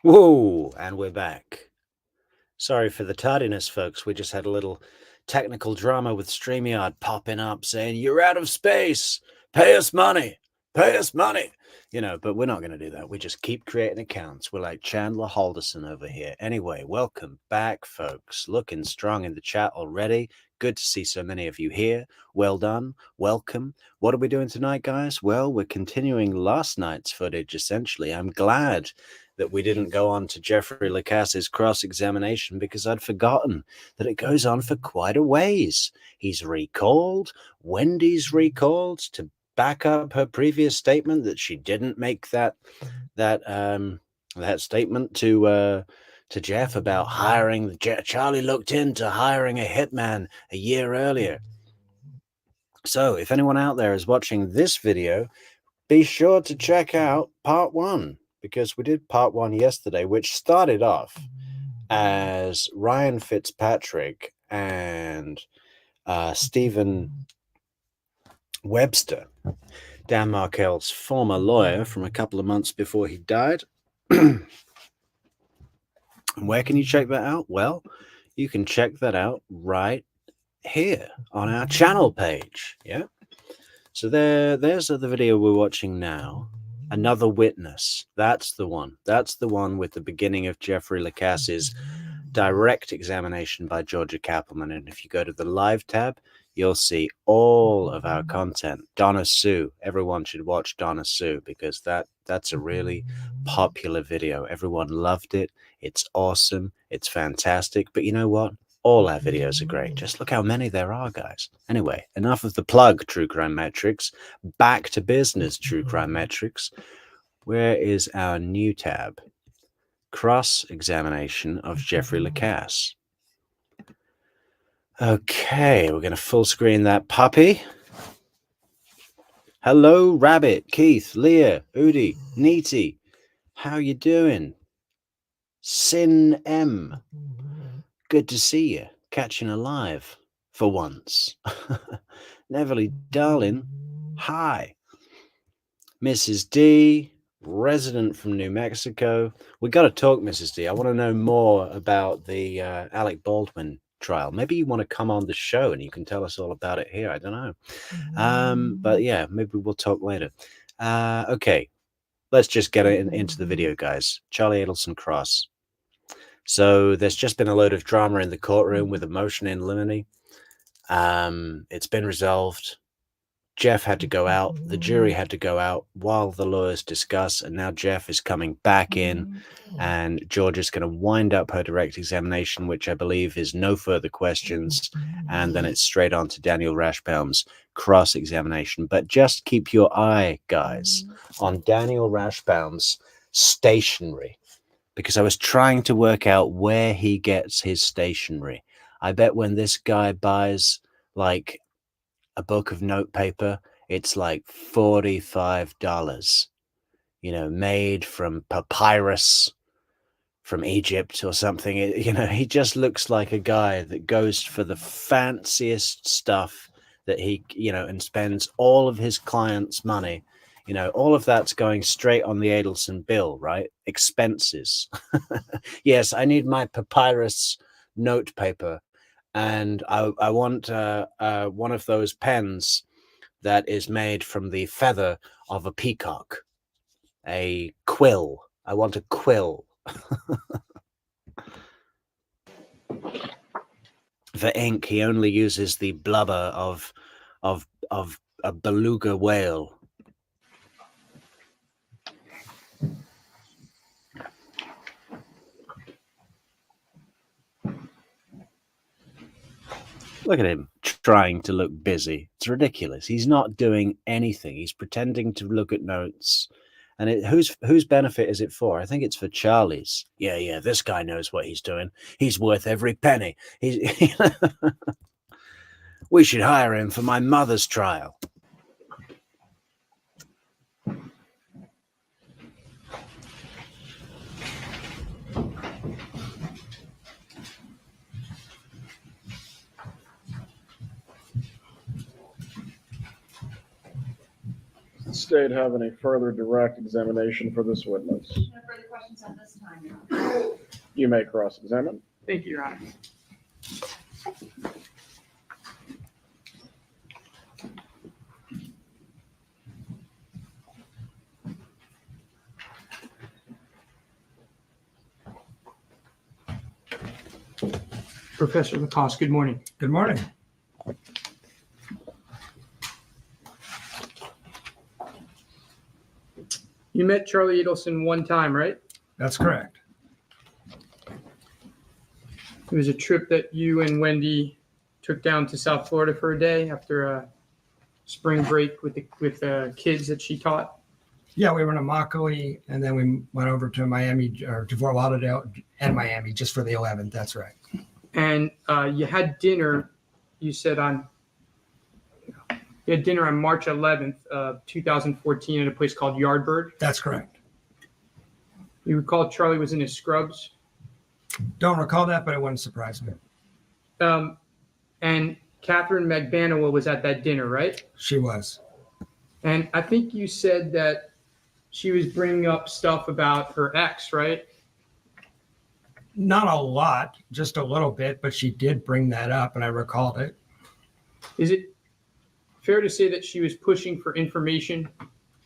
Whoa, and we're back. Sorry for the tardiness, folks. We just had a little technical drama with StreamYard popping up saying, "You're out of space. Pay us money. Pay us money." You know, but we're not going to do that. We just keep creating accounts. We're like Chandler Halderson over here. Anyway, welcome back, folks. Looking strong in the chat already. Good to see so many of you here. Well done. Welcome. What are we doing tonight, guys? Well, we're continuing last night's footage, essentially. I'm glad that we didn't go on to Jeffrey Lacasse's cross-examination because I'd forgotten that it goes on for quite a ways. He's recalled. Wendy's recalled to back up her previous statement that she didn't make that statement to Jeff about hiring. Charlie looked into hiring a hitman a year earlier. So if anyone out there is watching this video, be sure to check out part 1, because we did part 1 yesterday, which started off as Ryan Fitzpatrick and Stephen Webster, Dan Markel's former lawyer from a couple of months before he died. Where can you check that out? Well, you can check that out right here on our channel page. Yeah. So there's the video we're watching now. Another Witness. That's the one. That's the one with the beginning of Jeffrey Lacasse's direct examination by Georgia Kappelman. And if you go to the live tab, you'll see all of our content. Donna Sue. Everyone should watch Donna Sue because that's a really popular video. Everyone loved it. It's awesome. It's fantastic. But you know what? All our videos are great. Just look how many there are, guys. Anyway, enough of the plug, True Crime Metrics. Back to business, True Crime Metrics. Where is our new tab? Cross-examination of Jeffrey Lacasse. Okay, we're going to full screen that puppy. Hello, Rabbit, Keith, Leah, Udi, Neety. How you doing? Sin M. Good to see you. Catching alive for once. Neverly, darling. Hi. Mrs. D, resident from New Mexico. We got to talk, Mrs. D. I want to know more about the Alec Baldwin trial. Maybe you want to come on the show and you can tell us all about it here. I don't know. But yeah, maybe we'll talk later. Okay, let's just get into the video, guys. Charlie Adelson cross. So there's just been a load of drama in the courtroom with a motion in limine. It's been resolved. Jeff had to go out. The jury had to go out while the lawyers discuss. And now Jeff is coming back in. And Georgia's going to wind up her direct examination, which I believe is no further questions. And then it's straight on to Daniel Rashbaum's cross-examination. But just keep your eye, guys, on Daniel Rashbaum's stationery, because I was trying to work out where he gets his stationery. I bet when this guy buys like a book of notepaper, it's like $45, you know, made from papyrus from Egypt or something. You know, he just looks like a guy that goes for the fanciest stuff that he, you know, and spends all of his clients' money. You know, all of that's going straight on the Adelson bill, right? Expenses. Yes, I need my papyrus notepaper. And I want one of those pens that is made from the feather of a peacock. A quill. I want a quill. For ink, he only uses the blubber of a beluga whale. Look at him trying to look busy. It's ridiculous. He's not doing anything. He's pretending to look at notes. And whose benefit is it for? I think it's for Charlie's. Yeah, this guy knows what he's doing. He's worth every penny. We should hire him for my mother's trial. the state have any further direct examination for this witness? No further questions at this time, Your Honor. You may cross-examine. Thank you, Your Honor. Professor Lacasse, good morning. Good morning. You met Charlie Adelson one time, right? That's correct. It was a trip that you and Wendy took down to South Florida for a day after a spring break with the kids that she taught. Yeah, we were in Immokalee, and then we went over to Miami, or to Fort Lauderdale and Miami just for the 11th. That's right. And you had dinner, you said you had dinner on March 11th, 2014 at a place called Yardbird. That's correct. You recall Charlie was in his scrubs? Don't recall that, but it wouldn't surprise me. And Catherine McBanawa was at that dinner, right? She was. And I think you said that she was bringing up stuff about her ex, right? Not a lot, just a little bit, but she did bring that up, and I recalled it. Is it fair to say that she was pushing for information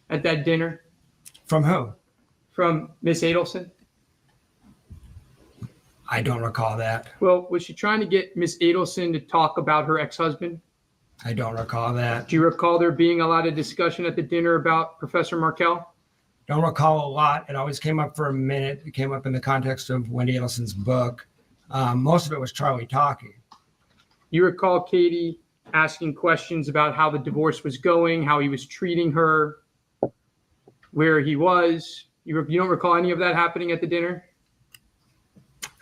at that dinner? From who? From Miss Adelson? I don't recall that. Well, was she trying to get Miss Adelson to talk about her ex-husband? I don't recall that. Do you recall there being a lot of discussion at the dinner about Professor Markel? Don't recall a lot. It always came up for a minute. It came up in the context of Wendy Adelson's book. Most of it was Charlie talking. You recall Katie asking questions about how the divorce was going, how he was treating her, where he was. You don't recall any of that happening at the dinner?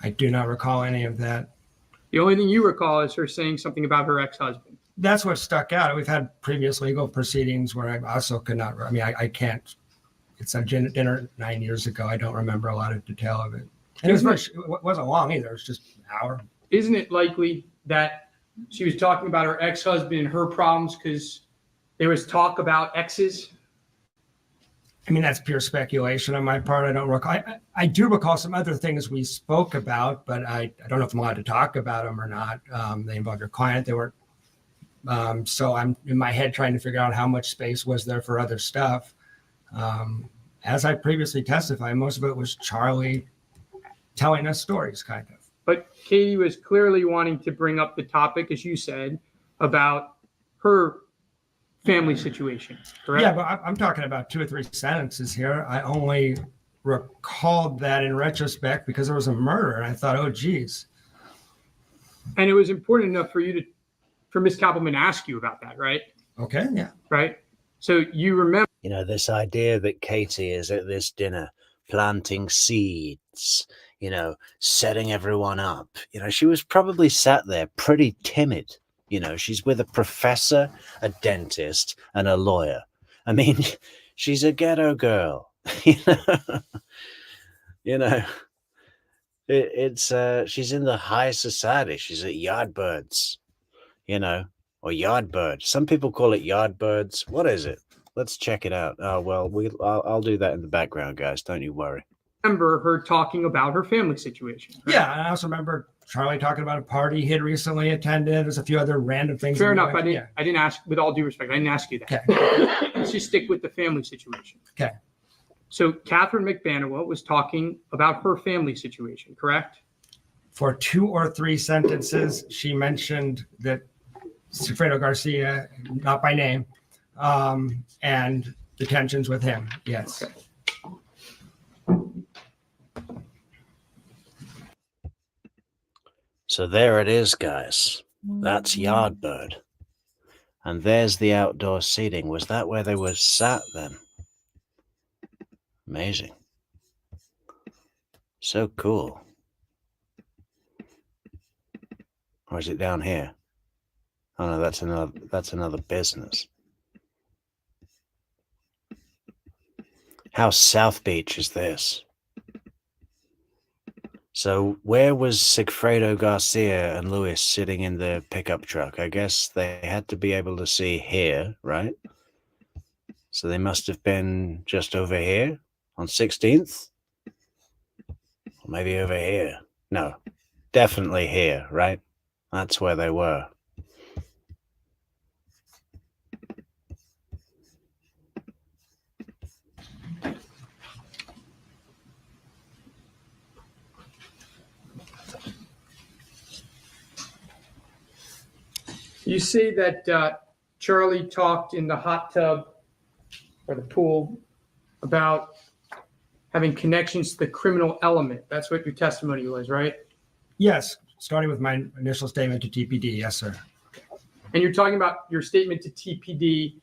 I do not recall any of that. The only thing you recall is her saying something about her ex-husband. That's what stuck out. We've had previous legal proceedings where I also could not, I can't. It's a dinner 9 years ago. I don't remember a lot of detail of it. And it wasn't long either. It was just an hour. Isn't it likely that she was talking about her ex-husband and her problems because there was talk about exes? I mean, that's pure speculation on my part. I don't recall. I do recall some other things we spoke about, but I don't know if I'm allowed to talk about them or not. They involve your client. They were, so I'm in my head trying to figure out how much space was there for other stuff. As I previously testified, most of it was Charlie telling us stories, kind of. But Katie was clearly wanting to bring up the topic, as you said, about her family situation, correct? Yeah, but I'm talking about 2 or 3 sentences here. I only recalled that in retrospect because there was a murder, and I thought, oh, geez. And it was important enough for Ms. Kappelman to ask you about that, right? Okay, yeah. Right? So you remember. You know, this idea that Katie is at this dinner planting seeds, you know, setting everyone up. You know, she was probably sat there pretty timid. You know, she's with a professor, a dentist, and a lawyer. I mean, she's a ghetto girl. She's in the high society. She's at Yardbirds, or Yardbird. Some people call it Yardbirds. What is it? Let's check it out. Oh, well, I'll do that in the background, guys. Don't you worry. Remember her talking about her family situation. Right? Yeah, and I also remember Charlie talking about a party he had recently attended. There's a few other random things. Fair enough. I didn't ask, with all due respect, I didn't ask you that. Okay. Let's just stick with the family situation. Okay. So Catherine McBanawa was talking about her family situation, correct? For 2 or 3 sentences, she mentioned that Sigfredo Garcia, not by name, and the tensions with him. Yes. Okay. So there it is, guys. That's Yardbird. And there's the outdoor seating. Was that where they were sat then? Amazing. So cool. Or is it down here? Oh no, that's another business. How South Beach is this? So where was Sigfredo Garcia and Luis sitting in the pickup truck? I guess they had to be able to see here, right? So they must have been just over here on 16th. Or maybe over here. No, definitely here, right? That's where they were. You say that Charlie talked in the hot tub or the pool about having connections to the criminal element. That's what your testimony was, right? Yes, starting with my initial statement to TPD. Yes, sir. And you're talking about your statement to TPD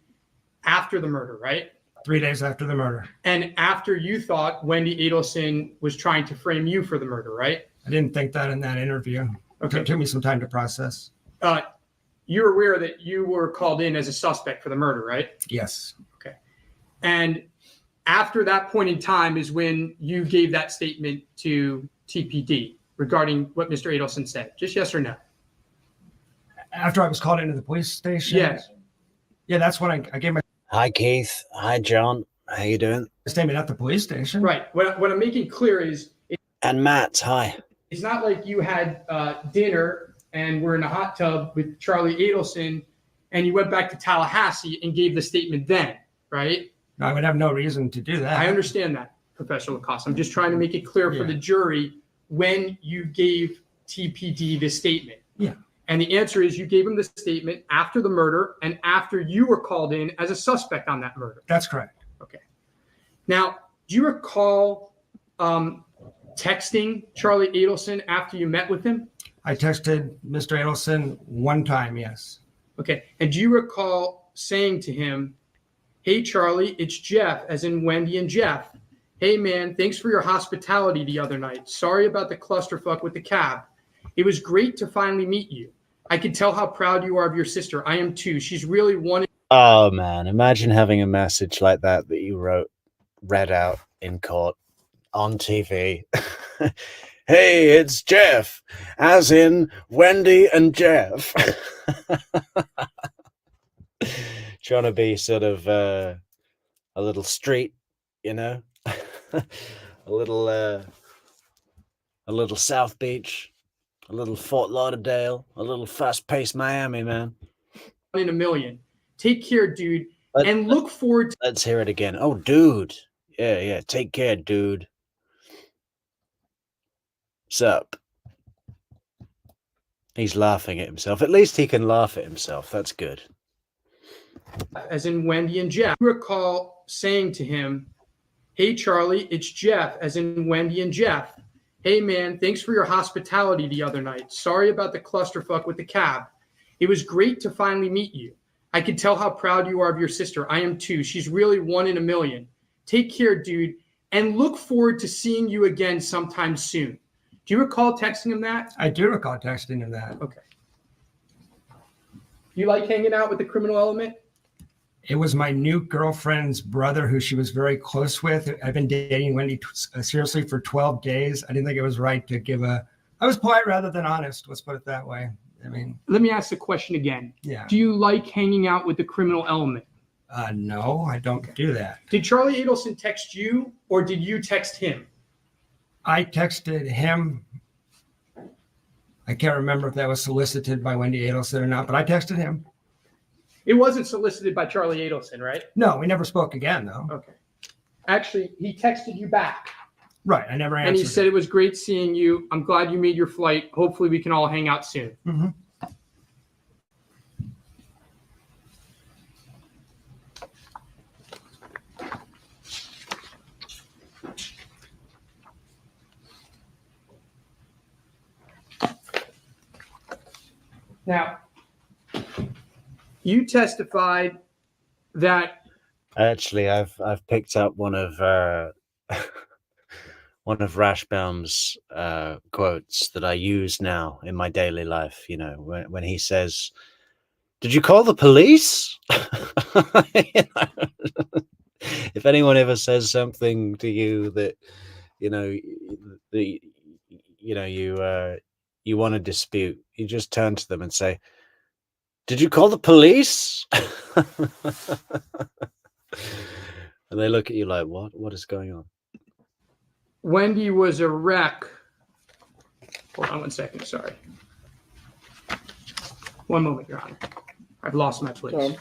after the murder, right? 3 days after the murder. And after you thought Wendy Adelson was trying to frame you for the murder, right? I didn't think that in that interview. Okay. It took me some time to process. You're aware that you were called in as a suspect for the murder, right? Yes. Okay. And after that point in time is when you gave that statement to TPD regarding what Mr. Adelson said. Just yes or no? After I was called into the police station? Yes. Yeah, that's when I gave my Hi, Keith. Hi, John. How you doing? statement at the police station. Right. What I'm making clear is And Matt, hi. it's not like you had dinner and were in a hot tub with Charlie Adelson and you went back to Tallahassee and gave the statement then, right? No, I would have no reason to do that. I understand that, Professor Lacasse. I'm just trying to make it clear for Yeah. the jury when you gave TPD this statement. Yeah. And the answer is you gave him the statement after the murder and after you were called in as a suspect on that murder. That's correct. Okay. Now, do you recall texting Charlie Adelson after you met with him? I texted Mr. Adelson one time, yes. Okay. And do you recall saying to him, "Hey, Charlie, it's Jeff," as in Wendy and Jeff. "Hey, man, thanks for your hospitality the other night. Sorry about the clusterfuck with the cab. It was great to finally meet you. I can tell how proud you are of your sister. I am too. She's really one." Oh, man. Imagine having a message like that you read out in court on TV. Hey, it's Jeff, as in Wendy and Jeff. Trying to be sort of a little street, you know, a little South Beach, a little Fort Lauderdale, a little fast-paced Miami, man. In a million. Take care, dude. Let- And look forward to Let's hear it again. Oh, dude. Yeah. Take care, dude. Sup? He's laughing at himself. At least he can laugh at himself. That's good. as in Wendy and Jeff. You recall saying to him, "Hey, Charlie, it's Jeff," as in Wendy and Jeff. "Hey, man, thanks for your hospitality the other night. Sorry about the clusterfuck with the cab. It was great to finally meet you. I can tell how proud you are of your sister. I am too. She's really one in a million. Take care, dude, and look forward to seeing you again sometime soon." Do you recall texting him that? I do recall texting him that. Okay. You like hanging out with the criminal element? It was my new girlfriend's brother who she was very close with. I've been dating Wendy seriously for 12 days. I didn't think it was right to give I was polite rather than honest. Let's put it that way. I mean, Let me ask the question again. yeah. Do you like hanging out with the criminal element? No, I don't do that. Did Charlie Adelson text you or did you text him? I texted him. I can't remember if that was solicited by Wendy Adelson or not, but I texted him. It wasn't solicited by Charlie Adelson, right? No, we never spoke again, though. Okay. Actually, he texted you back Right, I never answered. and he said, "It was great seeing you. I'm glad you made your flight. Hopefully we can all hang out soon." Mhm. Now, you testified that Actually, I've picked up one of Rashbaum's quotes that I use now in my daily life. You know, when he says, "Did you call the police?" You know, if anyone ever says something to you that you want to dispute, you just turn to them and say, "Did you call the police?" And they look at you like, what is going on? Wendi was a wreck. Hold on 1 second, sorry. One moment, Your Honor. I've lost my place. So,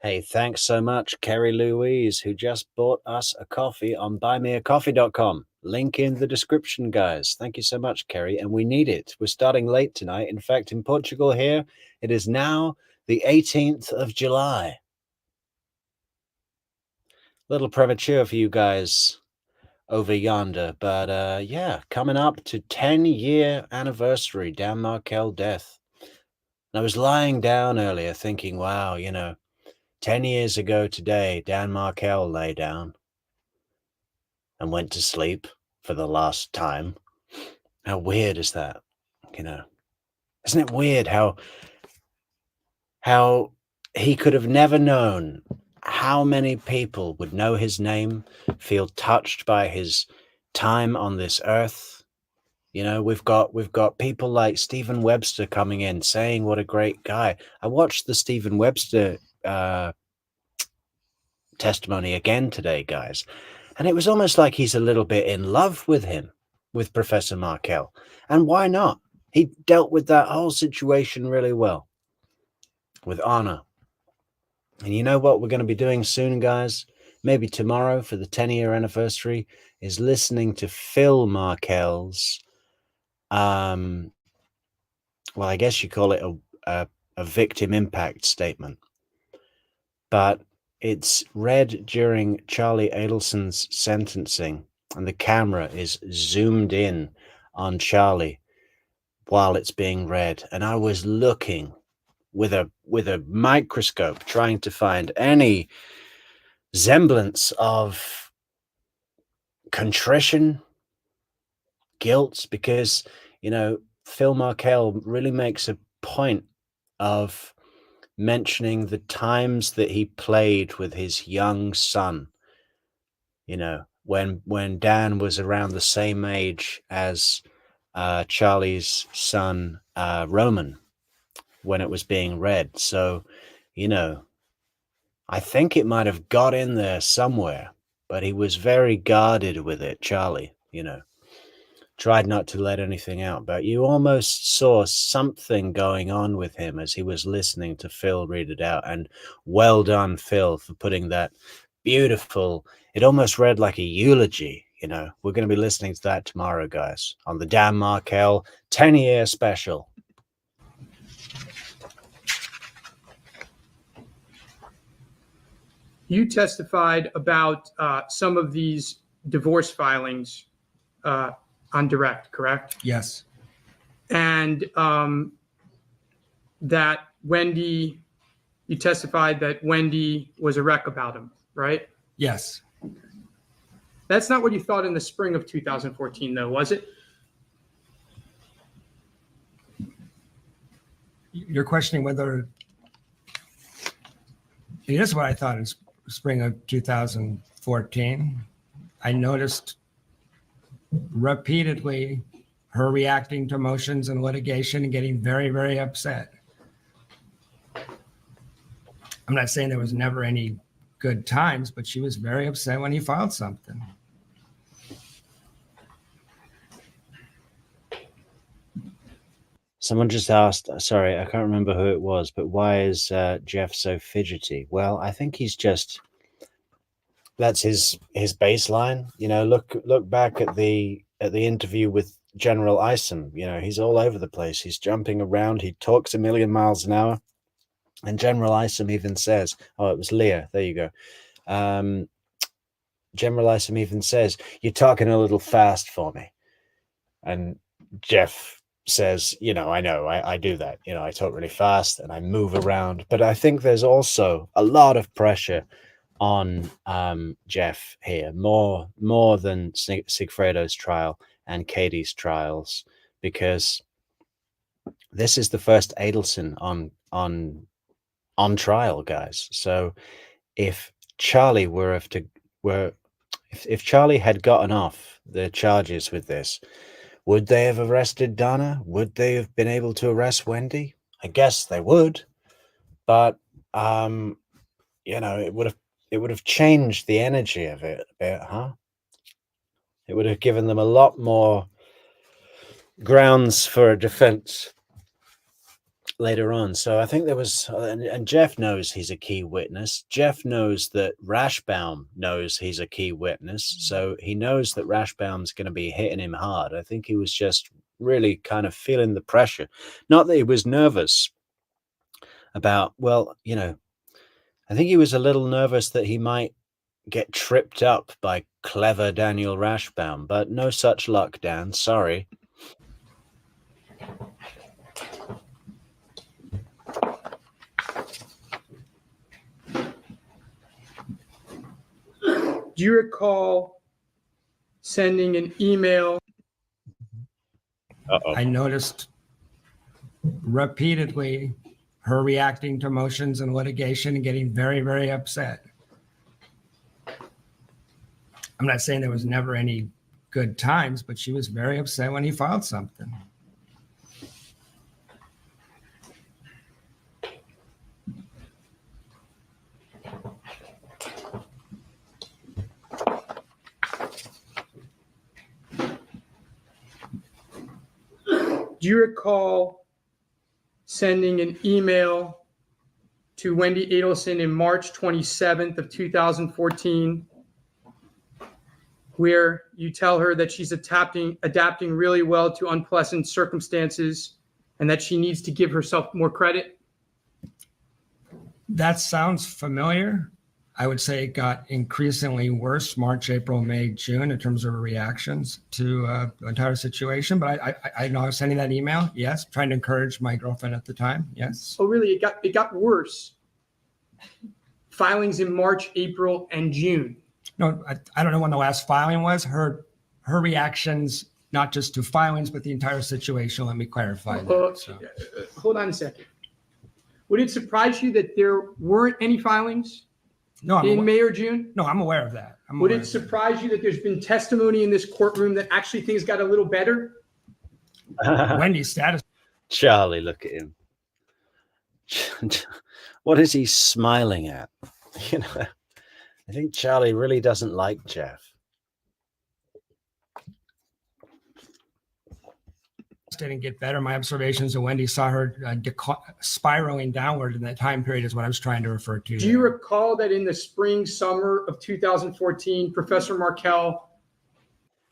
Hey, thanks so much, Kerry Louise, who just bought us a coffee on buymeacoffee.com. Link in the description, guys. Thank you so much, Kerry. And we need it. We're starting late tonight. In fact, in Portugal here, it is now the 18th of July. Little premature for you guys over yonder, but yeah, coming up to 10-year anniversary, Dan Markel death. And I was lying down earlier thinking, wow, 10 years ago today, Dan Markel lay down and went to sleep for the last time. How weird is that? Isn't it weird how he could have never known how many people would know his name, feel touched by his time on this earth? We've got people like Stephen Webster coming in saying what a great guy. I watched the Stephen Webster testimony again today, guys, and it was almost like he's a little bit in love with him, with Professor Markel. And why not? He dealt with that whole situation really well, with honor. And you know what we're going to be doing soon, guys? Maybe tomorrow for the 10-year anniversary, is listening to Phil Markel's, well, I guess you call it a victim impact statement. But it's read during Charlie Adelson's sentencing, and the camera is zoomed in on Charlie while it's being read. And I was looking with a microscope, trying to find any semblance of contrition, guilt, because, Phil Markel really makes a point of mentioning the times that he played with his young son, when Dan was around the same age as Charlie's son, Roman, when it was being read. So, I think it might have got in there somewhere, but he was very guarded with it, Charlie, tried not to let anything out, but you almost saw something going on with him as he was listening to Phil read it out. And well done, Phil, for putting that beautiful, it almost read like a eulogy. We're going to be listening to that tomorrow, guys, on the Dan Markel 10-year special. You testified about some of these divorce filings on direct, correct? Yes. And that Wendi, you testified that Wendi was a wreck about him, right? Yes. That's not what you thought in the spring of 2014, though, was it? You're questioning whether it is what I thought in spring of 2014. I noticed repeatedly her reacting to motions and litigation and getting very, very upset. I'm not saying there was never any good times, but she was very upset when he filed something. Someone just asked, sorry, I can't remember who it was, but why is Jeff so fidgety? Well, I think that's his baseline. Look back at the interview with General Isom. He's all over the place. He's jumping around. He talks a million miles an hour. And General Isom even says, oh, it was Leah. There you go. General Isom even says, you're talking a little fast for me. And Jeff says, I know, I do that. I talk really fast and I move around. But I think there's also a lot of pressure on Jeff here, more than Sigfredo's trial and Katie's trials, because this is the first Adelson on trial, guys. So if Charlie if Charlie had gotten off the charges with this, would they have arrested Donna? Would they have been able to arrest Wendy? I guess they would, but it would have changed the energy of it a bit, huh? It would have given them a lot more grounds for a defense later on. So I think there was, and Jeff knows he's a key witness. Jeff knows that Rashbaum knows he's a key witness. So he knows that Rashbaum's going to be hitting him hard. I think he was just really kind of feeling the pressure. Not that he was nervous about, I think he was a little nervous that he might get tripped up by clever Daniel Rashbaum, but no such luck, Dan. Sorry. Do you recall sending an email? Uh-oh. I noticed repeatedly her reacting to motions and litigation and getting very, very upset. I'm not saying there was never any good times, but she was very upset when he filed something. Do you recall sending an email to Wendy Adelson in March 27th of 2014, where you tell her that she's adapting really well to unpleasant circumstances and that she needs to give herself more credit? That sounds familiar. I would say it got increasingly worse March, April, May, June in terms of reactions to the entire situation. But I know I was sending that email. Yes, trying to encourage my girlfriend at the time. Yes. Oh, really? It got worse. Filings in March, April, and June. No, I don't know when the last filing was. Her reactions, not just to filings, but the entire situation. Let me clarify that. Hold on a second. Would it surprise you that there weren't any filings? No, in May or June? No, I'm aware of that. Would it surprise you that there's been testimony in this courtroom that actually things got a little better? Wendy's status. Charlie, look at him. What is he smiling at? I think Charlie really doesn't like Jeff. Didn't get better. My observations of Wendy saw her spiraling downward in that time period is what I was trying to refer to. Do you recall that in the spring, summer of 2014, Professor Markel?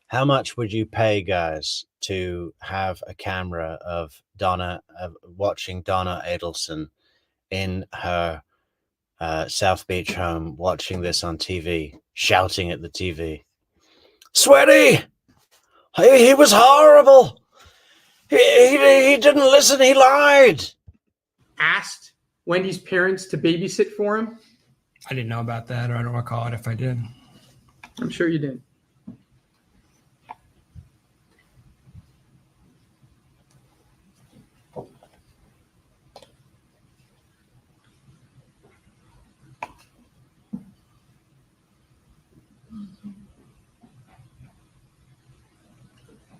How much would you pay, guys, to have a camera of Donna, watching Donna Adelson in her South Beach home, watching this on TV, shouting at the TV? Sweaty! He was horrible! He didn't listen. He lied. Asked Wendy's parents to babysit for him? I didn't know about that, or I don't recall it if I did. I'm sure you did.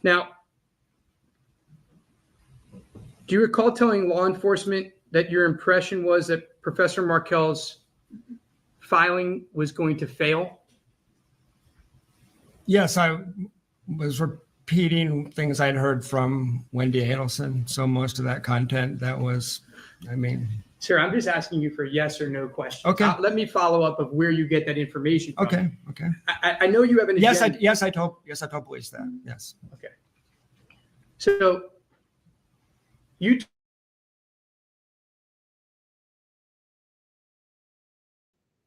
Now, do you recall telling law enforcement that your impression was that Professor Markel's filing was going to fail? Yes, I was repeating things I'd heard from Wendy Adelson. So most of that content, that was, Sir, I'm just asking you for yes or no questions. Okay. Let me follow up of where you get that information from. Okay. I know you have an agenda. Yes, I told police that. Yes. Okay. So you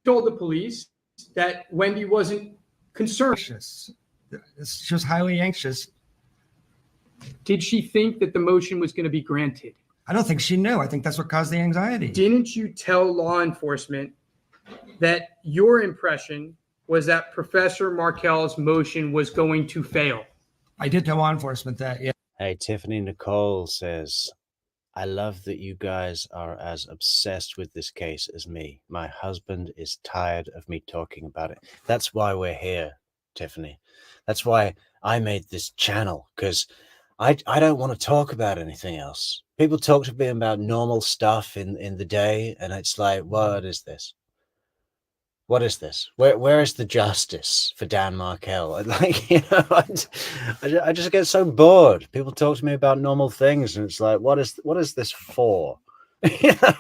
told the police that Wendy wasn't concerned. She was highly anxious. Did she think that the motion was going to be granted? I don't think she knew. I think that's what caused the anxiety. Didn't you tell law enforcement that your impression was that Professor Markel's motion was going to fail? I did tell law enforcement that, yeah. Hey, Tiffany Nicole says, I love that you guys are as obsessed with this case as me. My husband is tired of me talking about it. That's why we're here, Tiffany. That's why I made this channel, because I don't want to talk about anything else. People talk to me about normal stuff in the day, and it's like, what is this? What is this? Where is the justice for Dan Markel? Like, you know, I just get so bored. People talk to me about normal things, and it's like, what is this for? You know?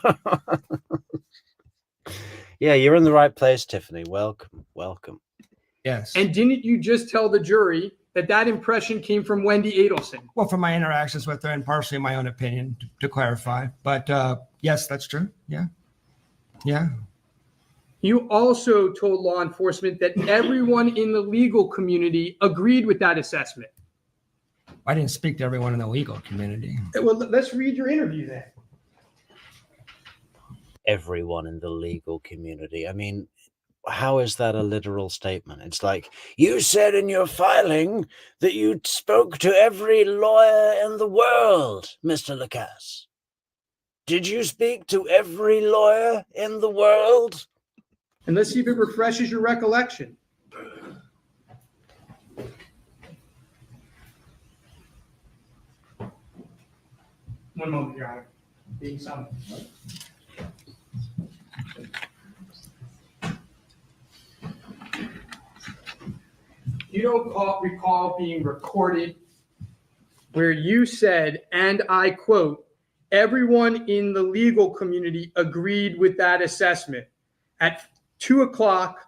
Yeah, you're in the right place, Tiffany. Welcome, welcome. Yes. And didn't you just tell the jury that that impression came from Wendy Adelson? Well, from my interactions with her and partially my own opinion, to clarify. But yes, that's true. Yeah. Yeah. You also told law enforcement that everyone in the legal community agreed with that assessment. I didn't speak to everyone in the legal community. Well, let's read your interview then. Everyone in the legal community. I mean, how is that a literal statement? It's like, you said in your filing that you spoke to every lawyer in the world, Mr. Lacasse. Did you speak to every lawyer in the world? And let's see if it refreshes your recollection. One moment, Your Honor. Being summoned. You don't recall being recorded where you said, and I quote, everyone in the legal community agreed with that assessment at 2 o'clock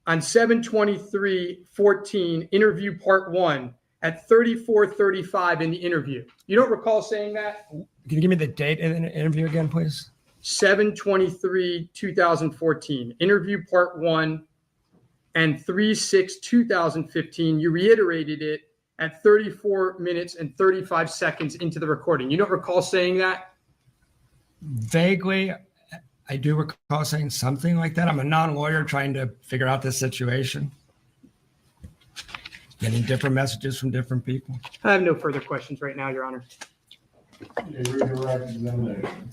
on 7/23/14, interview part 1 at 34:35 in the interview. You don't recall saying that? Can you give me the date in the interview again, please? 7/23/2014, interview part 1 and 3/6/2015. You reiterated it at 34 minutes and 35 seconds into the recording. You don't recall saying that? Vaguely, I do recall saying something like that. I'm a non-lawyer trying to figure out this situation. Getting different messages from different people. I have no further questions right now, Your Honor. A redirect examination.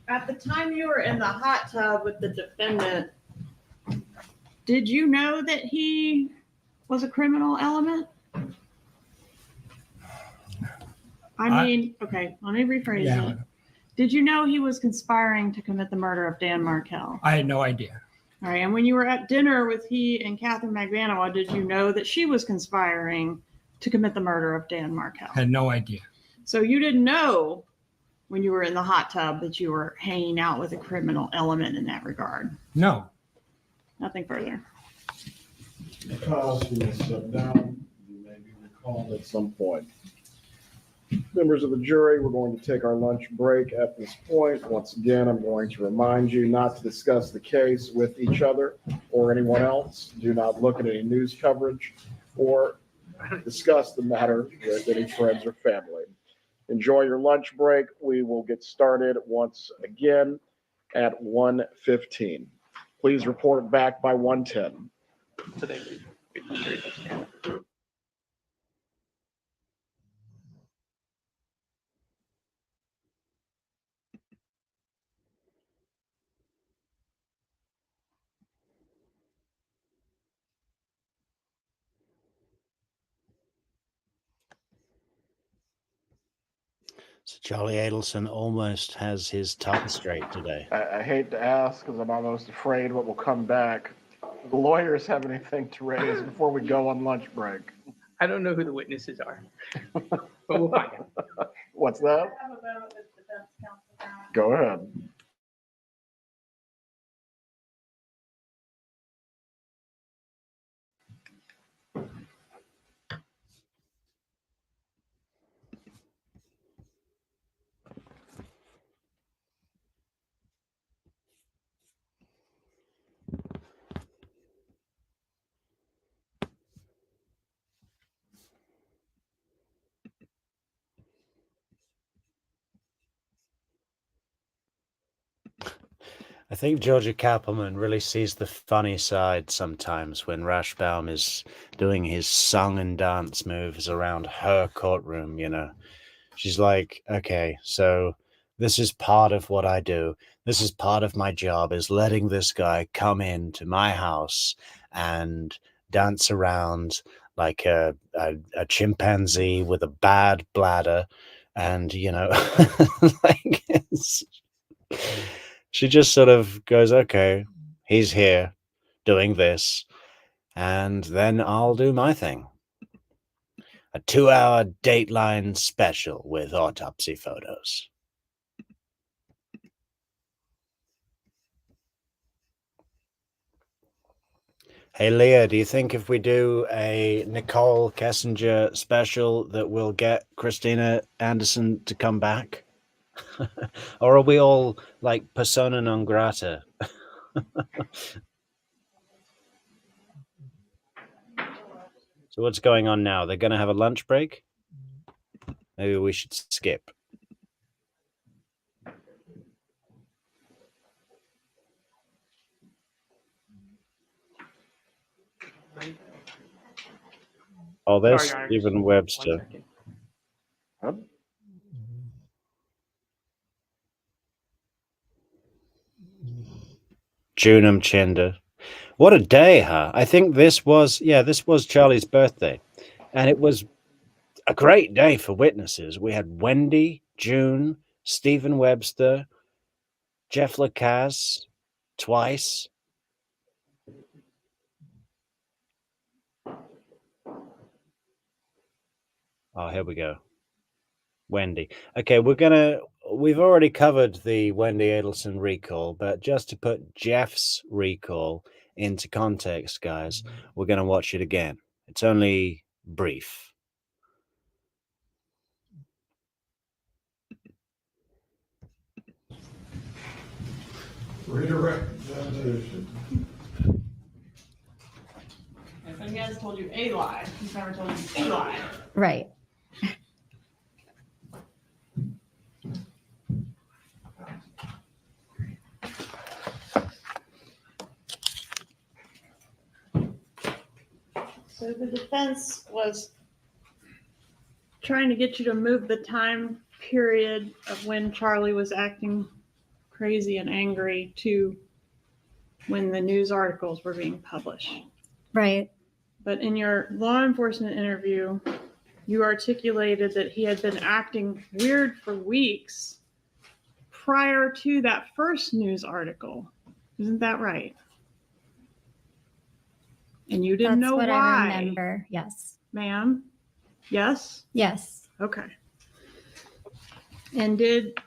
At the time you were in the hot tub with the defendant, did you know that he was a criminal element? I mean, okay, let me rephrase it. Did you know he was conspiring to commit the murder of Dan Markel? I had no idea. All right, and when you were at dinner with he and Catherine McVanowa, did you know that she was conspiring to commit the murder of Dan Markel? Had no idea. So you didn't know when you were in the hot tub that you were hanging out with a criminal element in that regard? No. Nothing further. Because you may step down, you may be recalled at some point. Members of the jury, we're going to take our lunch break at this point. Once again, I'm going to remind you not to discuss the case with each other or anyone else. Do not look at any news coverage or discuss the matter with any friends or family. Enjoy your lunch break. We will get started once again at 1:15. Please report back by 1:10. So Charlie Adelson almost has his tongue straight today. I hate to ask because I'm almost afraid what will come back. The lawyers have anything to raise before we go on lunch break? I don't know who the witnesses are, but we'll find out. What's that? Go ahead. I think Georgia Kappelman really sees the funny side sometimes when Rashbaum is doing his song and dance moves around her courtroom, you know. She's like, okay, so this is part of what I do. This is part of my job, is letting this guy come into my house and dance around like a chimpanzee with a bad bladder. And, you know, like she just sort of goes, okay, he's here doing this, and then I'll do my thing. A 2-hour Dateline special with autopsy photos. Hey, Leah, do you think if we do a Nicole Kessinger special that we'll get Christina Anderson to come back? Or are we all like persona non grata? So what's going on now? They're going to have a lunch break? Maybe we should skip. Oh, there's Sorry, Stephen One Webster. second. Huh? Junam Chinder. What a day, huh? I think this was Charlie's birthday. And it was a great day for witnesses. We had Wendy, June, Stephen Webster, Jeff Lacasse twice. Oh, here we go. Wendy. Okay, we've already covered the Wendy Adelson recall, but just to put Jeff's recall into context, guys, we're going to watch it again. It's only brief. Recollection. If he has told you a lie, he's never told you a lie. Right. So the defense was trying to get you to move the time period of when Charlie was acting crazy and angry to when the news articles were being published. Right. But in your law enforcement interview, you articulated that he had been acting weird for weeks prior to that first news article. Isn't that right? And you didn't That's know what why. I remember. Yes. Ma'am? Yes? Yes. Okay. And did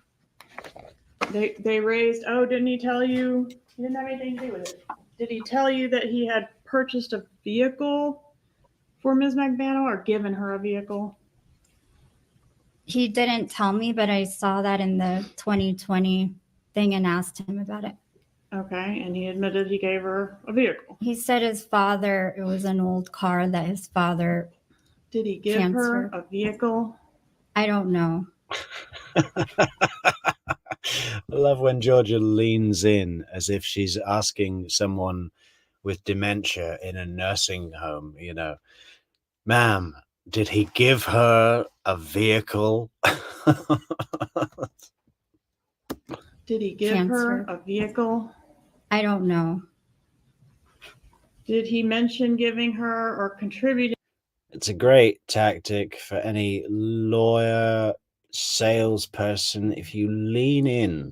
they raised, didn't he tell you, he didn't have anything to do with it. Did he tell you that he had purchased a vehicle for Ms. McBano or given her a vehicle? He didn't tell me, but I saw that in the 2020 thing and asked him about it. Okay, and he admitted he gave her a vehicle. He said his father, it was an old car that his father. Did he give her a vehicle? I don't know. I love when Georgia leans in as if she's asking someone with dementia in a nursing home, you know, ma'am, did he give her a vehicle? Did he give her a vehicle? I don't know. Did he mention giving her or contributing? It's a great tactic for any lawyer, salesperson. If you lean in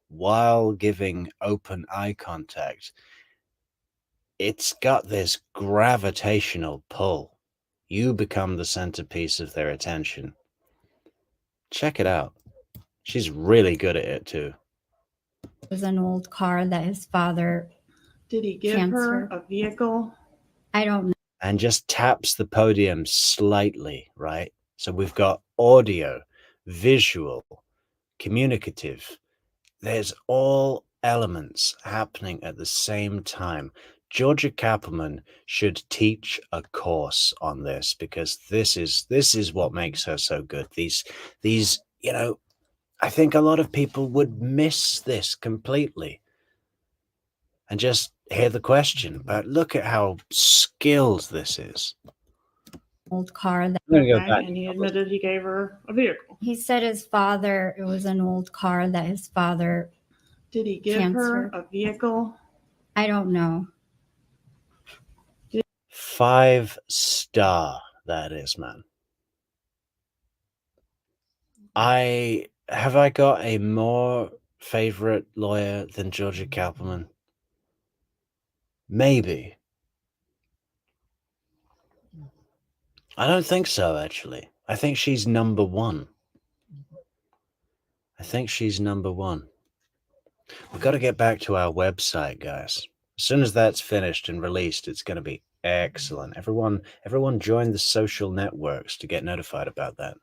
while giving open eye contact, it's got this gravitational pull. You become the centerpiece of their attention. Check it out. She's really good at it too. It was an old car that his father. Did he give her a vehicle? I don't know. And just taps the podium slightly, right? So we've got audio, visual, communicative. There's all elements happening at the same time. Georgia Kappelman should teach a course on this, because this is what makes her so good. These, you know, I think a lot of people would miss this completely. and just hear the question. But look at how skilled this is. Old car that I'm gonna go Okay, back. and he admitted he gave her a vehicle. he said his father, it was an old car that his father, Did he give her Transfer. a vehicle? I don't know. 5-star that is, man. I got a more favorite lawyer than Georgia Kappelman? Maybe. I don't think so, actually. I think she's number one. We've got to get back to our website, guys. As soon as that's finished and released, it's going to be excellent. Everyone join the social networks to get notified about that.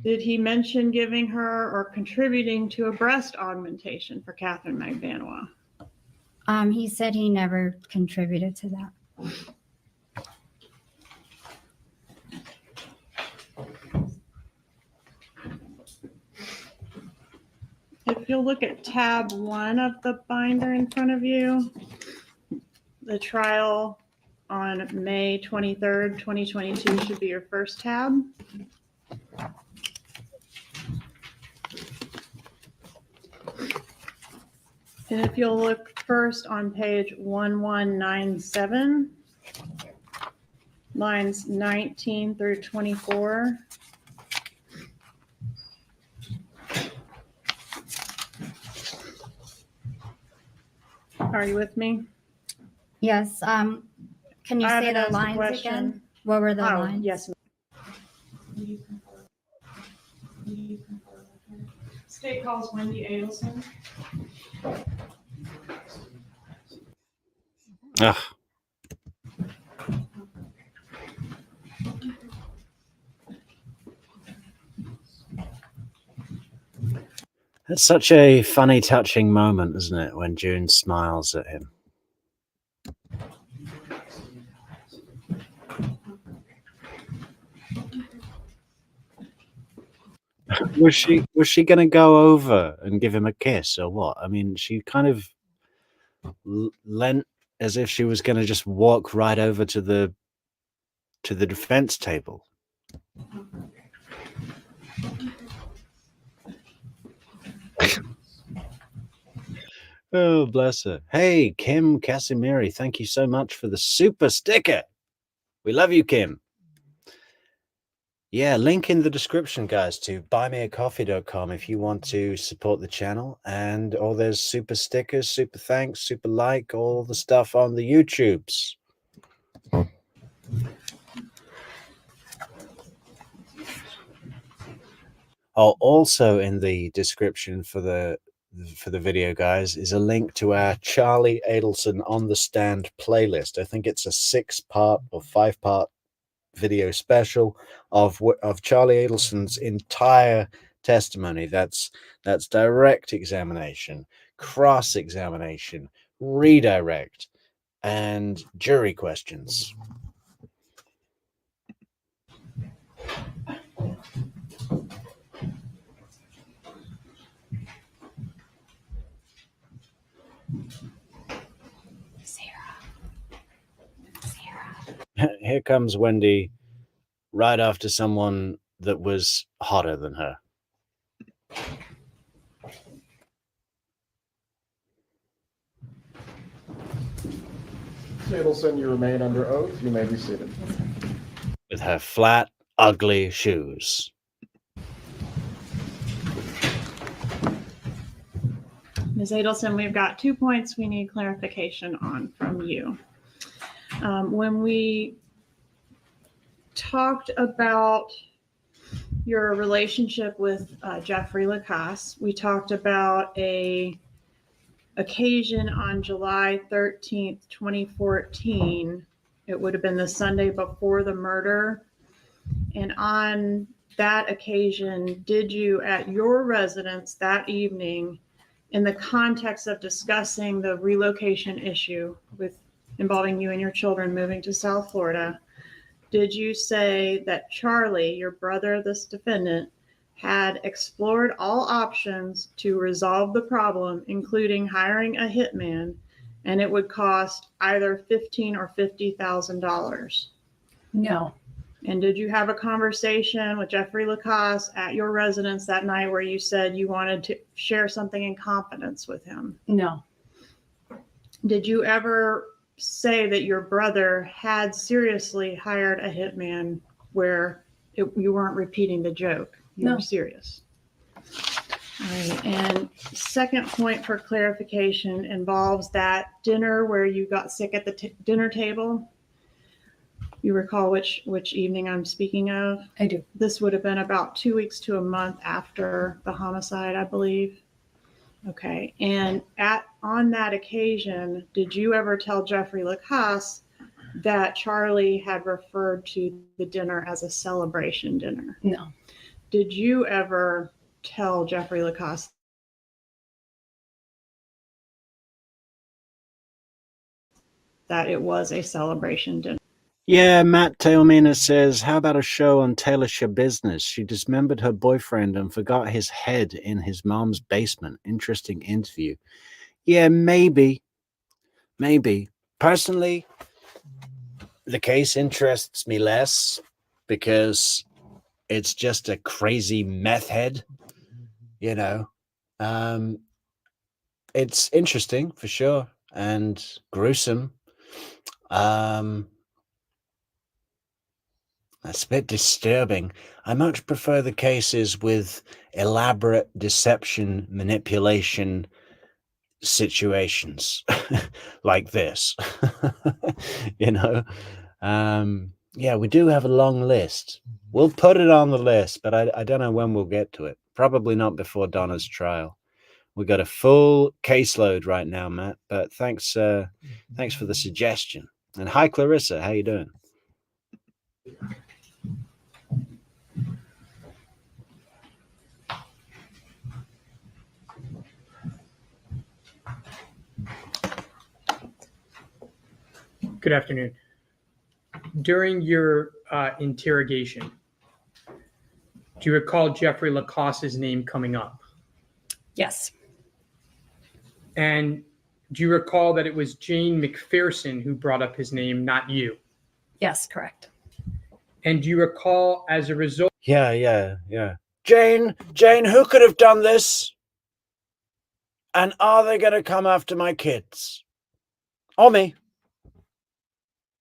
Did he mention giving her or contributing to a breast augmentation for Catherine McVanois? He said he never contributed to that. If you'll look at tab 1 of the binder in front of you, the trial on May 23rd, 2022 should be your first tab. And if you'll look first on page 1197, lines 19 through 24. Are you with me? Yes. Can you I say haven't the asked a lines question. again? What were the lines? Yes. State calls Wendy Adelson. Ugh. It's such a funny, touching moment, isn't it, when June smiles at him? Was she going to go over and give him a kiss or what? I mean, she kind of leant as if she was going to just walk right over to the defense table. Oh, bless her. Hey, Kim Casimiri, thank you so much for the super sticker. We love you, Kim. Yeah, link in the description, guys, to buymeacoffee.com if you want to support the channel. And all there's super stickers, super thanks, super like, all the stuff on the YouTubes. Oh, also in the description for the video, guys, is a link to our Charlie Adelson on the Stand playlist. I think it's a 6-part or 5-part video special of Charlie Adelson's entire testimony. That's direct examination, cross examination, redirect, and jury questions. Here comes Wendy right after someone that was hotter than her. Adelson, you remain under oath. You may be seated. With her flat, ugly shoes. Ms. Adelson, we've got 2 points we need clarification on from you. When we talked about your relationship with Jeffrey Lacasse, we talked about a occasion on July 13th, 2014. It would have been the Sunday before the murder. And on that occasion, did you at your residence that evening, in the context of discussing the relocation issue with involving you and your children moving to South Florida, did you say that Charlie, your brother, this defendant, had explored all options to resolve the problem, including hiring a hitman, and it would cost either $15,000 or $50,000? No, And did you have a conversation with Jeffrey Lacasse at your residence that night where you said you wanted to share something in confidence with him? no, Did you ever say that your brother had seriously hired a hitman where you weren't repeating the joke? You No. were serious. All right. And second point for clarification involves that dinner where you got sick at the dinner table. You recall which evening I'm speaking of? I do. This would have been about 2 weeks to a month after the homicide, I believe. Okay. And on that occasion, did you ever tell Jeffrey Lacasse that Charlie had referred to the dinner as a celebration dinner? No, Did you ever tell Jeffrey Lacasse that it was a celebration dinner? Yeah, Matt Tailmina says, how about a show on Taylor's Business? She dismembered her boyfriend and forgot his head in his mom's basement. Interesting interview. Yeah, maybe. Personally, the case interests me less because it's just a crazy meth head, you know. It's interesting for sure and gruesome. That's a bit disturbing. I much prefer the cases with elaborate deception, manipulation situations like this. You know, yeah, we do have a long list. We'll put it on the list, but I don't know when we'll get to it. Probably not before Donna's trial. We got a full caseload right now, Matt. But thanks for the suggestion. And hi, Clarissa. How you doing? Good afternoon. During your interrogation, do you recall Jeffrey Lacasse's name coming up? yes, And do you recall that it was Jane McPherson who brought up his name, not you? yes, correct. And do you recall as a result? Yeah. Jane, who could have done this? And are they going to come after my kids? Or me?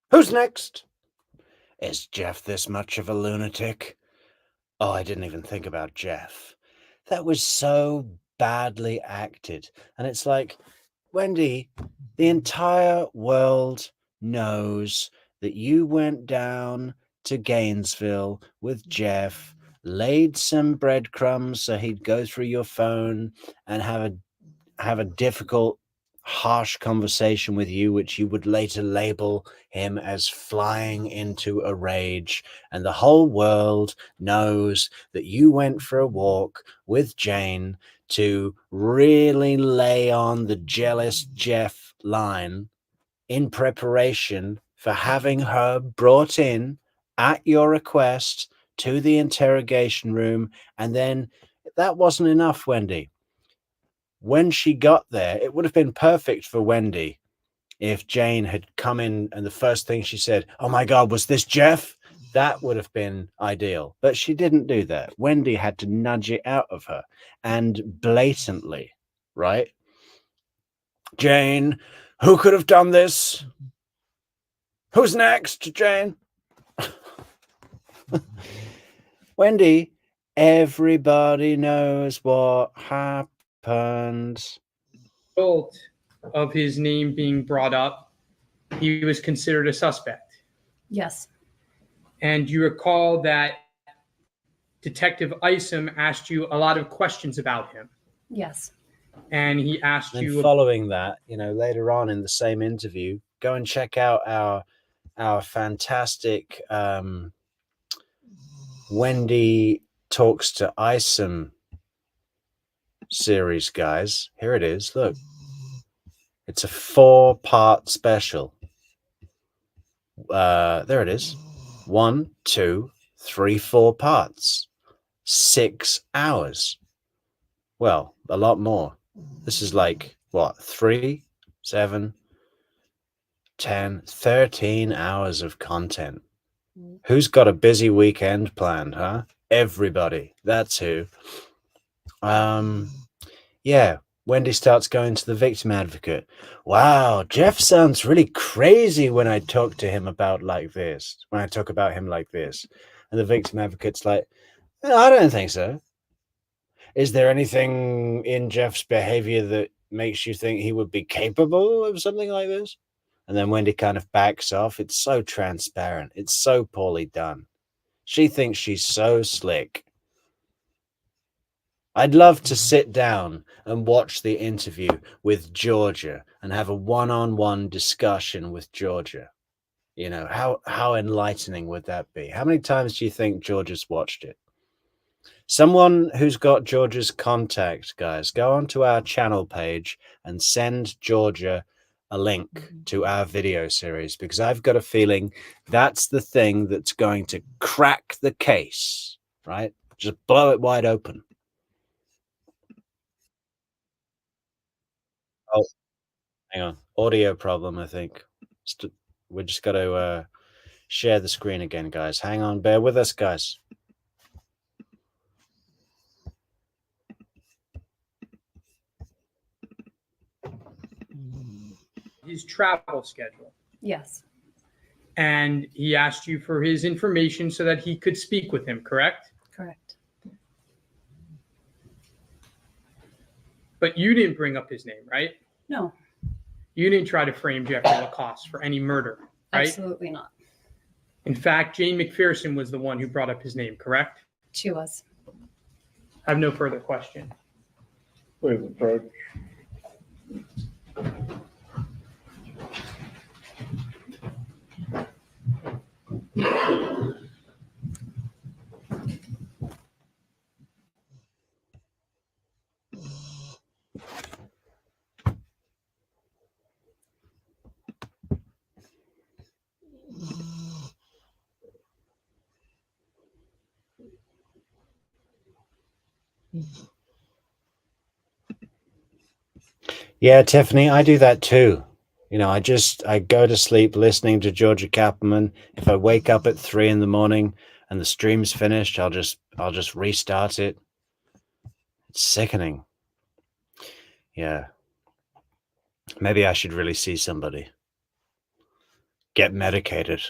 Who's next? Is Jeff this much of a lunatic? Oh, I didn't even think about Jeff. That was so badly acted. And it's like, Wendy, the entire world knows that you went down to Gainesville with Jeff, laid some breadcrumbs so he'd go through your phone and have a difficult, harsh conversation with you, which you would later label him as flying into a rage. And the whole world knows that you went for a walk with Jane to really lay on the jealous Jeff line in preparation for having her brought in at your request to the interrogation room. And then that wasn't enough, Wendy. When she got there, it would have been perfect for Wendy if Jane had come in and the first thing she said, "Oh my God, was this Jeff?" That would have been ideal. But she didn't do that. Wendy had to nudge it out of her, and blatantly, right? Jane, who could have done this? Who's next, Jane? Wendy, everybody knows what happened. Result of his name being brought up, he was considered a suspect. Yes, And you recall that Detective Isom asked you a lot of questions about him. yes, And he asked And you, following that, later on in the same interview, go and check out our fantastic Wendy Talks to Isom series, guys. Here it is. Look, it's a 4-part special. There it is. 1, 2, 3, 4 parts. 6 hours. Well, a lot more. This is like what, 3, 7, 10, 13 hours of content. Who's got a busy weekend planned, huh? Everybody. That's who. Yeah, Wendy starts going to the victim advocate. Wow, Jeff sounds really crazy when I talk to him about like this, when I talk about him like this. And the victim advocate's like, I don't think so. Is there anything in Jeff's behavior that makes you think he would be capable of something like this? And then Wendy kind of backs off. It's so transparent. It's so poorly done. She thinks she's so slick. I'd love to sit down and watch the interview with Georgia and have a one-on-one discussion with Georgia. You know, how enlightening would that be? How many times do you think Georgia's watched it? Someone who's got Georgia's contact, guys, go onto our channel page and send Georgia a link to our video series, because I've got a feeling that's the thing that's going to crack the case, right? Just blow it wide open. Oh, hang on. Audio problem, I think. We just got to share the screen again, guys. Hang on. Bear with us, guys. His travel schedule. Yes. And he asked you for his information so that he could speak with him, correct? Correct. But you didn't bring up his name, right? No, You didn't try to frame Jeffrey Lacasse for any murder, right? absolutely not. In fact, Jane McPherson was the one who brought up his name, correct? She was. I have no further question. Please approach. Yeah, Tiffany, I do that too. You know, I go to sleep listening to Georgia Kaplan. If I wake up at 3 a.m. and the stream's finished, I'll just restart it. It's sickening. Yeah. Maybe I should really see somebody. Get medicated.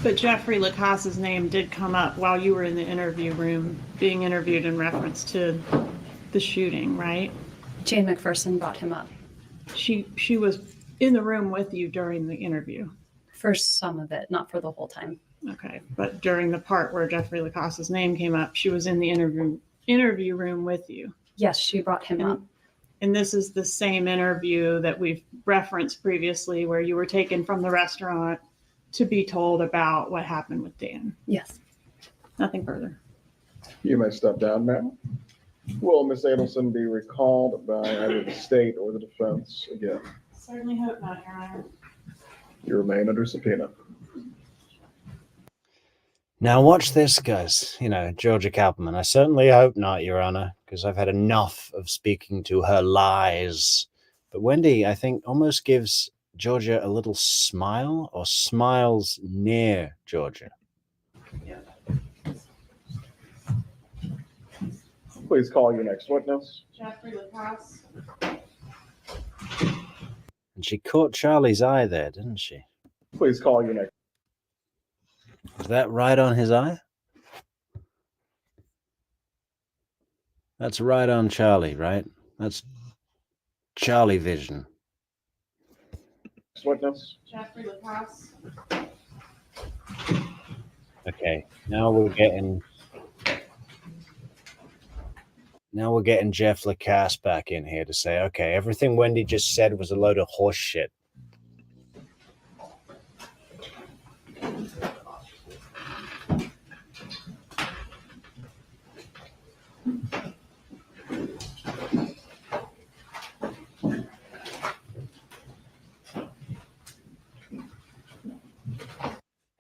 But Jeffrey Lacasse's name did come up while you were in the interview room being interviewed in reference to the shooting, right? Jane McPherson brought him up She was in the room with you during the interview. for some of it, not for the whole time. Okay, but during the part where Jeffrey Lacasse's name came up, she was in the interview room with you. Yes, she brought him up. And this is the same interview that we've referenced previously where you were taken from the restaurant to be told about what happened with Dan. Yes. Nothing further. You may step down, ma'am. Will Miss Adelson be recalled by either the state or the defense again? Certainly hope not, Your Honor. You remain under subpoena. Now watch this, guys. You know, Georgia Kaplan. I certainly hope not, Your Honor, because I've had enough of speaking to her lies. But Wendy, I think, almost gives Georgia a little smile, or smiles near Georgia. Please call your next witness. Jeffrey Lacasse. And she caught Charlie's eye there, didn't she? Please call your next. Is that right on his eye? That's right on Charlie, right? That's Charlie vision. Witness. Jeffrey Lacasse. Okay, now we're getting Jeff Lacasse back in here to say, okay, everything Wendy just said was a load of horse shit.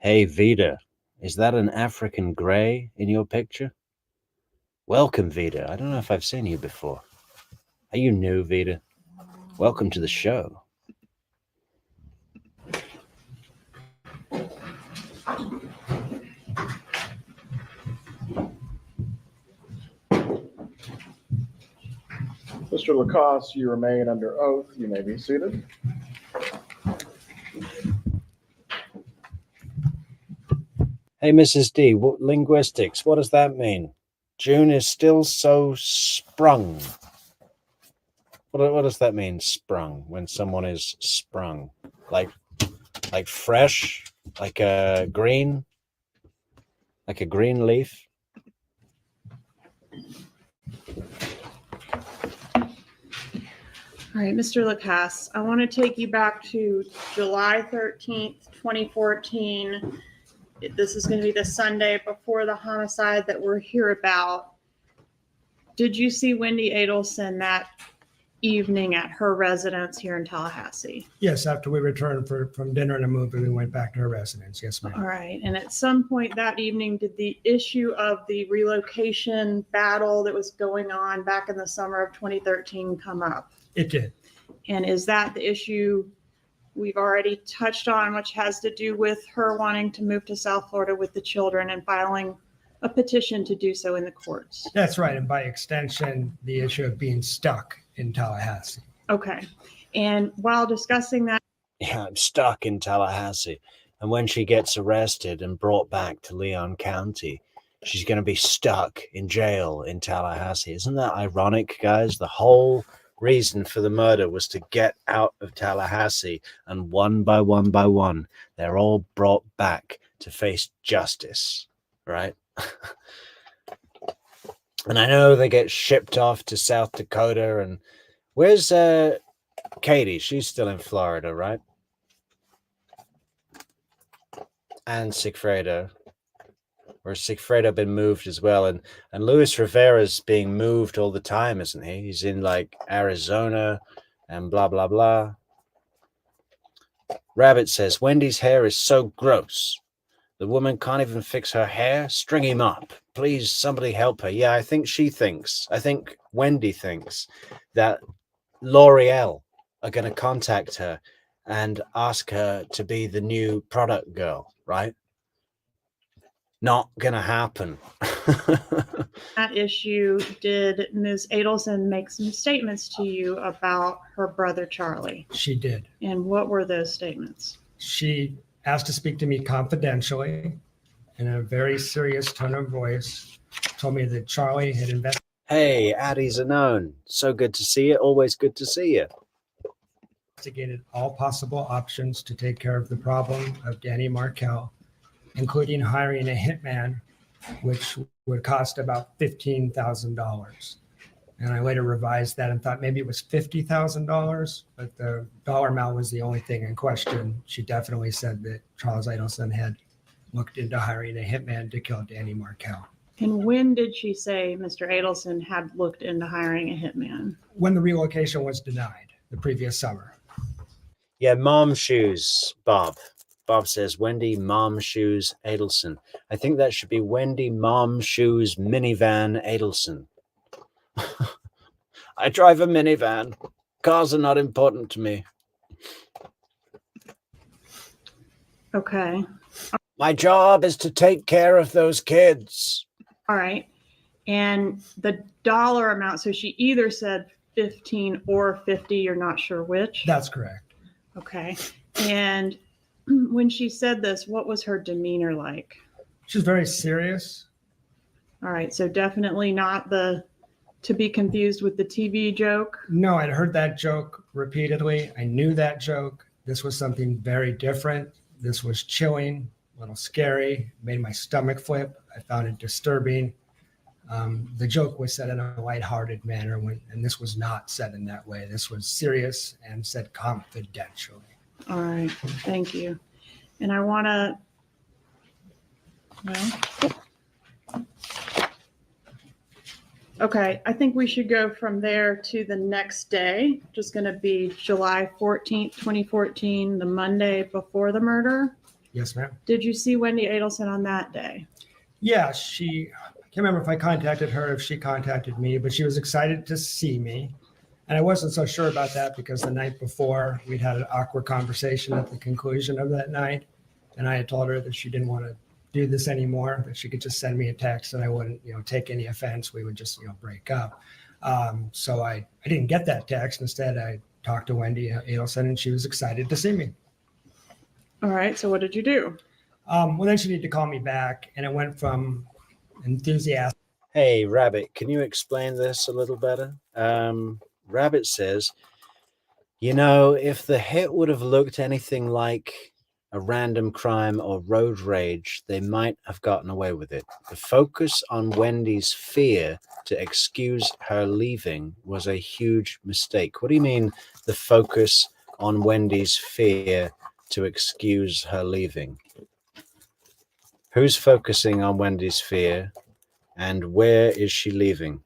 Hey, Vida, Is that an African grey in your picture? Welcome, Vida. I don't know if I've seen you before. Are you new, Vida? Welcome to the show. Mr. Lacasse, you remain under oath. You may be seated. Hey, Mrs. D, linguistics, what does that mean? June is still so sprung. What does that mean, sprung, when someone is sprung? Like fresh? Like a green leaf? All right, Mr. Lacasse, I want to take you back to July 13th, 2014. This is going to be the Sunday before the homicide that we're here about. Did you see Wendy Adelson that evening at her residence here in Tallahassee? Yes, after we returned from dinner and a movie, we went back to her residence. Yes, ma'am. All right. And at some point that evening, did the issue of the relocation battle that was going on back in the summer of 2013 come up? It did. And is that the issue we've already touched on, which has to do with her wanting to move to South Florida with the children and filing a petition to do so in the courts? That's right. And by extension, the issue of being stuck in Tallahassee. Okay. And while discussing that, Yeah, I'm stuck in Tallahassee. And when she gets arrested and brought back to Leon County, she's going to be stuck in jail in Tallahassee. Isn't that ironic, guys? The whole reason for the murder was to get out of Tallahassee, and one by one, they're all brought back to face justice, right? And I know they get shipped off to South Dakota. And where's Katie? She's still in Florida, right? And Sigfredo. Or has Sigfredo been moved as well? And Luis Rivera's being moved all the time, isn't he? He's in like Arizona and blah, blah, blah. Rabbit says, Wendy's hair is so gross. The woman can't even fix her hair. String him up. Please, somebody help her. Yeah, I think Wendy thinks that L'Oreal are going to contact her and ask her to be the new product girl, right? Not going to happen. that issue, did Ms. Adelson make some statements to you about her brother Charlie? She did. And what were those statements? She asked to speak to me confidentially in a very serious tone of voice, told me that Charlie had investigated. Hey, Addie Zanone. So good to see you. Always good to see you. Investigated all possible options to take care of the problem of Danny Markel, including hiring a hitman, which would cost about $15,000. And I later revised that and thought maybe it was $50,000, but the dollar amount was the only thing in question. She definitely said that Charles Adelson had looked into hiring a hitman to kill Danny Markel. And when did she say Mr. Adelson had looked into hiring a hitman? When the relocation was denied the previous summer. Yeah, mom shoes, Bob. Bob says, Wendy Mom Shoes Adelson. I think that should be Wendy Mom Shoes Minivan Adelson. I drive a minivan. Cars are not important to me. Okay. My job is to take care of those kids. All right. And the dollar amount, so she either said 15 or 50, you're not sure which? That's correct. Okay. And when she said this, what was her demeanor like? She was very serious. All right. So definitely not the to be confused with the TV joke. No, I'd heard that joke repeatedly. I knew that joke. This was something very different. This was chilling, a little scary, made my stomach flip. I found it disturbing. The joke was said in a lighthearted manner, and this was not said in that way. This was serious and said confidentially. All right. Thank you. And I want to, okay, I think we should go from there to the next day, which is going to be July 14th, 2014, the Monday before the murder. Yes, ma'am. Did you see Wendy Adelson on that day? Yeah, I can't remember if I contacted her, if she contacted me, but she was excited to see me. And I wasn't so sure about that because the night before we'd had an awkward conversation at the conclusion of that night. And I had told her that she didn't want to do this anymore, that she could just send me a text and I wouldn't, take any offense. We would just, break up. So I didn't get that text. Instead, I talked to Wendy Adelson and she was excited to see me. All right. So what did you do? Well, then she needed to call me back and it went from enthusiastic. Hey, Rabbit, can you explain this a little better? Rabbit says, if the hit would have looked anything like a random crime or road rage, they might have gotten away with it. The focus on Wendy's fear to excuse her leaving was a huge mistake. What do you mean, the focus on Wendy's fear to excuse her leaving? Who's focusing on Wendy's fear, and where is she leaving?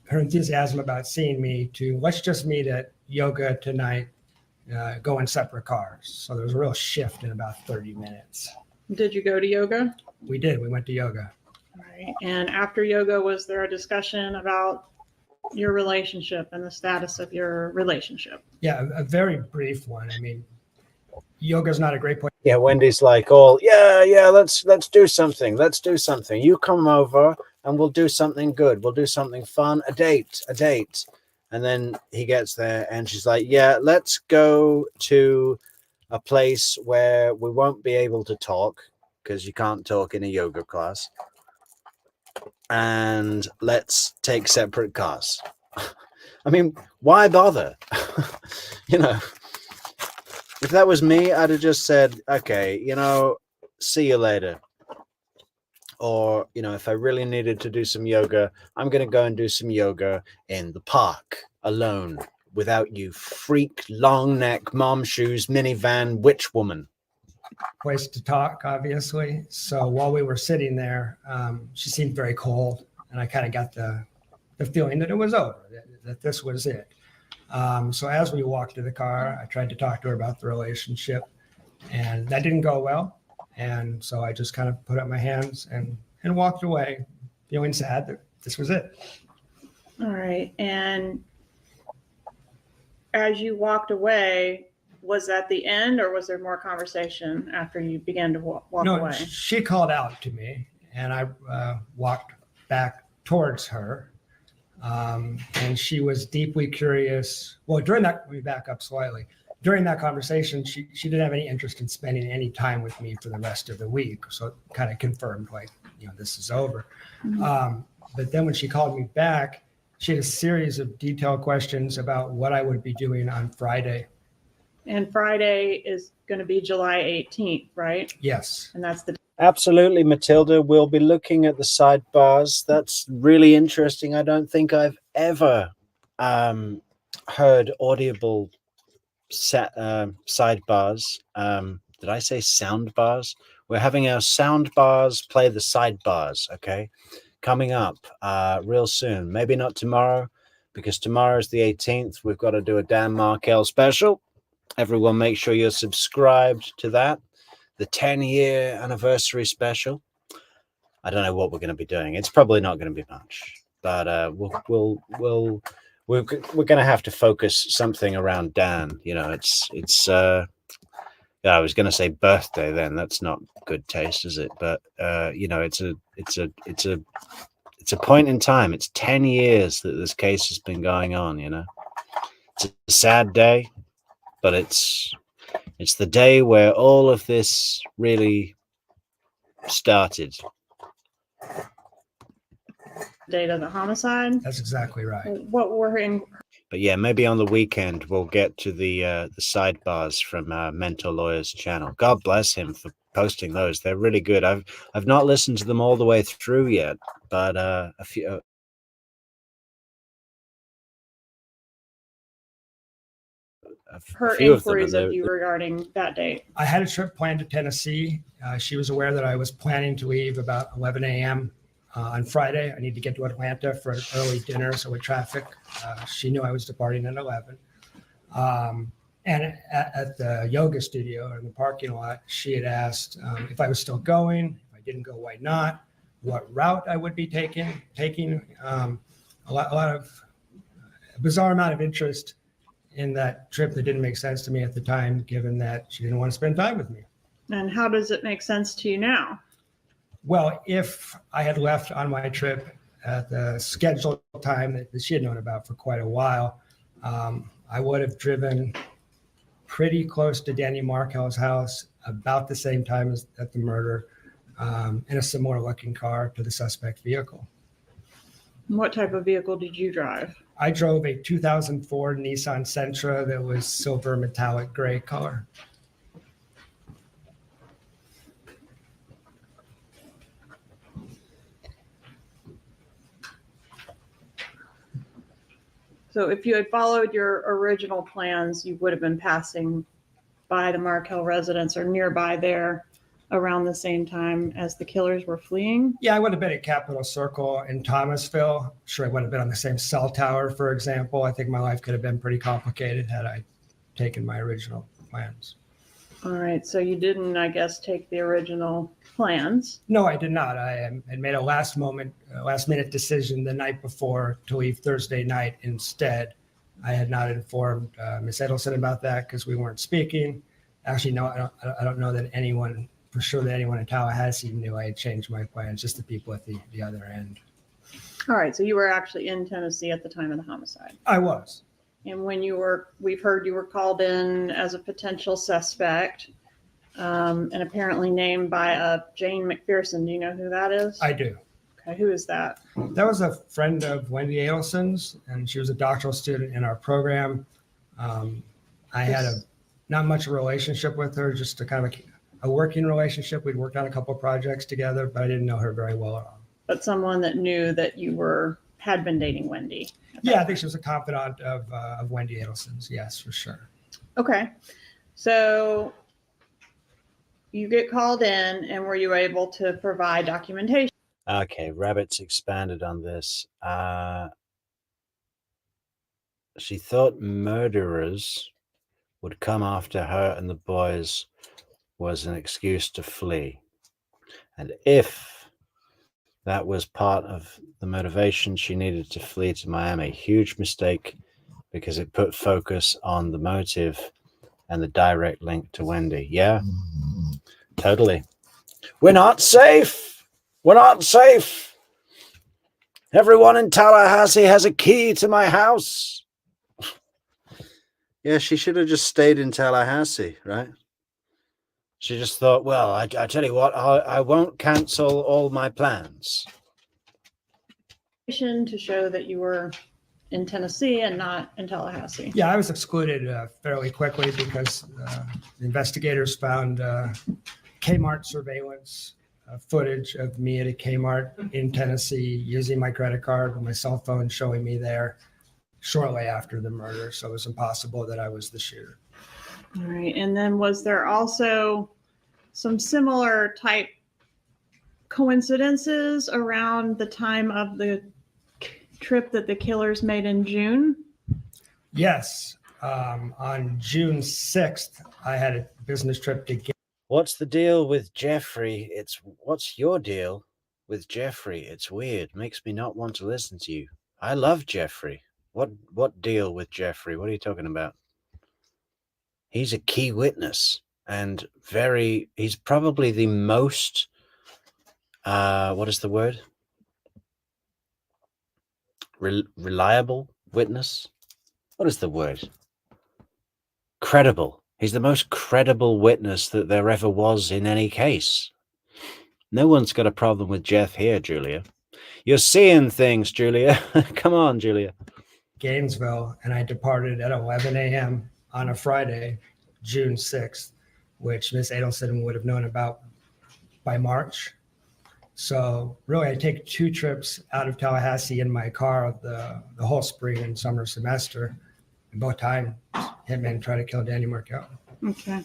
Her enthusiasm about seeing me to let's just meet at yoga tonight, go in separate cars. So there was a real shift in about 30 minutes. Did you go to yoga? We did. We went to yoga. All right. And after yoga, was there a discussion about your relationship and the status of your relationship? Yeah, a very brief one. I mean, yoga's not a great place. Yeah, Wendy's like, let's do something. Let's do something. You come over and we'll do something good. We'll do something fun. A date. And then he gets there and she's like, yeah, let's go to a place where we won't be able to talk because you can't talk in a yoga class. And let's take separate cars. I mean, why bother? If that was me, I'd have just said, okay, see you later. Or, if I really needed to do some yoga, I'm going to go and do some yoga in the park alone without you freak, long neck, mom shoes, minivan, witch woman. Place to talk, obviously. So while we were sitting there, she seemed very cold. And I kind of got the feeling that it was over, that this was it. So as we walked to the car, I tried to talk to her about the relationship, and that didn't go well. And so I just kind of put up my hands and walked away, feeling sad that this was it. All right. And as you walked away, was that the end, or was there more conversation after you began to walk away? She called out to me, and I walked back towards her. And she was deeply curious. Well, let me back up slightly. During that conversation, she didn't have any interest in spending any time with me for the rest of the week. So it kind of confirmed, this is over. Mm-hmm. But then when she called me back, she had a series of detailed questions about what I would be doing on Friday. And Friday is going to be July 18th, right? Yes. And that's the Absolutely, Matilda. We'll be looking at the sidebars. That's really interesting. I don't think I've ever heard audible sidebars. Did I say sound bars? We're having our sound bars play the sidebars, okay? Coming up real soon. Maybe not tomorrow, because tomorrow is the 18th. We've got to do a Dan Markel special. Everyone make sure you're subscribed to that. The 10-year anniversary special. I don't know what we're going to be doing. It's probably not going to be much, but we're going to have to focus something around Dan. I was going to say birthday. Then that's not good taste, is it? But it's a point in time. It's 10 years that this case has been going on. It's a sad day, but it's the day where all of this really started. date of the homicide. That's exactly right. What we're in. But yeah, maybe on the weekend we'll get to the sidebars from Mentor Lawyer's channel. God bless him for posting those. They're really good. I've not listened to them all the way through yet, but a few. Her inquiries of you regarding that date. I had a trip planned to Tennessee. She was aware that I was planning to leave about 11 a.m. On Friday. I need to get to Atlanta for an early dinner, so with traffic, she knew I was departing at 11. And at the yoga studio in the parking lot, she had asked if I was still going. If I didn't go, why not? What route I would be taking. A lot of a bizarre amount of interest in that trip that didn't make sense to me at the time, given that she didn't want to spend time with me. And how does it make sense to you now? Well, if I had left on my trip at the scheduled time that she had known about for quite a while, I would have driven pretty close to Dan Markel's house about the same time as at the murder, in a similar looking car to the suspect vehicle. What type of vehicle did you drive? I drove a 2004 Nissan Sentra that was silver metallic gray color. So if you had followed your original plans, you would have been passing by the Markel residence or nearby there around the same time as the killers were fleeing? Yeah, I would have been at Capitol Circle in Thomasville. Sure, I would have been on the same cell tower, for example. I think my life could have been pretty complicated had I taken my original plans. All right, so you didn't, I guess, take the original plans. No, I did not. I had made a last minute decision the night before to leave Thursday night instead. I had not informed Ms. Adelson about that because we weren't speaking. Actually, no, I don't know that anyone, for sure that anyone in Tallahassee knew I had changed my plans, just the people at the other end. All right, so you were actually in Tennessee at the time of the homicide. I was. And when you were, we've heard you were called in as a potential suspect, and apparently named by a Jane McPherson. Do you know who that is? I do. Okay, who is that? That was a friend of Wendy Adelson's, and she was a doctoral student in our program. I had not much of a relationship with her, just a kind of a working relationship. We'd worked on a couple of projects together, but I didn't know her very well at all. But someone that knew that you had been dating Wendy. Yeah, I think she was a confidant of Wendy Adelson's. Yes, for sure. Okay, so you get called in, and were you able to provide documentation? Okay, Rabbit's expanded on this. She thought murderers would come after her and the boys was an excuse to flee. And if that was part of the motivation, she needed to flee to Miami. Huge mistake, because it put focus on the motive and the direct link to Wendy. Yeah, totally. We're not safe. We're not safe. Everyone in Tallahassee has a key to my house. Yeah, she should have just stayed in Tallahassee, right? She just thought, well, I tell you what, I won't cancel all my plans. To show that you were in Tennessee and not in Tallahassee. Yeah, I was excluded fairly quickly because the investigators found Kmart surveillance footage of me at a Kmart in Tennessee using my credit card with my cell phone showing me there shortly after the murder. So it was impossible that I was the shooter. All right. And then was there also some similar type coincidences around the time of the trip that the killers made in June? Yes. On June 6th, I had a business trip to get. What's the deal with Jeffrey? What's your deal with Jeffrey? It's weird. Makes me not want to listen to you. I love Jeffrey. What deal with Jeffrey? What are you talking about? He's a key witness and he's probably the most, what is the word? Reliable witness? What is the word? Credible. He's the most credible witness that there ever was in any case. No one's got a problem with Jeff here, Julia. You're seeing things, Julia. Come on, Julia. Gainesville, and I departed at 11 a.m. on a Friday, June 6th, which Ms. Adelson would have known about by March. So really, I take 2 trips out of Tallahassee in my car the whole spring and summer semester. And both times, Hitman tried to kill Dan Markel. Okay.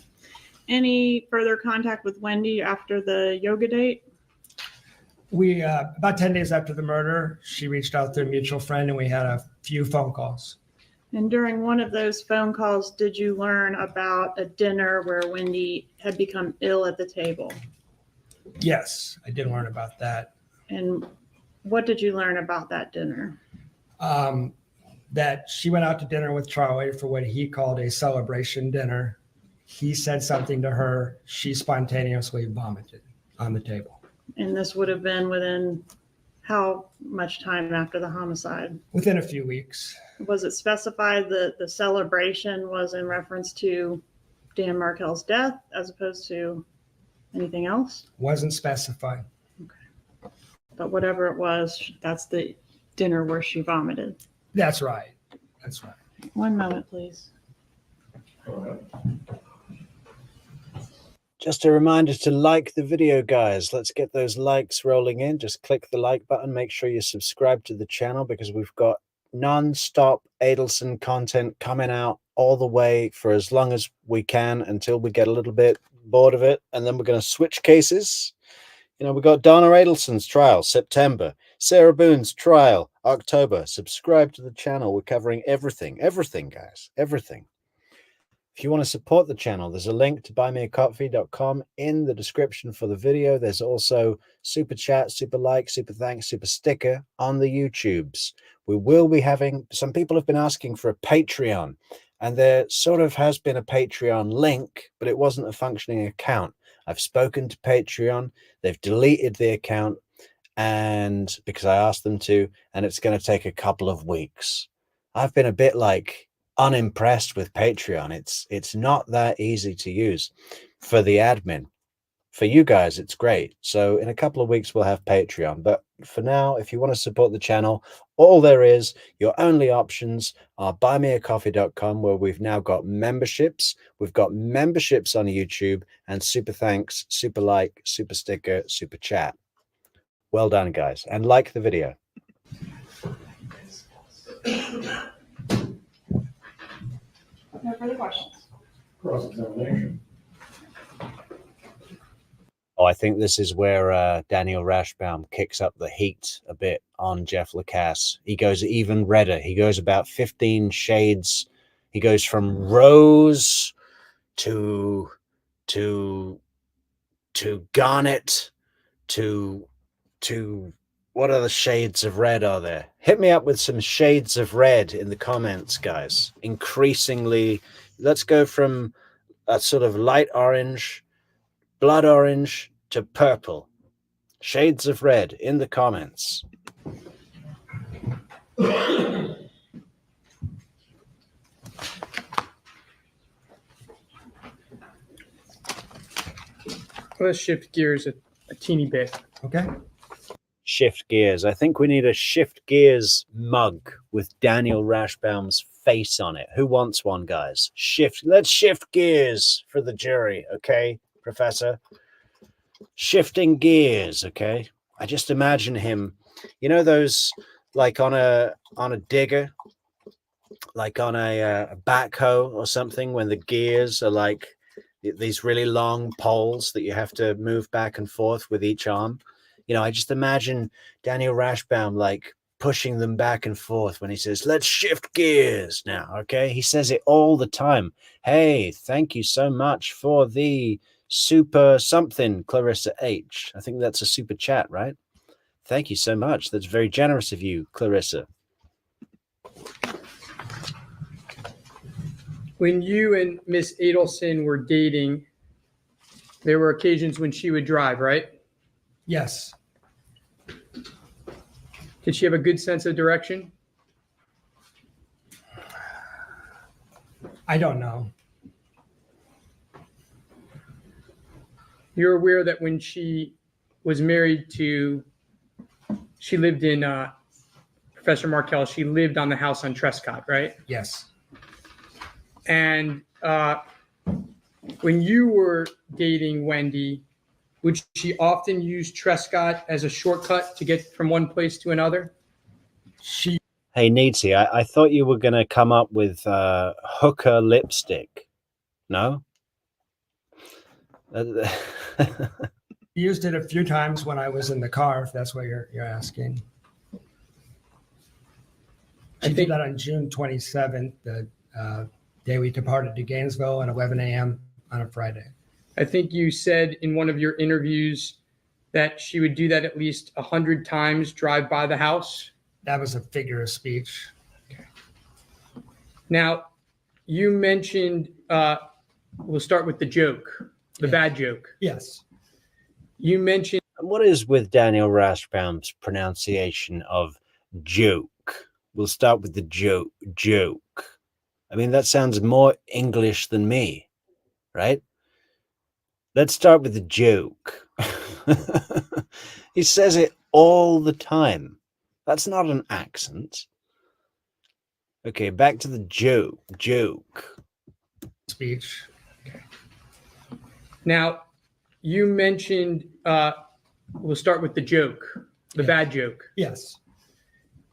Any further contact with Wendy after the yoga date? We, about 10 days after the murder, she reached out to a mutual friend and we had a few phone calls. And during one of those phone calls, did you learn about a dinner where Wendy had become ill at the table? Yes, I did learn about that. And what did you learn about that dinner? That she went out to dinner with Charlie for what he called a celebration dinner. He said something to her. She spontaneously vomited on the table. And this would have been within how much time after the homicide? Within a few weeks. Was it specified that the celebration was in reference to Dan Markel's death as opposed to anything else? Wasn't specified. Okay. But whatever it was, that's the dinner where she vomited. That's right. That's right. One moment, please. Just a reminder to like the video, guys. Let's get those likes rolling in. Just click the like button. Make sure you subscribe to the channel because we've got non-stop Adelson content coming out all the way for as long as we can until we get a little bit bored of it. And then we're going to switch cases. You know, we got Donna Adelson's trial, September. Sarah Boone's trial, October. Subscribe to the channel. We're covering everything, guys, everything. If you want to support the channel, there's a link to buymeacoffee.com in the description for the video. There's also super chat, super like, super thanks, super sticker on the YouTubes. We will be having, some people have been asking for a Patreon, and there sort of has been a Patreon link, but it wasn't a functioning account. I've spoken to Patreon. They've deleted the account, and because I asked them to, and it's going to take a couple of weeks. I've been a bit like unimpressed with Patreon. It's not that easy to use for the admin. For you guys, it's great. So in a couple of weeks, we'll have Patreon. But for now, if you want to support the channel, all there is, your only options are buymeacoffee.com, where we've now got memberships. We've got memberships on YouTube, and super thanks, super like, super sticker, super chat. Well done, guys. And like the video. No further questions. Cross-examination. Oh, I think this is where Daniel Rashbaum kicks up the heat a bit on Jeff Lacasse. He goes even redder. He goes about 15 shades. He goes from rose to garnet to what other shades of red are there? Hit me up with some shades of red in the comments, guys. Increasingly, let's go from a sort of light orange, blood orange to purple. Shades of red in the comments. Let's shift gears a teeny bit. Okay. Shift gears. I think we need a shift gears mug with Daniel Rashbaum's face on it. Who wants one, guys? Let's shift gears for the jury, okay, Professor? Shifting gears, okay? I just imagine him, you know, those like on a digger, like on a backhoe or something, when the gears are like these really long poles that you have to move back and forth with each arm. You know, I just imagine Daniel Rashbaum like pushing them back and forth when he says, let's shift gears now, okay? He says it all the time. Hey, thank you so much for the super something, Clarissa H. I think that's a super chat, right? Thank you so much. That's very generous of you, Clarissa. When you and Miss Adelson were dating, there were occasions when she would drive, right? Yes. Did she have a good sense of direction? I don't know. You're aware that when she was married to, she lived in Professor Markel, she lived on the house on Trescott, right? Yes. And when you were dating Wendy, would she often use Trescott as a shortcut to get from one place to another? Hey, Neatsy, I thought you were going to come up with hooker lipstick. No? Used it a few times when I was in the car, if that's what you're asking. I She think did that on June 27th, the day we departed to Gainesville at 11 a.m. on a Friday. I think you said in one of your interviews that she would do that at least 100 times, drive by the house. That was a figure of speech. Now, you mentioned, we'll start with the joke, the bad joke. Yes. You mentioned, And what is with Daniel Rashbaum's pronunciation of joke? We'll start with the joke. I mean, that sounds more English than me, right? Let's start with the joke. He says it all the time. That's not an accent. Okay, back to the joke. Speech. now, you mentioned, we'll start with the joke, the bad joke. Yes.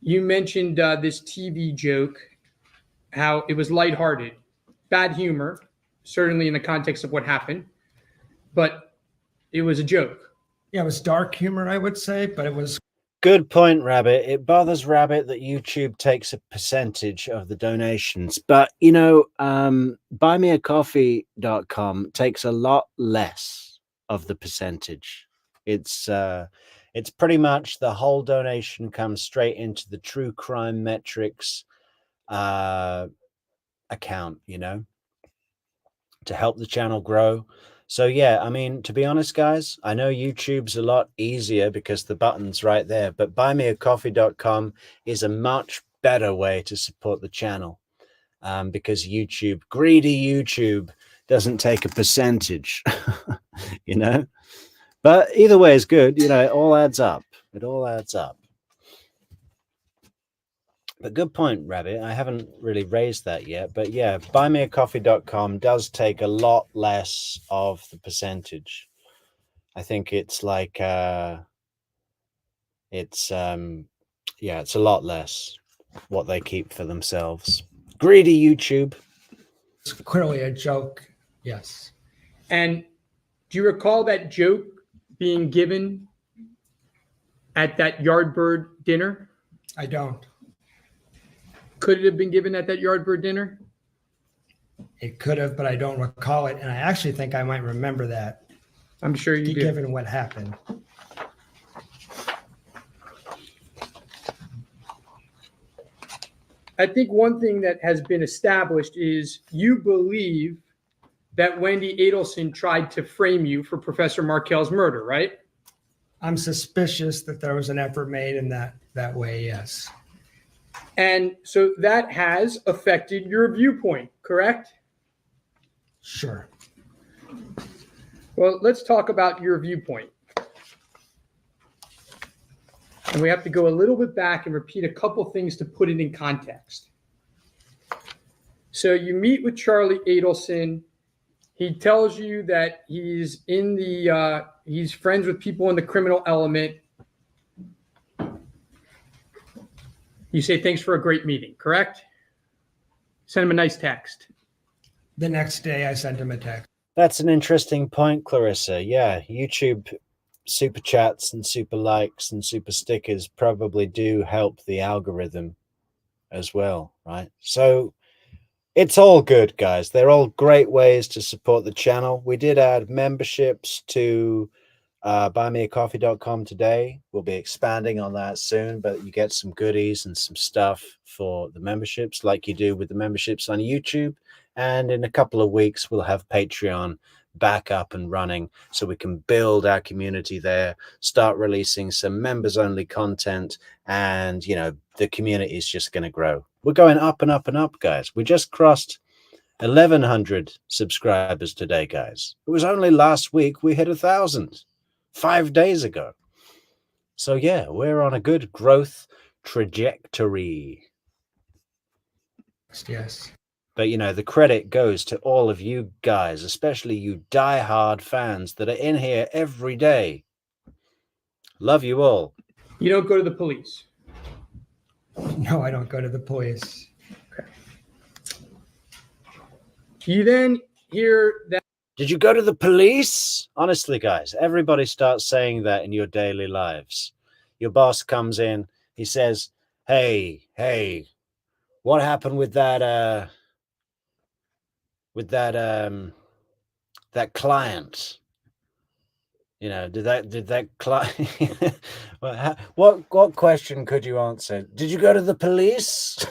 You mentioned this TV joke, how it was lighthearted, bad humor, certainly in the context of what happened, but it was a joke. Yeah, it was dark humor, I would say, but it was Good point, Rabbit. It bothers Rabbit that YouTube takes a percentage of the donations. But, you know, buymeacoffee.com takes a lot less of the percentage. It's pretty much the whole donation comes straight into the True Crime Metrix account, you know, to help the channel grow. So yeah, I mean, to be honest, guys, I know YouTube's a lot easier because the button's right there, but buymeacoffee.com is a much better way to support the channel, because YouTube, greedy YouTube, doesn't take a percentage, you know. But either way is good, you know. It all adds up. It all adds up. But good point, Rabbit. I haven't really raised that yet. But yeah, buymeacoffee.com does take a lot less of the percentage. I think it's like, it's a lot less what they keep for themselves. Greedy YouTube. clearly a joke. Yes. And do you recall that joke being given at that Yardbird dinner? I don't. Could it have been given at that Yardbird dinner? It could have, but I don't recall it. And I actually think I might remember that, I'm sure you do. given what happened. I think one thing that has been established is you believe that Wendy Adelson tried to frame you for Professor Markel's murder, right? I'm suspicious that there was an effort made in that way, yes. And so that has affected your viewpoint, correct? Sure. Well, let's talk about your viewpoint. And we have to go a little bit back and repeat a couple things to put it in context. So you meet with Charlie Adelson. He tells you that he's in the he's friends with people in the criminal element. You say thanks for a great meeting, correct? Send him a nice text. The next day I sent him a text. That's an interesting point, Clarissa. Yeah, YouTube super chats and super likes and super stickers probably do help the algorithm as well, right? So it's all good, guys. They're all great ways to support the channel. We did add memberships to buymeacoffee.com today. We'll be expanding on that soon, but you get some goodies and some stuff for the memberships like you do with the memberships on YouTube. And in a couple of weeks, we'll have Patreon back up and running so we can build our community there, start releasing some members only content, and you know, the community is just going to grow. We're going up and up and up, guys. We just crossed 1,100 subscribers today, guys. It was only last week we hit 1,000, 5 days ago. So yeah, we're on a good growth trajectory. Yes. But, you know, the credit goes to all of you guys, especially you diehard fans that are in here every day. Love you all. You don't go to the police. No, I don't go to the police. You then hear that. Did you go to the police? Honestly, guys, everybody starts saying that in your daily lives. Your boss comes in, he says, hey, What happened with that that client? You know, did that client what question could you answer? Did you go to the police?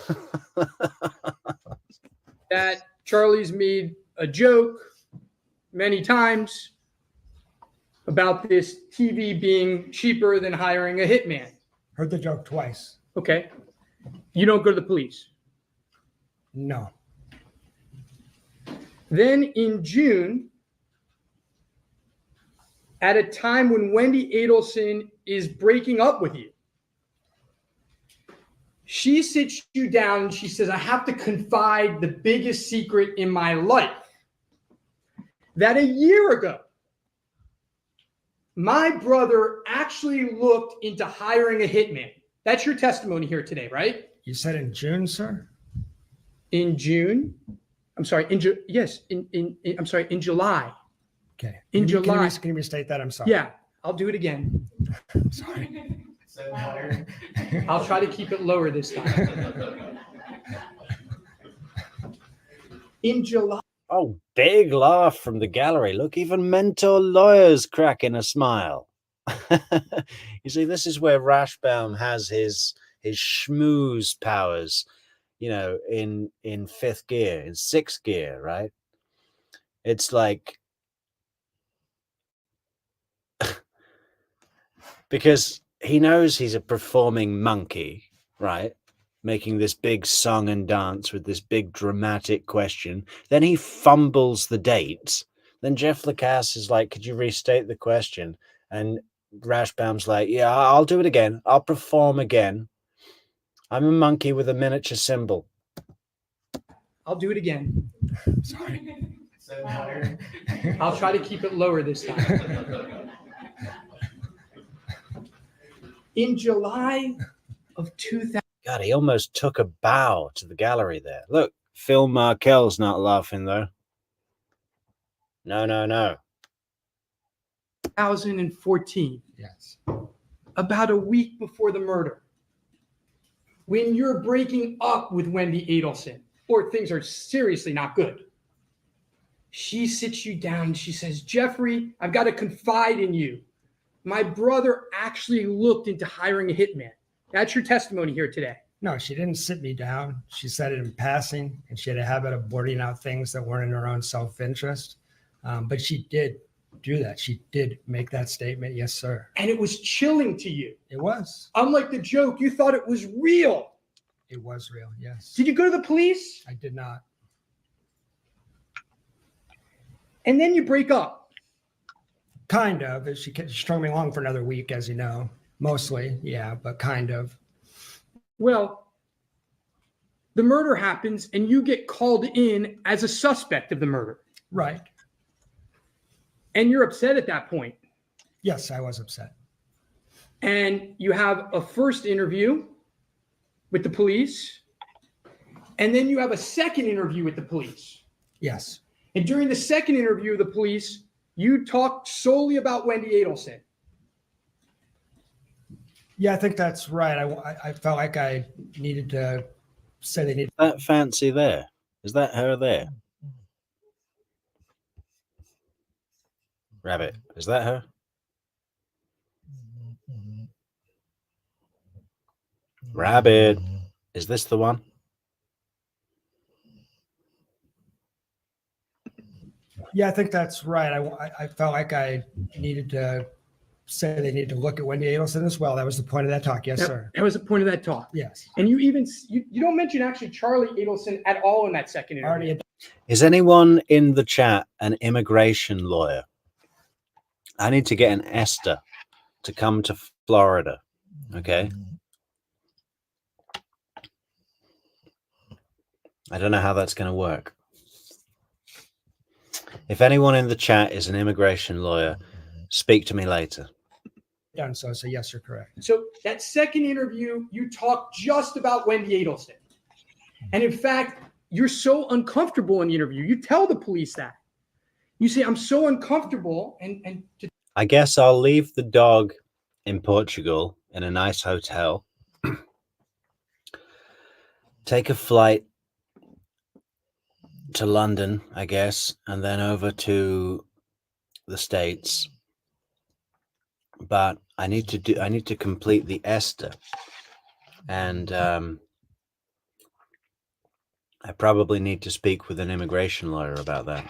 That Charlie's made a joke many times about this TV being cheaper than hiring a hitman. Heard the joke twice. Okay. You don't go to the police. No. Then in June, at a time when Wendy Adelson is breaking up with you, she sits you down and she says, I have to confide the biggest secret in my life. That a year ago, my brother actually looked into hiring a hitman. That's your testimony here today, right? You said in June, sir? In June? I'm sorry, in July. Okay. In July. Can you restate that? I'm sorry. Yeah, I'll do it again. I'm sorry. I'll try to keep it lower this time. In July. Oh, big laugh from the gallery. Look, even mentor lawyers cracking a smile. You see, this is where Rashbaum has his schmooze powers, you know, in fifth gear, in sixth gear, right? It's like, because he knows he's a performing monkey, right? Making this big song and dance with this big dramatic question. Then he fumbles the dates. Then Jeff Lacasse is like, could you restate the question? And Rashbaum's like, yeah, I'll do it again. I'll perform again. I'm a monkey with a miniature cymbal. I'll do it again. Sorry. I'll try to keep it lower this time. In July of 2000. God, he almost took a bow to the gallery there. Look, Phil Markel's not laughing, though. No, no, no. 2014. Yes. About a week before the murder. When you're breaking up with Wendy Adelson, or things are seriously not good, she sits you down and she says, Jeffrey, I've got to confide in you. My brother actually looked into hiring a hitman. That's your testimony here today. No, she didn't sit me down. She said it in passing, and she had a habit of blurting out things that weren't in her own self-interest. But she did do that. She did make that statement. Yes, sir. And it was chilling to you. It was. Unlike the joke, you thought it was real. It was real. Yes. Did you go to the police? I did not. And then you break up. Kind of. She strung me along for another week, as you know. Mostly, yeah, but kind of. Well, the murder happens and you get called in as a suspect of the murder. Right. And you're upset at that point. Yes, I was upset. And you have a first interview with the police. And then you have a second interview with the police. Yes. And during the second interview with the police, you talked solely about Wendy Adelson. Yeah, I think that's right. I felt like I needed to say they needed. That fancy there. Is that her there? Rabbit. Is that her? Rabbit. Is this the one? Yeah, I think that's right. I felt like I needed to say they needed to look at Wendy Adelson as well. That was the point of that talk. Yes, sir. That was the point of that talk. Yes. And you even, you don't mention actually Charlie Adelson at all in that second interview. Already. Is anyone in the chat an immigration lawyer? I need to get an Esther to come to Florida. Okay. I don't know how that's going to work. If anyone in the chat is an immigration lawyer, speak to me later. Done so yes, you're correct. So that second interview, you talk just about Wendy Adelson. And in fact, you're so uncomfortable in the interview. You tell the police that. You say, I'm so uncomfortable. And I guess I'll leave the dog in Portugal in a nice hotel take a flight to London, I guess, and then over to the States. But I need to complete the Esther, and I probably need to speak with an immigration lawyer about that.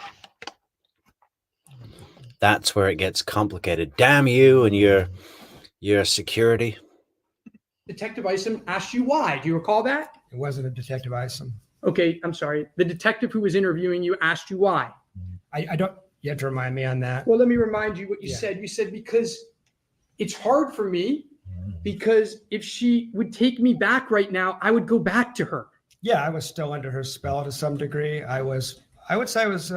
That's where it gets complicated. Damn you and your security. Detective Isom asked you why. Do you recall that? It wasn't a Detective Isom. Okay, I'm sorry. The detective who was interviewing you asked you why. I don't. You have to remind me on that. Well, let me remind you what you Yeah. said. You said, because it's hard for me, because if she would take me back right now, I would go back to her. Yeah, I was still under her spell to some degree. I would say I was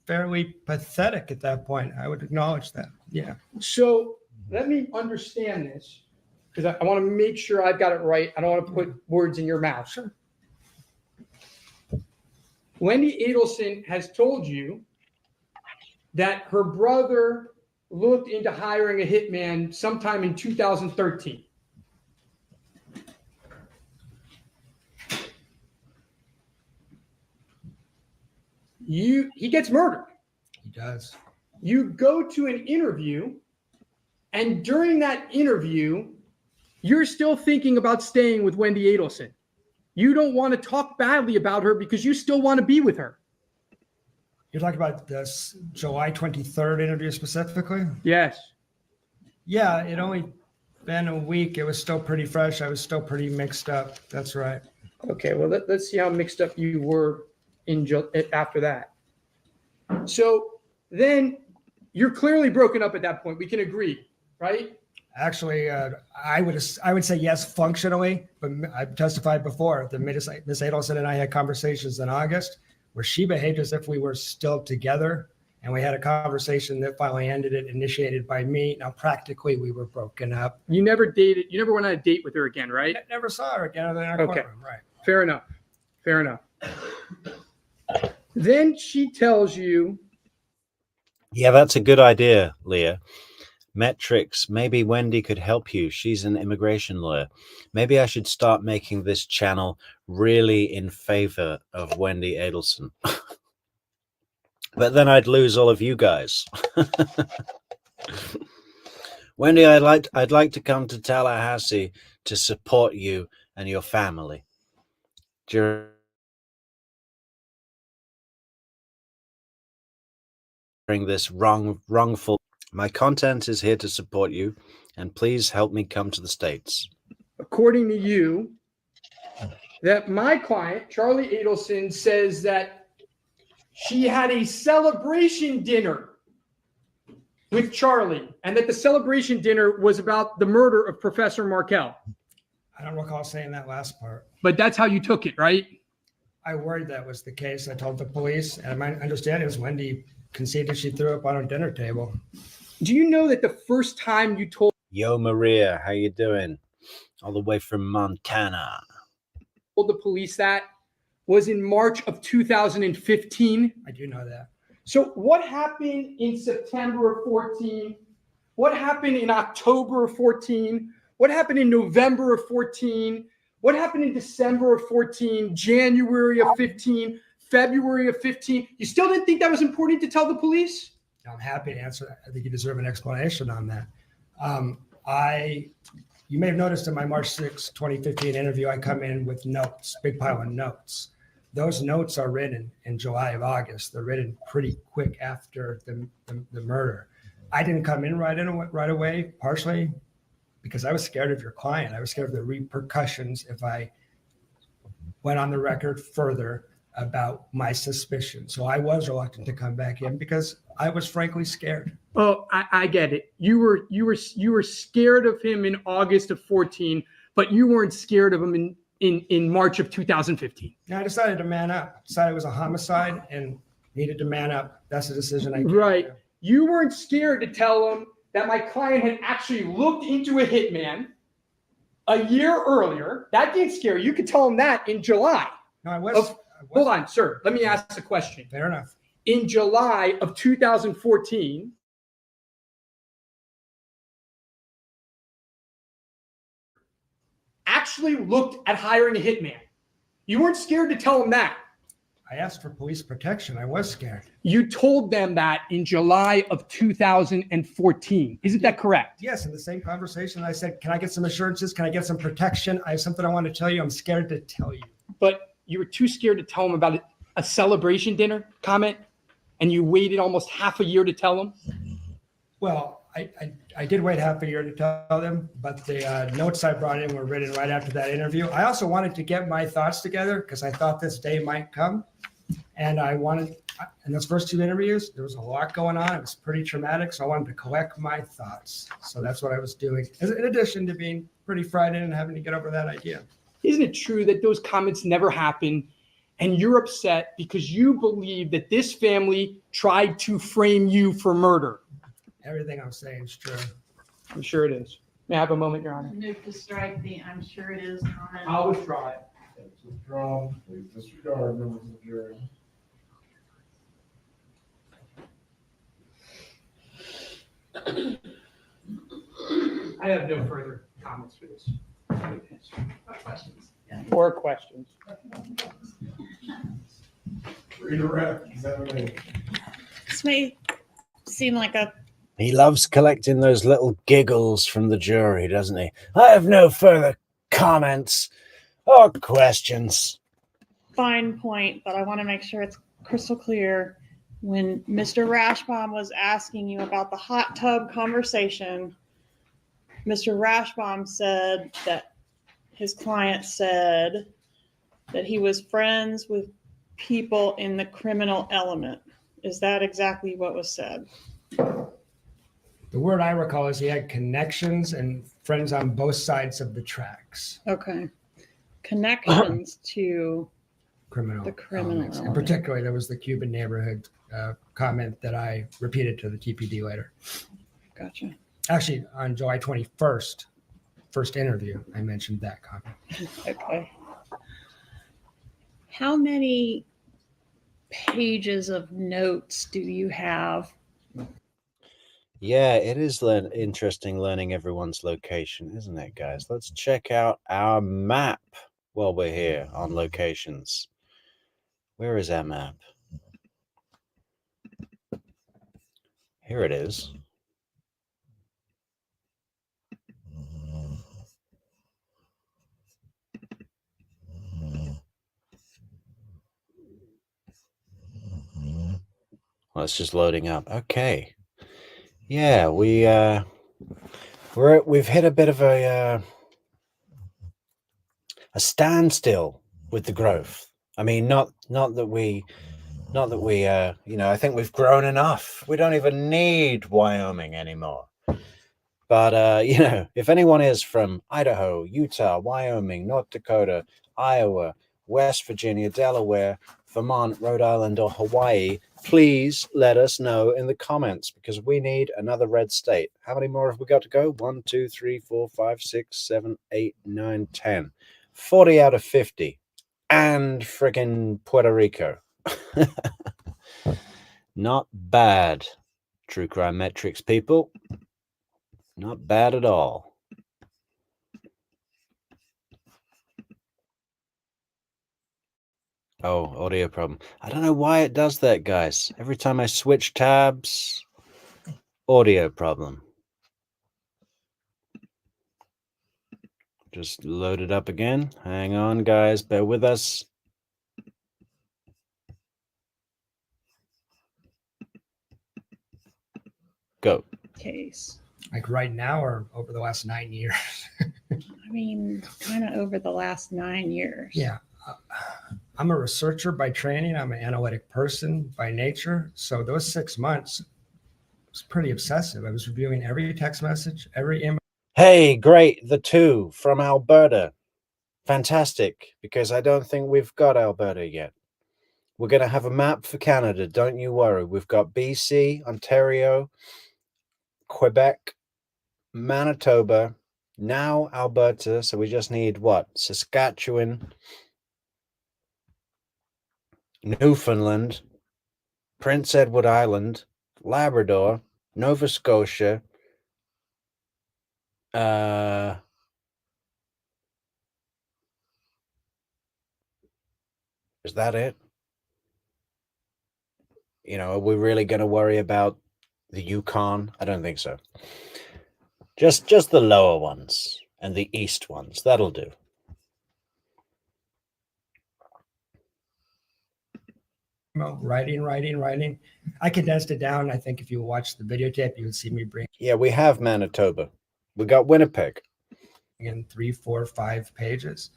fairly pathetic at that point. I would acknowledge that. Yeah. So let me understand this, because I want to make sure I've got it right. I don't want to put words in your mouth. Sure. Wendy Adelson has told you that her brother looked into hiring a hitman sometime in 2013. He gets murdered. He does. You go to an interview, and during that interview, you're still thinking about staying with Wendy Adelson. You don't want to talk badly about her because you still want to be with her. You're talking about this July 23rd interview specifically? Yes. Yeah, it only been a week. It was still pretty fresh. I was still pretty mixed up. That's right. Okay, well, let's see how mixed up you were after that. So then you're clearly broken up at that point. We can agree, right? Actually, I would say yes functionally, but I've testified before that Miss Adelson and I had conversations in August where she behaved as if we were still together, and we had a conversation that finally ended it, initiated by me. Now, practically, we were broken up. You never dated. You never went on a date with her again, right? I never saw her again other than our Okay. courtroom, right? Fair enough. Fair enough. Then she tells you, Yeah, that's a good idea, Leah. Metrix, maybe Wendy could help you. She's an immigration lawyer. Maybe I should start making this channel really in favor of Wendy Adelson. But then I'd lose all of you guys. Wendy, I'd like to come to Tallahassee to support you and your family during this wrongful. My content is here to support you, and please help me come to the States. according to you, that my client, Charlie Adelson, says that she had a celebration dinner with Charlie, and that the celebration dinner was about the murder of Professor Markel. I don't recall saying that last part. But that's how you took it, right? I worried that was the case. I told the police, and my understanding is Wendy conceded she threw up on her dinner table. Do you know that the first time you told Yo, Maria, how you doing? All the way from Montana. the police that was in March of 2015? I do know that. So what happened in September of 14? What happened in October of 14? What happened in November of 14? What happened in December of 14, January of 15, February of 15? You still didn't think that was important to tell the police? I'm happy to answer that. I think you deserve an explanation on that. You may have noticed in my March 6, 2015 interview, I come in with notes, big pile of notes. Those notes are written in July of August. They're written pretty quick after the murder. I didn't come in right away, partially because I was scared of your client. I was scared of the repercussions if I went on the record further about my suspicion. So I was reluctant to come back in because I was frankly scared. Oh, I get it. You were scared of him in August of 14, but you weren't scared of him in March of 2015. I decided to man up. I decided it was a homicide and needed to man up. That's the decision I came Right. to. You weren't scared to tell him that my client had actually looked into a hitman a year earlier. That didn't scare you. You could tell him that in July. No, I was. Hold on, sir. Let me ask a question. Fair enough. In July of 2014, actually looked at hiring a hitman. You weren't scared to tell them that. I asked for police protection. I was scared. You told them that in July of 2014. Isn't that correct? Yes, in the same conversation, I said, can I get some assurances? Can I get some protection? I have something I want to tell you. I'm scared to tell you. But you were too scared to tell them about a celebration dinner comment, and you waited almost half a year to tell them? Well, I did wait half a year to tell them, but the notes I brought in were written right after that interview. I also wanted to get my thoughts together because I thought this day might come. And I wanted, in those first two interviews, there was a lot going on. It was pretty traumatic. So I wanted to collect my thoughts. So that's what I was doing, in addition to being pretty frightened and having to get over that idea. Isn't it true that those comments never happened, and you're upset because you believe that this family tried to frame you for murder? Everything I'm saying is true. I'm sure it is. May I have a moment, Your Honor? Move to strike the "I'm sure it is" comment. I'll withdraw it. It's withdrawn. Please disregard, members of the jury. I have no further comments for this. Questions? Or questions. Redirect, examination. This may seem like a He loves collecting those little giggles from the jury, doesn't he? I have no further comments or questions. fine point, but I want to make sure it's crystal clear. When Mr. Rashbaum was asking you about the hot tub conversation, Mr. Rashbaum said that his client said that he was friends with people in the criminal element. Is that exactly what was said? The word I recall is he had connections and friends on both sides of the tracks. Okay. Connections to Criminal the criminal elements. And element. particularly, there was the Cuban neighborhood comment that I repeated to the TPD later. Gotcha. Actually, on July 21st, first interview, I mentioned that comment. Okay. How many pages of notes do you have? Yeah, it is interesting learning everyone's location, isn't it, guys? Let's check out our map while we're here on locations. Where is our map? Here it is. Well, it's just loading up. Okay. Yeah, we've hit a bit of a standstill with the growth. I mean, not that we I think we've grown enough. We don't even need Wyoming anymore. But if anyone is from Idaho, Utah, Wyoming, North Dakota, Iowa, West Virginia, Delaware, Vermont, Rhode Island, or Hawaii, please let us know in the comments, because we need another red state. How many more have we got to go? 1, 2, 3, 4, 5, 6, 7, 8, 9, 10. 40 out of 50. And friggin' Puerto Rico. Not bad, True Crime Metrix people. Not bad at all. Oh, audio problem. I don't know why it does that, guys. Every time I switch tabs, audio problem. Just load it up again. Hang on, guys. Bear with us. Go. Case. Like right now or over the last 9 years? I mean, kind of over the last 9 years. Yeah. I'm a researcher by training. I'm an analytic person by nature. So those 6 months was pretty obsessive. I was reviewing every text message, every email. Hey, great. The 2 from Alberta. Fantastic, because I don't think we've got Alberta yet. We're going to have a map for Canada. Don't you worry. We've got BC, Ontario, Quebec, Manitoba, now Alberta. So we just need what? Saskatchewan, Newfoundland, Prince Edward Island, Labrador, Nova Scotia, Is that it? You know, are we really going to worry about the Yukon? I don't think so. Just the lower ones and the east ones. That'll do. Well, writing. I condensed it down. I think if you watch the videotape, you would see me bring Yeah, we have Manitoba. We got Winnipeg. in 3, 4, 5 pages.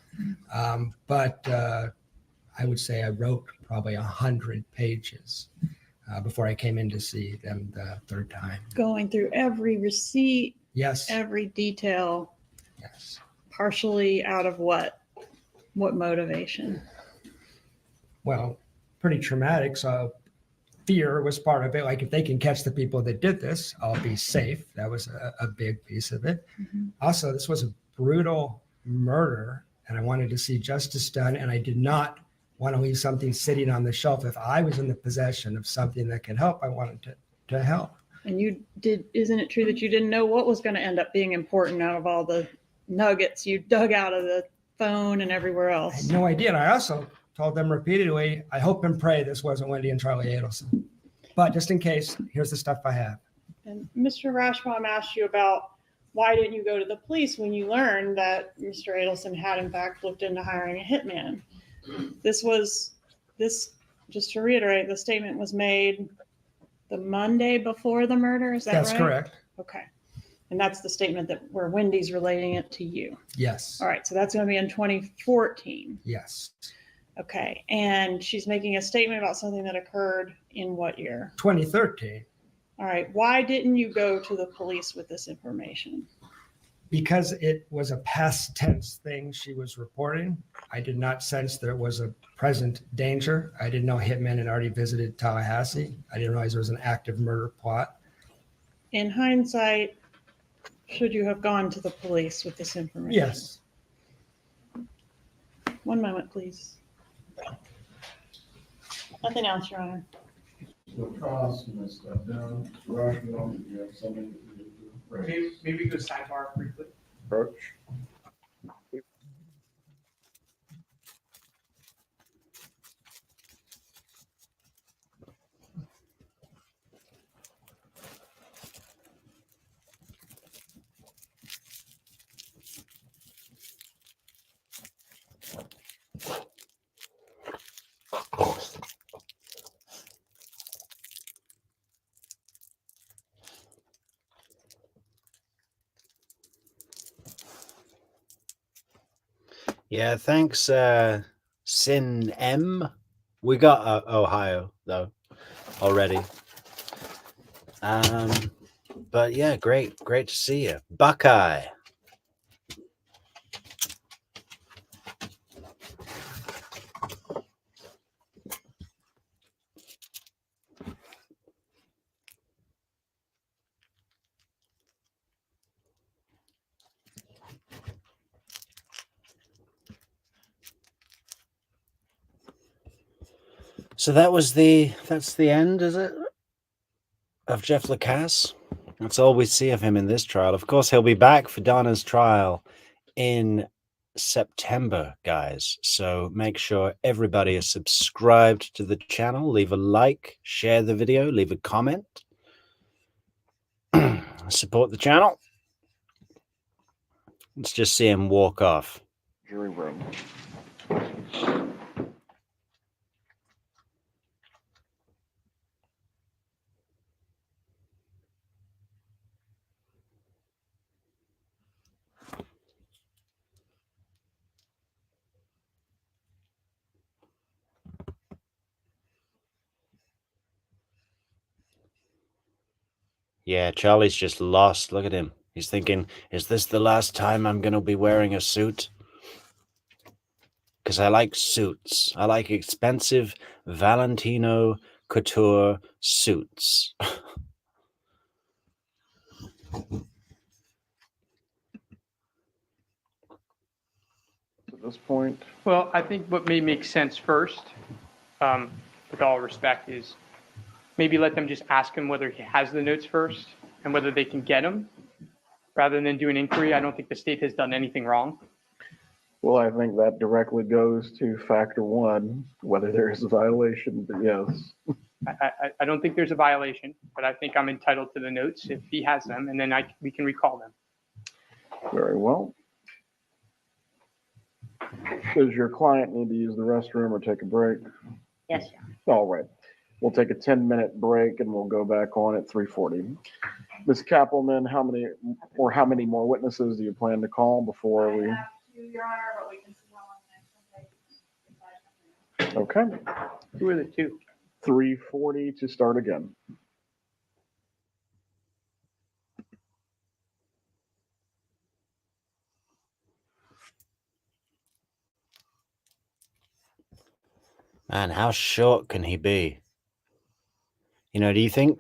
But I would say I wrote probably 100 pages before I came in to see them the third time. Going through every receipt, Yes. every detail, Yes. partially out of what motivation? Well, pretty traumatic. So fear was part of it. Like, if they can catch the people that did this, I'll be safe. That was a big piece of it. Mm-hmm. Also, this was a brutal murder, and I wanted to see justice done. And I did not want to leave something sitting on the shelf. If I was in the possession of something that could help, I wanted to help. And isn't it true that you didn't know what was going to end up being important out of all the nuggets you dug out of the phone and everywhere I else? had no idea. And I also told them repeatedly, I hope and pray this wasn't Wendy and Charlie Adelson. But just in case, here's the stuff I have. And Mr. Rashbaum asked you about why didn't you go to the police when you learned that Mr. Adelson had in fact looked into hiring a hitman? Just to reiterate, the statement was made the Monday before the murder, is that right? That's correct. Okay. And that's the statement where Wendy's relating it to you. Yes. All right, so that's going to be in 2014. Yes. Okay, and she's making a statement about something that occurred in what year? 2013. All right, why didn't you go to the police with this information? Because it was a past tense thing she was reporting. I did not sense there was a present danger. I didn't know Hitman had already visited Tallahassee. I didn't realize there was an active murder plot. In hindsight, should you have gone to the police with this information? Yes. One moment, please. Nothing else, Your Honor. Lacasse, can I step down? Rashbaum, do you have something that you need to Maybe go sidebar briefly. approach? Yeah, thanks, Sin M. We got Ohio though already. But yeah, great to see you, Buckeye. So that's the end, is it, of Jeff Lacasse? That's all we see of him in this trial. Of course, he'll be back for Donna's trial in September, guys. So make sure everybody is subscribed to the channel. Leave a like, share the video, leave a comment. Support the channel. Let's just see him walk off. Jury room. Yeah, Charlie's just lost. Look at him. He's thinking, is this the last time I'm going to be wearing a suit? Because I like suits. I like expensive Valentino couture suits. At this point, Well, I think what may make sense first, with all respect, is maybe let them just ask him whether he has the notes first and whether they can get them rather than do an inquiry. I don't think the state has done anything wrong. Well, I think that directly goes to factor one, whether there is a violation, but yes. I don't think there's a violation, but I think I'm entitled to the notes if he has them, and then we can recall them. Very well. Does your client need to use the restroom or take a break? Yes, sir. All right. We'll take a 10-minute break and we'll go back on at 3:40. Ms. Kappelman, how many more witnesses do you plan to call before we? Your Honor, but we can see how long Okay, Who are the two? 3:40 to start again. Man, how short can he be? You know, do you think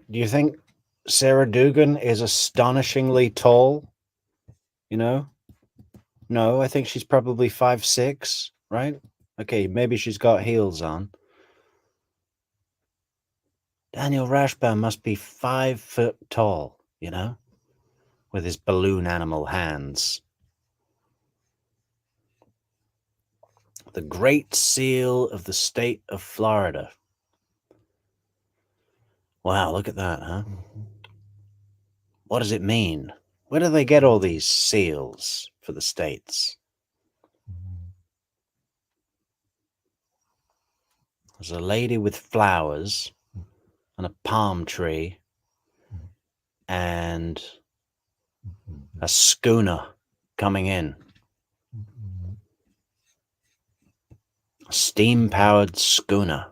Sarah Dugan is astonishingly tall? You know? No, I think she's probably 5'6", right? Okay, maybe she's got heels on. Daniel Rashbaum must be 5 foot tall, you know, with his balloon animal hands. The Great Seal of the State of Florida. Wow, look at that, huh? What does it mean? Where do they get all these seals for the states? There's a lady with flowers and a palm tree and a schooner coming in. A steam-powered schooner.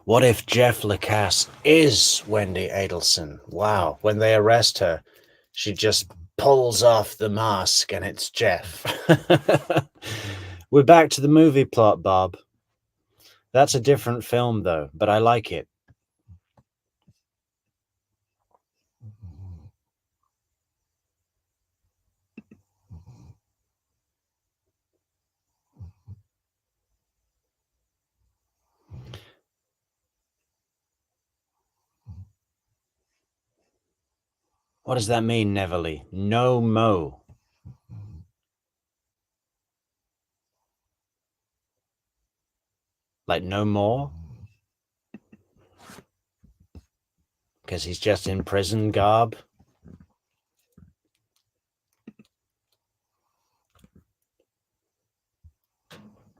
What if Jeff Lacasse is Wendy Adelson? Wow, when they arrest her, she just pulls off the mask and it's Jeff. We're back to the movie plot, Bob. That's a different film, though, but I like it. What does that mean, Neverly? No mo. Like no more? Because he's just in prison garb?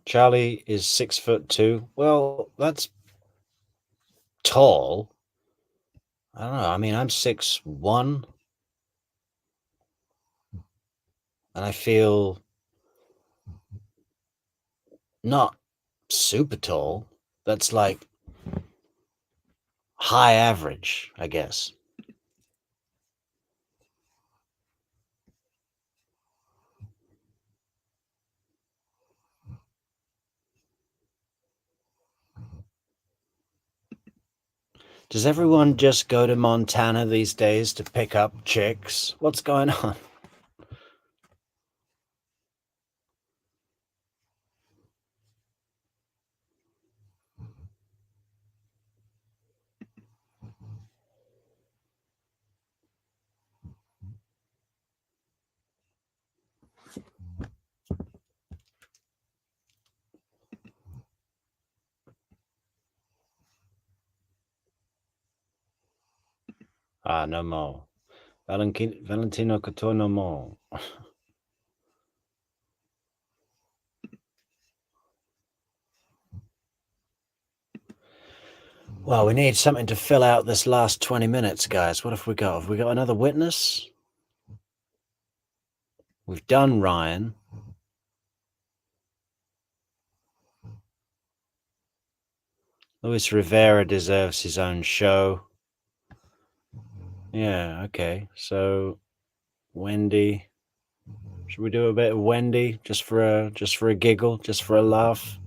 Charlie is 6'2". Well, that's tall. I don't know. I mean, I'm 6'1", and I feel not super tall. That's like high average, I guess. Does everyone just go to Montana these days to pick up chicks? What's going on? Ah, no more. Valentino Couture, no more. Well, we need something to fill out this last 20 minutes, guys. What have we got? Have we got another witness? We've done Ryan. Luis Rivera deserves his own show. Yeah, okay. So, Wendy. Should we do a bit of Wendy just for a giggle, just for a laugh?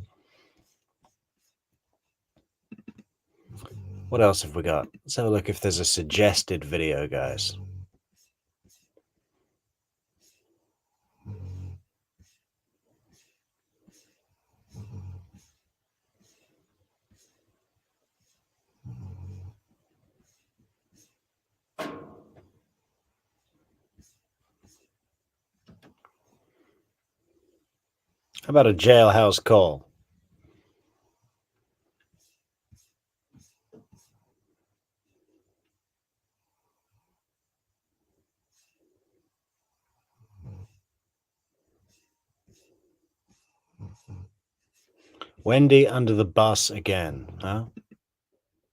What else have we got? Let's have a look if there's a suggested video, guys. How about a jailhouse call? Wendy under the bus again, huh?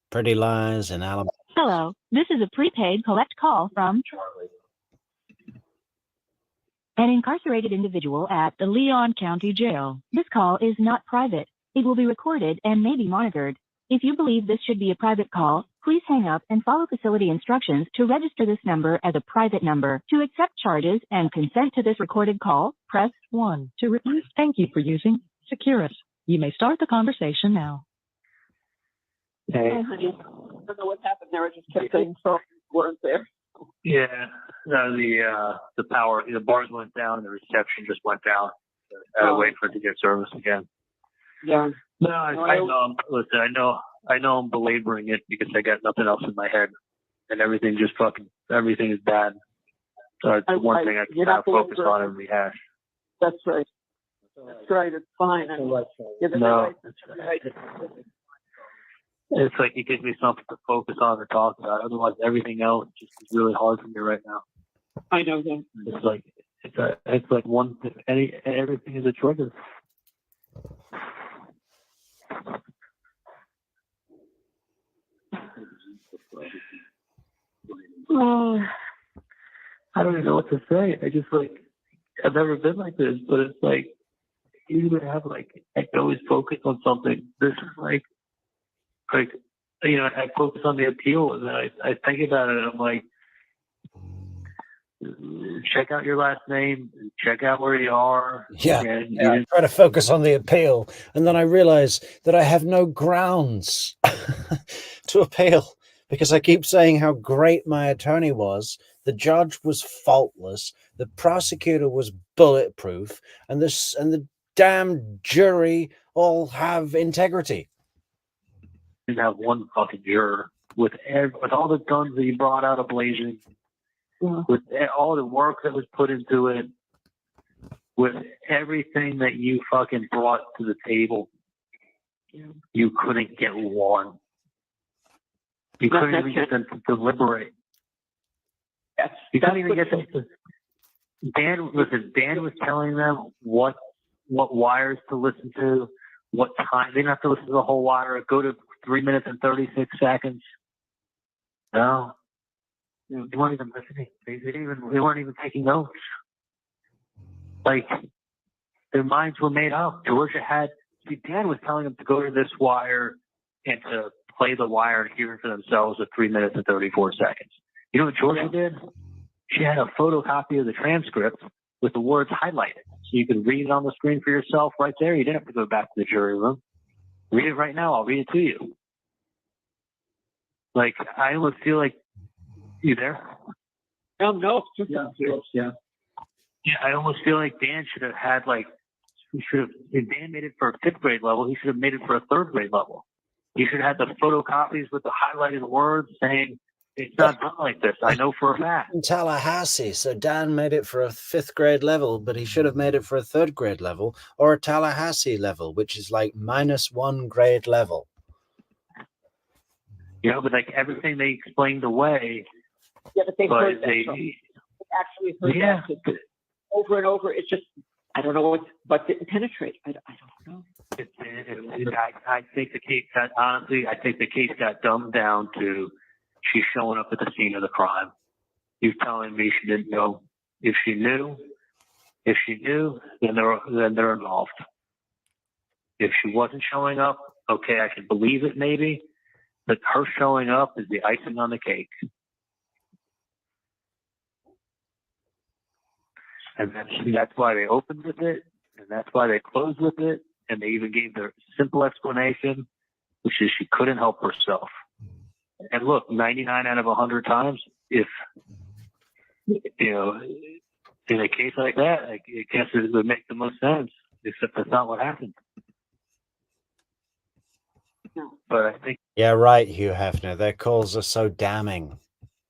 Pretty lies in Alabama. Hello, this is a prepaid collect call from an incarcerated individual at the Leon County Jail. This call is not private. It will be recorded and may be monitored. If you believe this should be a private call, please hang up and follow facility instructions to register this number as a private number. To accept charges and consent to this recorded call, press 1. To refuse, thank you for using Securus. You may start the conversation now. Hey. I don't know what happened there. I just kept saying sorry, weren't there. Yeah, no, the power, the bars went down, and the reception just went down. I had to wait for it to get service again. Yeah. No, I know. Listen, I know I'm belaboring it because I got nothing else in my head, and everything is bad. So it's the one thing I can kind of focus on and rehash. That's right. That's right. It's fine. It's like it gives me something to focus on or talk about. Otherwise, everything else just is really hard for me right now. I know that. It's like everything is a trigger. I don't even know what to say. I just I've never been like this, but it's like usually I can always focus on something. This is I focus on the appeal, and then I think about it, and I'm like, check out your last name, check out where you are. Yeah, I try to focus on the appeal, and then I realize that I have no grounds to appeal because I keep saying how great my attorney was, the judge was faultless, the prosecutor was bulletproof, and the damn jury all have integrity. Didn't have one fucking juror with all the guns that he brought out of blazing, with all the work that was put into it, with everything that you fucking brought to the table. You couldn't get one. You couldn't even get them to deliberate. You couldn't even get them to. Dan was telling them what wires to listen to, what time. They didn't have to listen to the whole wire. Go to 3 minutes and 36 seconds. No. They weren't even listening. They weren't even taking notes. Their minds were made up. Dan was telling them to go to this wire and to play the wire and hear it for themselves at 3 minutes and 34 seconds. You know what Georgia did? She had a photocopy of the transcript with the words highlighted. So you could read it on the screen for yourself right there. You didn't have to go back to the jury room. Read it right now. I'll read it to you. I almost feel like you there? No. Yeah. I almost feel like Dan should have had if Dan made it for a 5th grade level, he should have made it for a 3rd grade level. He should have had the photocopies with the highlighted words saying, it's not done like this. I know for a fact. In Tallahassee, so Dan made it for a 5th grade level, but he should have made it for a 3rd grade level or a Tallahassee level, which is -1 grade level. But everything they explained away. Yeah, but they heard that. They actually heard that over and over. It's just, I don't know what didn't penetrate. I don't know. I think the case got dumbed down to she's showing up at the scene of the crime. You're telling me she didn't know. If she knew, then they're involved. If she wasn't showing up, okay, I could believe it maybe, but her showing up is the icing on the cake. And that's why they opened with it, and that's why they closed with it, and they even gave their simple explanation, which is she couldn't help herself. And look, 99 out of 100 times, if, in a case like that, I guess it would make the most sense, except that's not what happened. But I think... Yeah, right, Hugh Hefner. Their calls are so damning.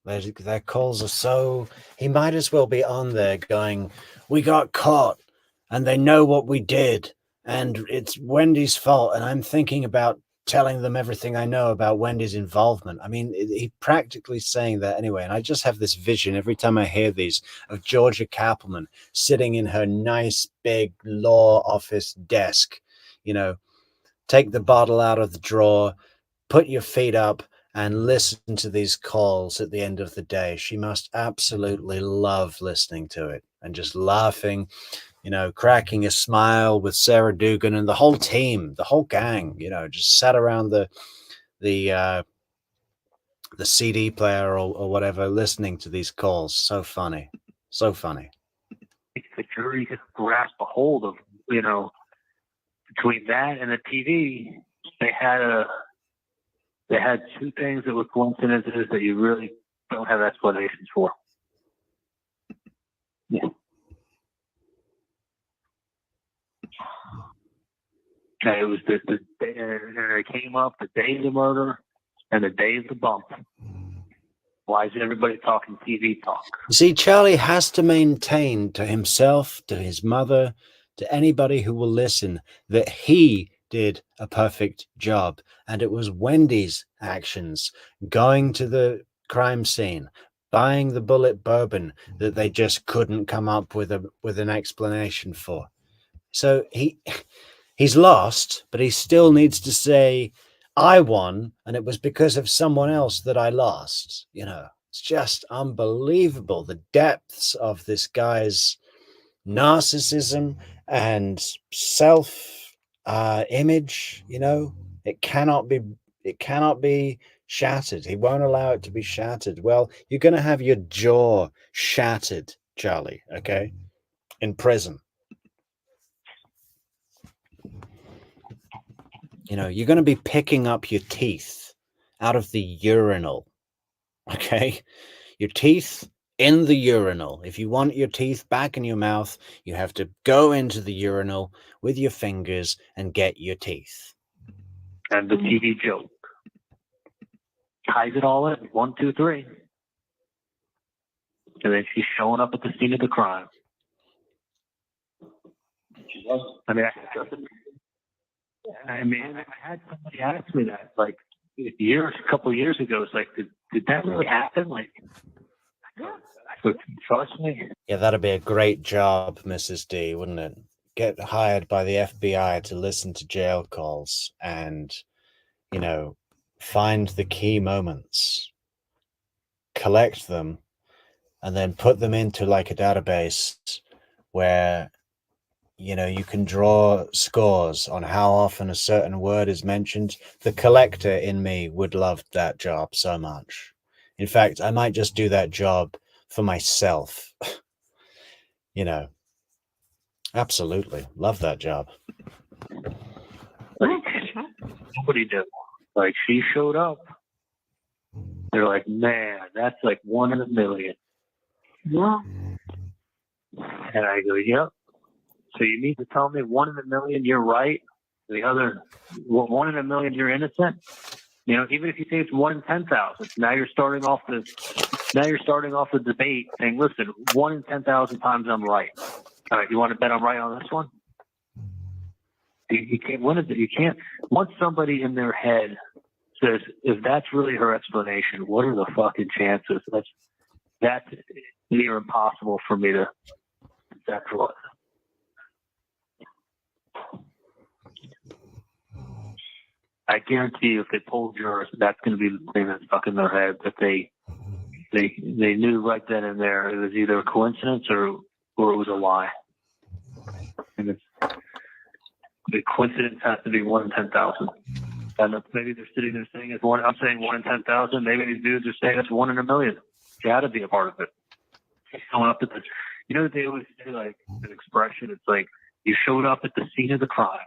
Their calls are so... He might as well be on there going, we got caught, and they know what we did, and it's Wendy's fault, and I'm thinking about telling them everything I know about Wendy's involvement. I mean, he practically saying that anyway. And I just have this vision every time I hear these of Georgia Kappelman sitting in her nice big law office desk, you know, take the bottle out of the drawer, put your feet up, and listen to these calls at the end of the day. She must absolutely love listening to it and just laughing, you know, cracking a smile with Sarah Dugan and the whole team, the whole gang, you know, just sat around the CD player or whatever, listening to these calls. So funny. So funny. The jury could grasp a hold of, you know, between that and the TV, they had two things that were coincidences that you really don't have explanations for. Yeah. And it was the day, and it came up the day of the murder and the day of the bump. Why is everybody talking TV talk? You see, Charlie has to maintain to himself, to his mother, to anybody who will listen, that he did a perfect job. And it was Wendy's actions, going to the crime scene, buying the bullet bourbon that they just couldn't come up with an explanation for. So he's lost, but he still needs to say, I won, and it was because of someone else that I lost. You know, it's just unbelievable, the depths of this guy's narcissism and self image. You know, it cannot be shattered. He won't allow it to be shattered. Well, you're going to have your jaw shattered, Charlie, okay, in prison. You know, you're going to be picking up your teeth out of the urinal, okay? Your teeth in the urinal. If you want your teeth back in your mouth, you have to go into the urinal with your fingers and get your teeth. And the TV joke ties it all in. 1, 2, 3. And then she's showing up at the scene of the crime. I mean, I had somebody ask me that, like, a couple of years ago. It's like, did that really happen? Like, trust me. Yeah, that'd be a great job, Mrs. D, wouldn't it? Get hired by the FBI to listen to jail calls and, you know, find the key moments, collect them, and then put them into like a database where, you know, you can draw scores on how often a certain word is mentioned. The collector in me would love that job so much. In fact, I might just do that job for myself. You know, absolutely love that job. Like, nobody did. Like, she showed up. They're like, man, that's like 1 in a million. Yeah. And I go, yep. So you need to tell me 1 in a million you're right, the other 1 in a million you're innocent. You know, even if you say it's 1 in 10,000, now you're starting off the debate saying, listen, 1 in 10,000 times I'm right. All right, you want to bet I'm right on this one? You can't. You can't. Once somebody in their head says, if that's really her explanation, what are the fucking chances? That's near impossible for me to conceptualize. I guarantee you, if they pull jurors, that's going to be the thing that's stuck in their head, that they knew right then and there it was either a coincidence or it was a lie. And the coincidence has to be 1 in 10,000. And maybe they're sitting there saying it's one. I'm saying 1 in 10,000. Maybe these dudes are saying it's 1 in a million. You got to be a part of it. Showing up at the, you know, they always say like an expression. It's like you showed up at the scene of the crime.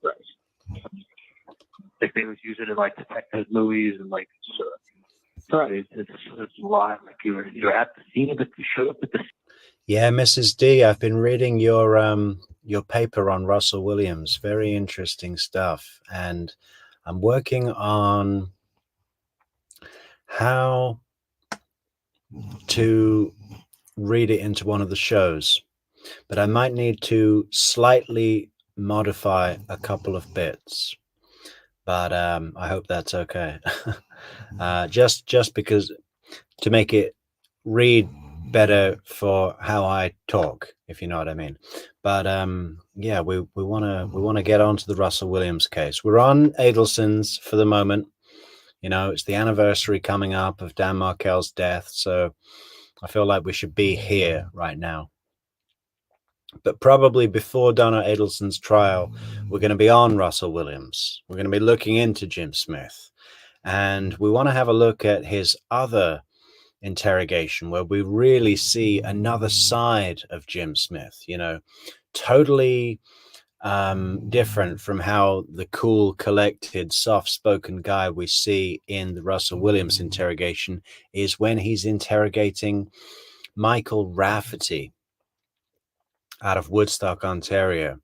Right. Like they always use it in like detective movies and like it's live. Like you're at the scene of you showed up at the. Yeah, Mrs. D, I've been reading your paper on Russell Williams. Very interesting stuff, and I'm working on how to read it into one of the shows, but I might need to slightly modify a couple of bits, but I hope that's okay. Just because to make it read better for how I talk, if you know what I mean. But yeah, we want to get on to the Russell Williams case. We're on Adelson's for the moment. You know, it's the anniversary coming up of Dan Markel's death, so I feel like we should be here right now. But probably before Donna Adelson's trial, we're going to be on Russell Williams. We're going to be looking into Jim Smith. And we want to have a look at his other interrogation where we really see another side of Jim Smith, you know, totally different from how the cool, collected, soft-spoken guy we see in the Russell Williams interrogation is when he's interrogating Michael Rafferty out of Woodstock, Ontario,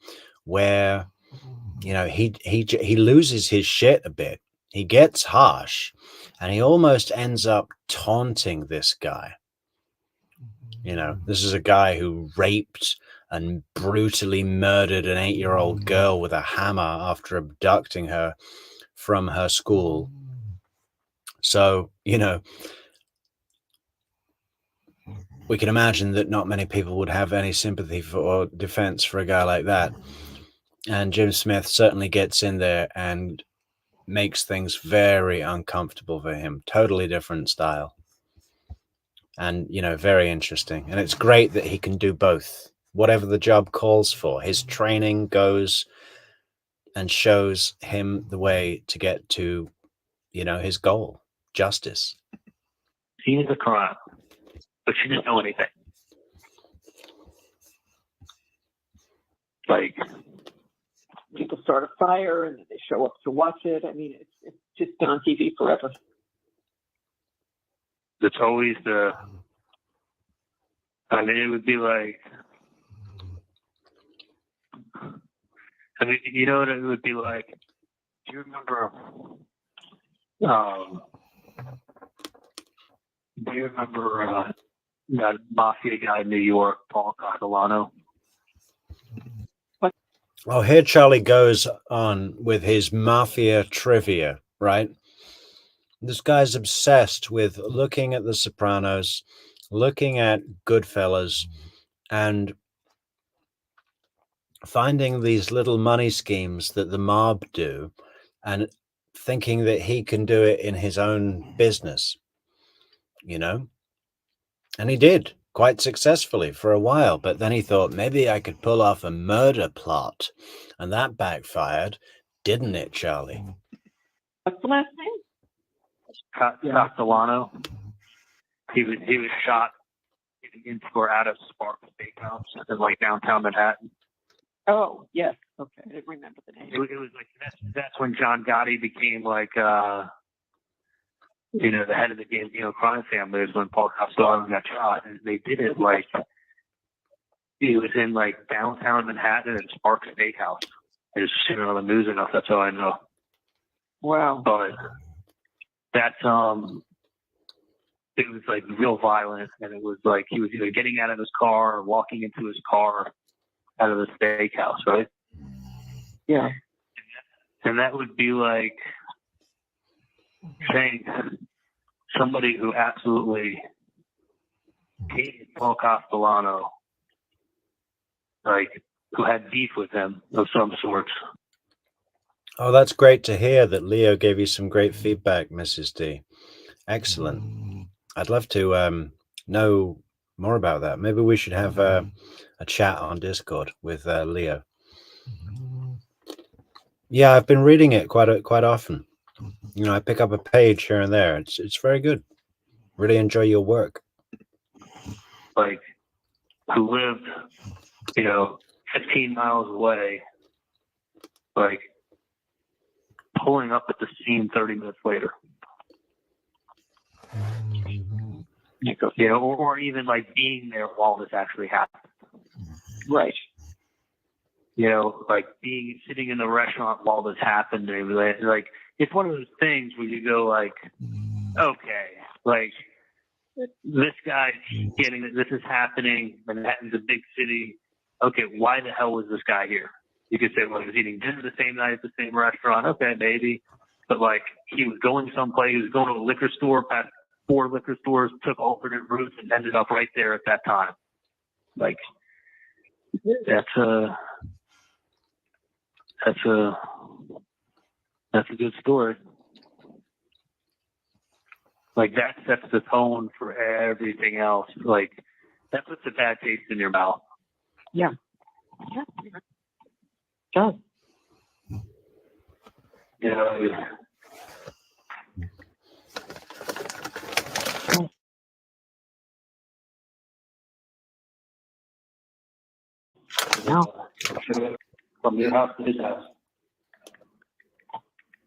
where, you know, he loses his shit a bit. He gets harsh, and he almost ends up taunting this guy. You know, this is a guy who raped and brutally murdered an 8-year-old girl with a hammer after abducting her from her school. So, you know, we can imagine that not many people would have any sympathy for or defense for a guy like that. And Jim Smith certainly gets in there and makes things very uncomfortable for him. Totally different style. And, you know, very interesting. And it's great that he can do both. Whatever the job calls for, his training goes and shows him the way to get to, you know, his goal, justice. Seen the crime, but she didn't know anything. Like, People start a fire and they show up to watch it. I mean, it's just been on TV forever. it's always I mean, it would be like, I mean, you know what it would be like? Do you remember, that Mafia guy in New York, Paul Castellano? Oh, here Charlie goes on with his Mafia trivia, right? This guy's obsessed with looking at The Sopranos, looking at Goodfellas, and finding these little money schemes that the mob do and thinking that he can do it in his own business, you know? And he did quite successfully for a while, but then he thought maybe I could pull off a murder plot, and that backfired, didn't it, Charlie? What's the last name? Castellano. He was shot in or out of Spark Steakhouse in like downtown Manhattan. Oh, yes. Okay, I didn't remember the name. It was like that's when John Gotti became like the head of the Gambino crime family. Is when Paul Castellano got shot, and they did it like he was in like downtown Manhattan and Spark Steakhouse. I just seen it on the news enough. That's all I know. Wow. But that's it was like real violent, and it was like he was either getting out of his car or walking into his car out of the steakhouse, right? Yeah. And that would be like saying somebody who absolutely hated Paul Castellano, like who had beef with him of some sort. Oh, that's great to hear that Leo gave you some great feedback, Mrs. D. Excellent. I'd love to know more about that. Maybe we should have a chat on Discord with Leo. Yeah, I've been reading it quite often. You know, I pick up a page here and there. It's very good. Really enjoy your work. Like, who lived, 15 miles away, like pulling up at the scene 30 minutes later. Or even like being there while this actually happened. Right. Like sitting in the restaurant while this happened. And like, it's one of those things where you go like, okay, like this guy's getting that this is happening. Manhattan's a big city. Okay, why the hell was this guy here? You could say, well, he was eating dinner the same night at the same restaurant. Okay, maybe. But, like, he was going someplace. He was going to a liquor store, past 4 liquor stores, took alternate routes, and ended up right there at that time. Like, that's a good story. Like, that sets the tone for everything else. Like, that puts a bad taste in your mouth. Yeah. Does. You know, No. From your house to his house.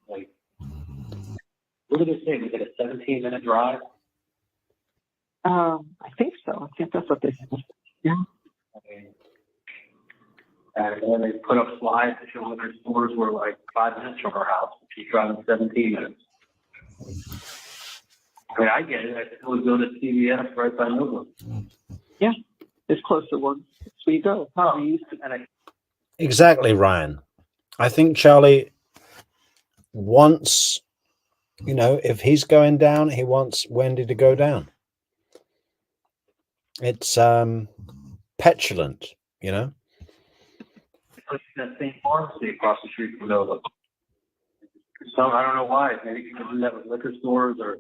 Like, look at this thing. Is it a 17-minute drive? I think so. I think that's what they said. Yeah. Okay. And then they put up slides to show other stores were like 5 minutes from her house. She's driving 17 minutes. I mean, I get it. I still would go to CVS right by Nova. Yeah. There's closer ones. So you go. Oh, you used to, and I, Exactly, Ryan. I think Charlie wants, you know, if he's going down, he wants Wendy to go down. It's petulant, you know. that same pharmacy across the street from Nova. So I don't know why. Maybe you can do that with liquor stores or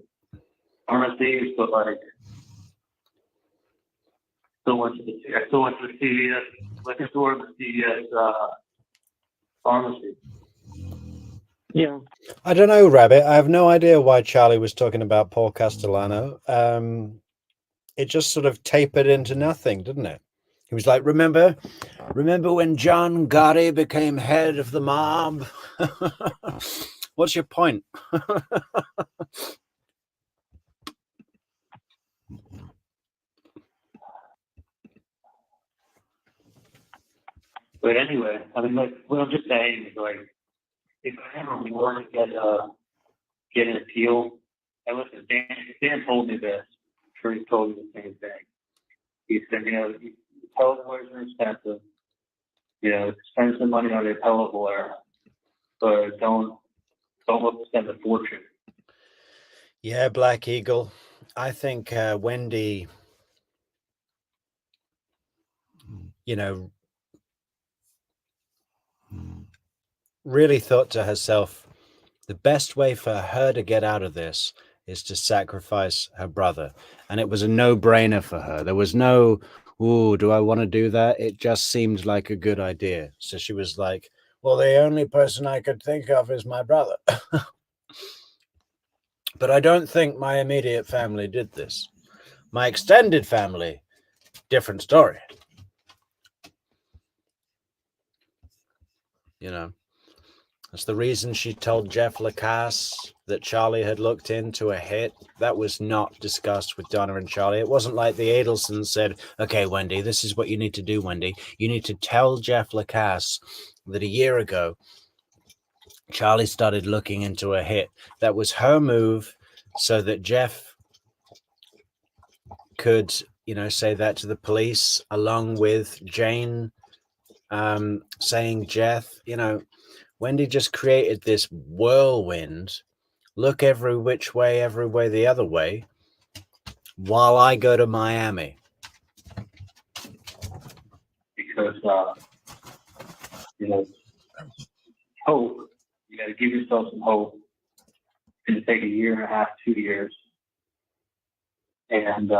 pharmacies, but like, I still went to the CVS liquor store, the CVS pharmacy. Yeah. I don't know, Rabbit. I have no idea why Charlie was talking about Paul Castellano. It just sort of tapered into nothing, didn't it? He was like, remember when John Gotti became head of the mob? What's your point? But anyway, I mean, like, what I'm just saying is, like, if I ever were to get an appeal, and listen, Dan told me this. I'm sure he told me the same thing. He said, you know, appellate lawyers are expensive. You know, spend some money on the appellate lawyer, but don't look to spend a fortune. Yeah, Black Eagle. I think Wendy, you know, really thought to herself, the best way for her to get out of this is to sacrifice her brother. And it was a no-brainer for her. There was no, ooh, do I want to do that? It just seemed like a good idea. So she was like, well, the only person I could think of is my brother. But I don't think my immediate family did this. My extended family, different story. You know, that's the reason she told Jeff Lacasse that Charlie had looked into a hit. That was not discussed with Donna and Charlie. It wasn't like the Adelsons said, okay, Wendy, this is what you need to do, Wendy. You need to tell Jeff Lacasse that a year ago, Charlie started looking into a hit. That was her move so that Jeff could, you know, say that to the police, along with Jane saying, Jeff, you know, Wendy just created this whirlwind. Look every which way, every way the other way, while I go to Miami. Because, you know, hope, you got to give yourself some hope. It's going to take a year and a half, 2 years. And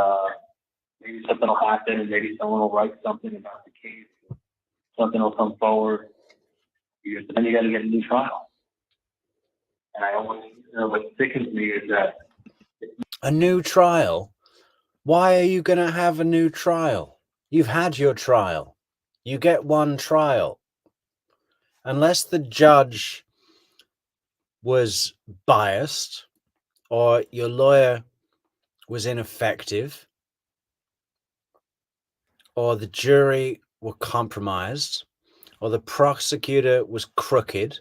maybe something will happen, and maybe someone will write something about the case. Something will come forward. Then you got to get a new trial. And I always, you know, what sickens me is that a new trial. Why are you going to have a new trial? You've had your trial. You get one trial. Unless the judge was biased or your lawyer was ineffective or the jury were compromised or the prosecutor was crooked,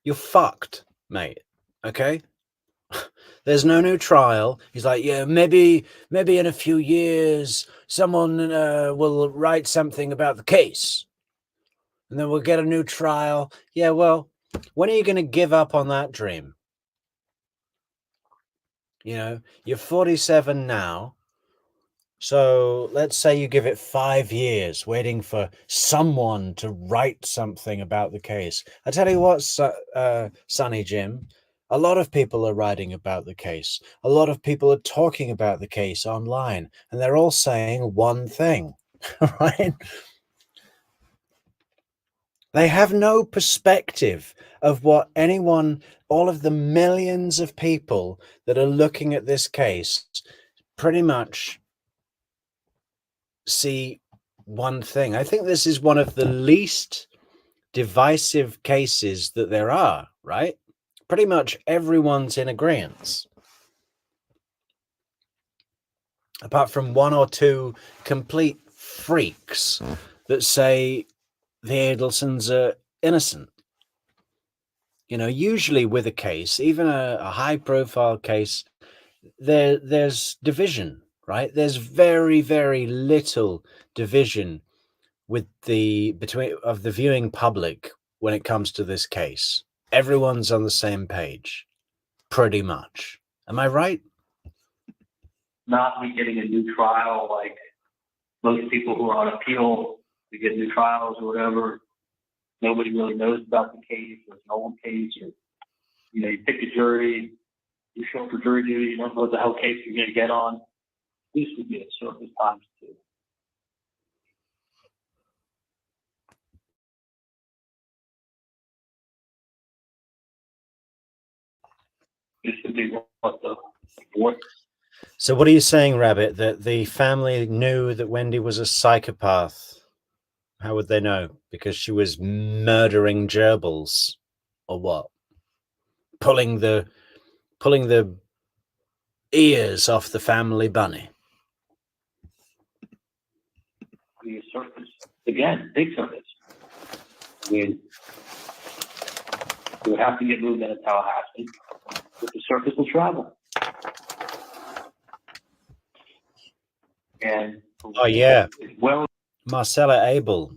you're fucked, mate. Okay? There's no new trial. He's like, yeah, maybe in a few years, someone will write something about the case. and then we'll get a new trial. Yeah, well, when are you going to give up on that dream? You know, you're 47 now. So let's say you give it 5 years waiting for someone to write something about the case. I tell you what, Sonny Jim, a lot of people are writing about the case. A lot of people are talking about the case online, and they're all saying one thing, right? They have no perspective of what anyone, all of the millions of people that are looking at this case pretty much see one thing. I think this is one of the least divisive cases that there are, right? Pretty much everyone's in agreement. Apart from one or two complete freaks that say the Adelsons are innocent. You know, usually with a case, even a high-profile case, there's division, right? There's very, very little division with the viewing public when it comes to this case. Everyone's on the same page, pretty much. Am I right? Not me getting a new trial, like most people who are on appeal to get new trials or whatever. Nobody really knows about the case. There's an old case, or you pick a jury, you show up for jury duty, you don't know what the hell case you're going to get on. This would be a surface times two. This would be what. So what are you saying, Rabbit, that the family knew that Wendy was a psychopath? How would they know? Because she was murdering gerbils, or what? Pulling the ears off the family bunny. The surface again, big surface. I mean, you would have to get moved out of Tallahassee, but the surface will travel. And oh yeah, well, Marcella Abel.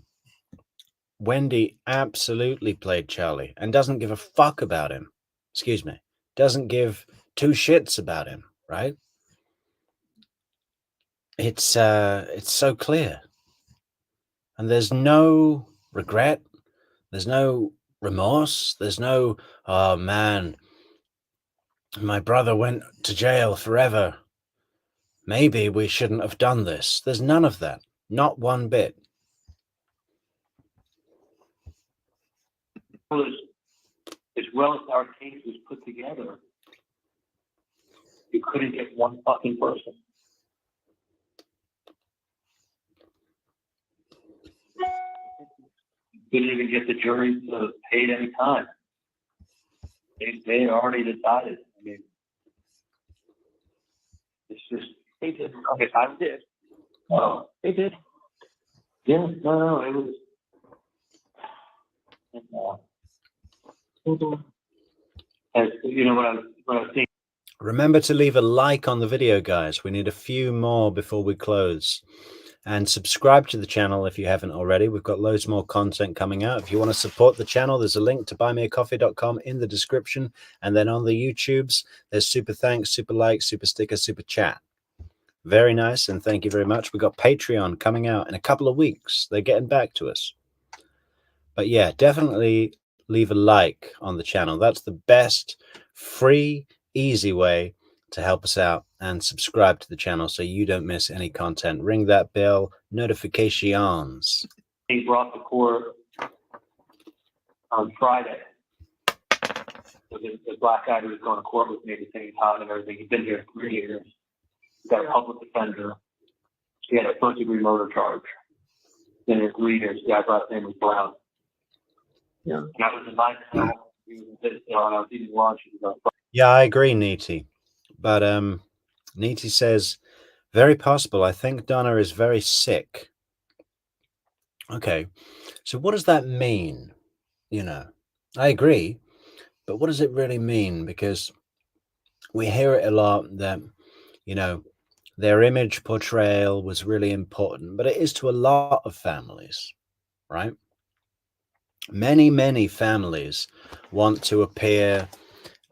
Wendy absolutely played Charlie and doesn't give a fuck about him. Excuse me. Doesn't give two shits about him, right? It's so clear. And there's no regret. There's no remorse. There's no, oh man, my brother went to jail forever. Maybe we shouldn't have done this. There's none of that. Not one bit. As well as our case was put together, you couldn't get one fucking person. You couldn't even get the jury to pay at any time. They already decided. I mean, it's just they did. Okay, I did. Oh, they did. Yeah, no, it was. As you know what I was thinking. Remember to leave a like on the video, guys. We need a few more before we close. And subscribe to the channel if you haven't already. We've got loads more content coming out. If you want to support the channel, there's a link to buymeacoffee.com in the description. And then on the YouTubes, there's super thanks, super like, super sticker, super chat. Very nice. And thank you very much. We've got Patreon coming out in a couple of weeks. They're getting back to us. But yeah, definitely leave a like on the channel. That's the best free, easy way to help us out, and subscribe to the channel so you don't miss any content. Ring that bell, notifications. He brought the court on Friday. So the black guy who was going to court with me at the same time and everything, he's been here 3 years. He's got a public defender. He had a first-degree murder charge. Then in 3 years, the guy's last name was Brown. Yeah. And I was in my cell. I was eating lunch. Yeah, I agree, Neeti. But Neeti says, very possible. I think Donna is very sick. Okay, so what does that mean? You know, I agree, but what does it really mean? Because we hear it a lot that, you know, their image portrayal was really important, but it is to a lot of families, right? Many families want to appear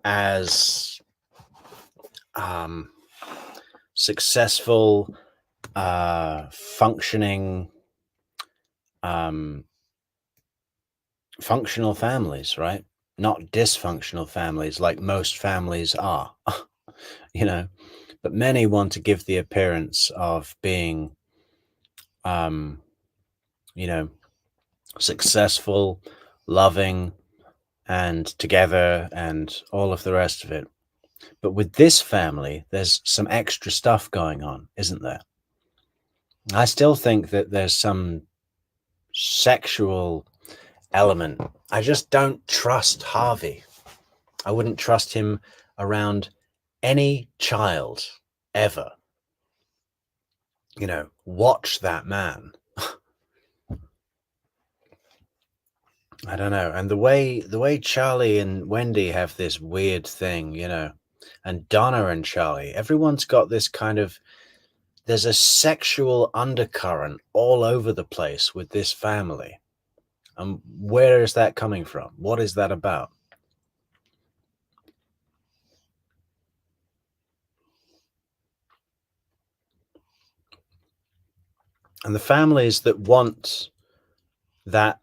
as successful, functioning, functional families, right? Not dysfunctional families like most families are, you know, but many want to give the appearance of being, you know, successful, loving, and together, and all of the rest of it. But with this family, there's some extra stuff going on, isn't there? I still think that there's some sexual element. I just don't trust Harvey. I wouldn't trust him around any child ever. You know, watch that man. I don't know. And the way Charlie and Wendy have this weird thing, you know, and Donna and Charlie, everyone's got this kind of, there's a sexual undercurrent all over the place with this family. And where is that coming from? What is that about? And the families that want that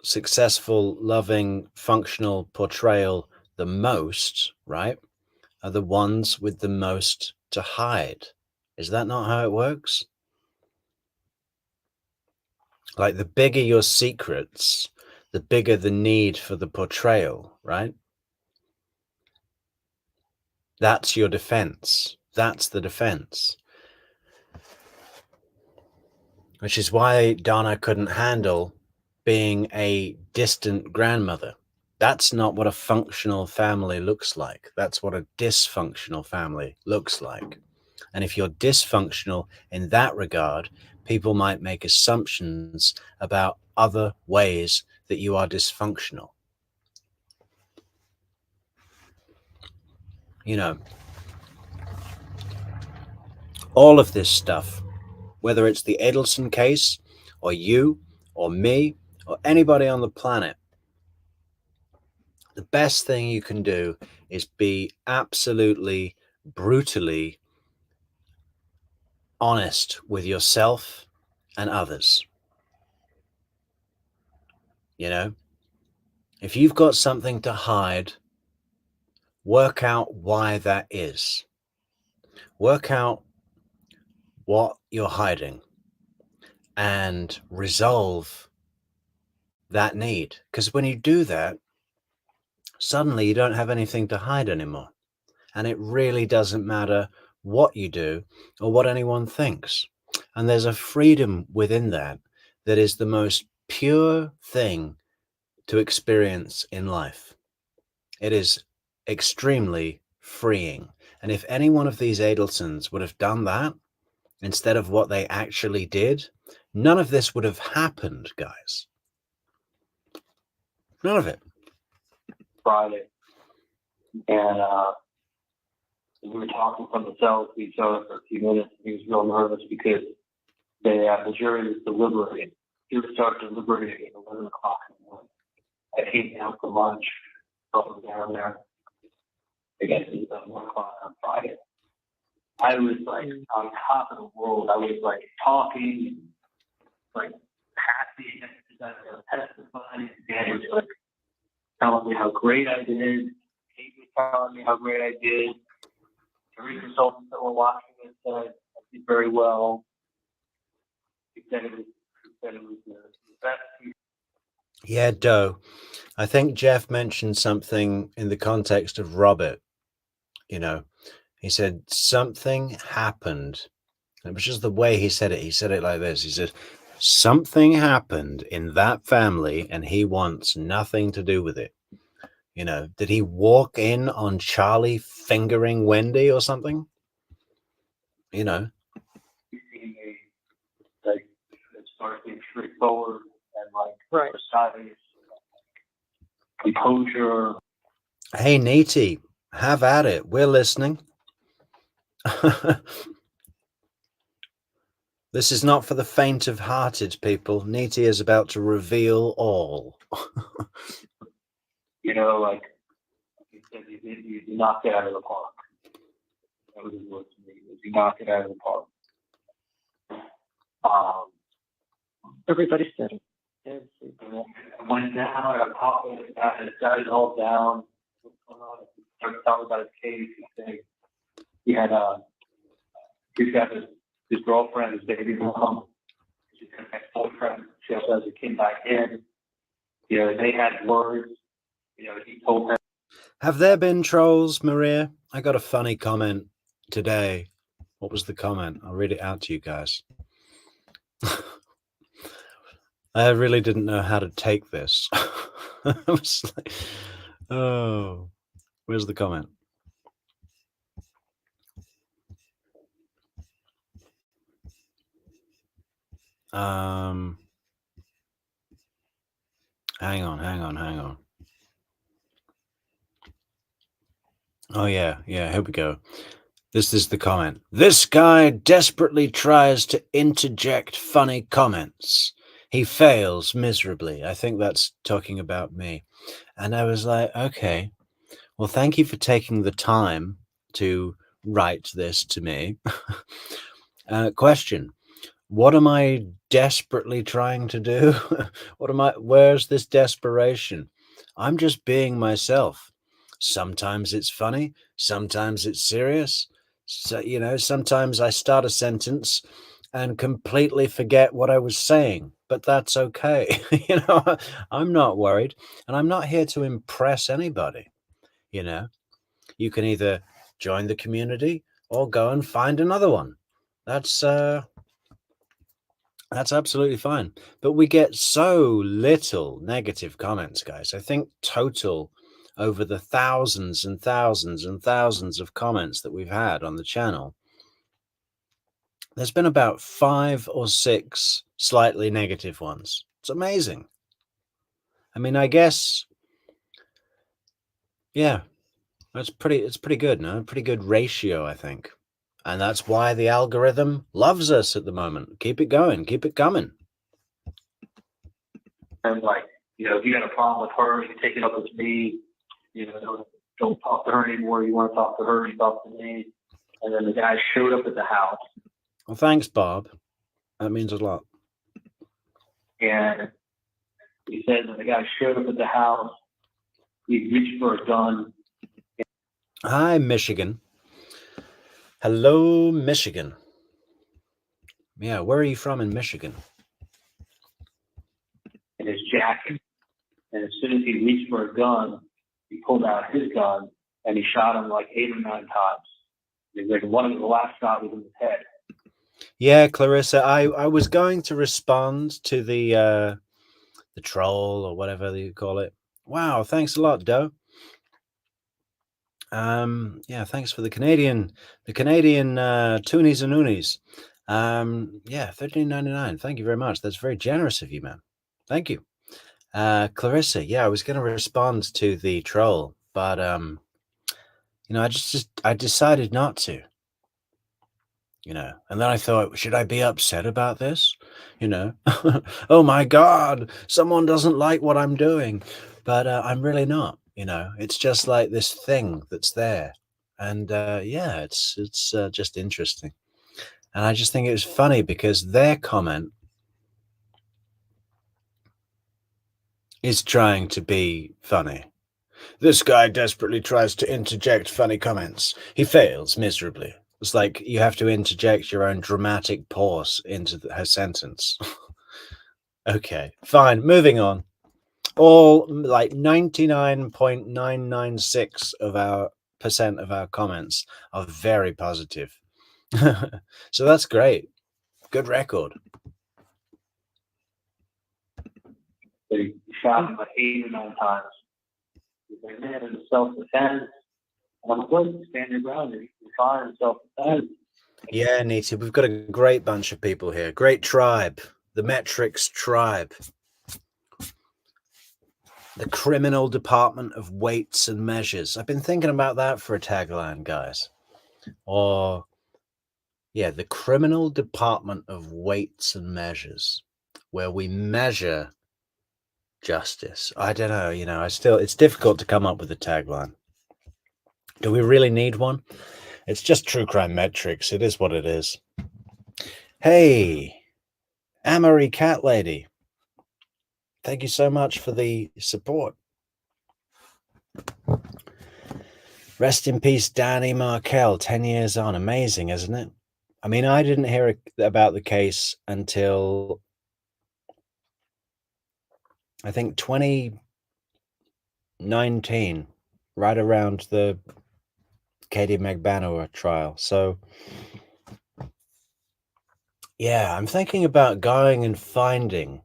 successful, loving, functional portrayal the most, right, are the ones with the most to hide. Is that not how it works? Like, the bigger your secrets, the bigger the need for the portrayal, right? That's your defense. That's the defense. Which is why Donna couldn't handle being a distant grandmother. That's not what a functional family looks like. That's what a dysfunctional family looks like. And if you're dysfunctional in that regard, people might make assumptions about other ways that you are dysfunctional. You know, all of this stuff, whether it's the Adelson case, or you, or me, or anybody on the planet, the best thing you can do is be absolutely, brutally honest with yourself and others. You know, if you've got something to hide, work out why that is. Work out what you're hiding and resolve that need. Because when you do that, suddenly you don't have anything to hide anymore. And it really doesn't matter what you do or what anyone thinks. And there's a freedom within that that is the most pure thing to experience in life. It is extremely freeing. And if any one of these Adelsons would have done that instead of what they actually did, none of this would have happened, guys. None of it. Friday. And we were talking from the cell to each other for a few minutes. He was real nervous because the jury was deliberating. He would start deliberating at 11 o'clock in the morning. I came down for lunch, drove down there. I guess it was 1 o'clock on Friday. I was like on top of the world. I was like talking, like happy that I was testifying. Dan was like telling me how great I did. Kate was telling me how great I did. Three consultants that were watching it said I did very well. He said it was the best. Yeah, Doe. I think Jeff mentioned something in the context of Robert. You know, he said something happened. It was just the way he said it. He said it like this. He said, something happened in that family and he wants nothing to do with it. You know, did he walk in on Charlie fingering Wendy or something? You know. Like, it's sort of being straightforward and like precise, composure. Hey, Neaty, have at it. We're listening. This is not for the faint-of-hearted, people. Niti is about to reveal all. You know, like you said, you knocked it out of the park. That was his word to me. You knocked it out of the park. Everybody said it. I went down, I talked with it, got it all down. Started talking about his case. He had he's got his girlfriend, his baby mom, his ex-boyfriend. She also has a kid back in. You know, they had words. You know, he told them. Have there been trolls, Maria? I got a funny comment today. What was the comment? I'll read it out to you guys. I really didn't know how to take this. I was like, oh, where's the comment? Hang on. Oh yeah, here we go. This is the comment. This guy desperately tries to interject funny comments. He fails miserably. I think that's talking about me. And I was like, okay, well, thank you for taking the time to write this to me. Question. What am I desperately trying to do? Where's this desperation? I'm just being myself. Sometimes it's funny. Sometimes it's serious. So, you know, sometimes I start a sentence and completely forget what I was saying, but that's okay. You know, I'm not worried, and I'm not here to impress anybody. You know, you can either join the community or go and find another one. That's absolutely fine. But we get so little negative comments, guys. I think total over the thousands and thousands and thousands of comments that we've had on the channel, there's been about 5 or 6 slightly negative ones. It's amazing. I mean, I guess, yeah, it's pretty good, no? Pretty good ratio, I think. And that's why the algorithm loves us at the moment. Keep it going. Keep it coming. And like, you know, if you got a problem with her, you take it up with me. You know, don't talk to her anymore. You want to talk to her, you talk to me. And then the guy showed up at the house. Well, thanks, Bob. That means a lot. And he said that the guy showed up at the house. He reached for a gun. Hi, Michigan. Hello, Michigan. Yeah, where are you from in Michigan? In his jacket. And as soon as he reached for a gun, he pulled out his gun and he shot him like 8 or 9 times. And like one of the last shot was in his head. Yeah, Clarissa, I was going to respond to the troll or whatever you call it. Wow, thanks a lot, Doe. Yeah, thanks for the Canadian toonies and oonies. Yeah, $13.99. Thank you very much. That's very generous of you, man. Thank you. Clarissa, yeah, I was going to respond to the troll, but you know, I decided not to. You know, and then I thought, should I be upset about this? You know, oh my God, someone doesn't like what I'm doing, but I'm really not. You know, it's just like this thing that's there, and yeah, it's just interesting, and I just think it was funny because their comment is trying to be funny. This guy desperately tries to interject funny comments. He fails miserably. It's like you have to interject your own dramatic pause into her sentence. Okay, fine. Moving on. All like 99.996% of our comments are very positive. So that's great. Good record. So he shot him like 8 or 9 times. He's like, man, in self-defense. I'm going to stand your ground. You're fine in self-defense. Yeah, Niti, we've got a great bunch of people here. Great tribe. The Metrix tribe. The Criminal Department of Weights and Measures. I've been thinking about that for a tagline, guys. Or Yeah, the Criminal Department of Weights and Measures, where we measure justice. I don't know, it's difficult to come up with a tagline. Do we really need one? It's just True Crime Metrix. It is what it is. Hey, Amory Cat Lady. Thank you so much for the support. Rest in peace, Dan Markel, 10 years on. Amazing, isn't it? I mean, I didn't hear about the case until, I think, 2019, right around the Katie McBanower trial. So, yeah, I'm thinking about going and finding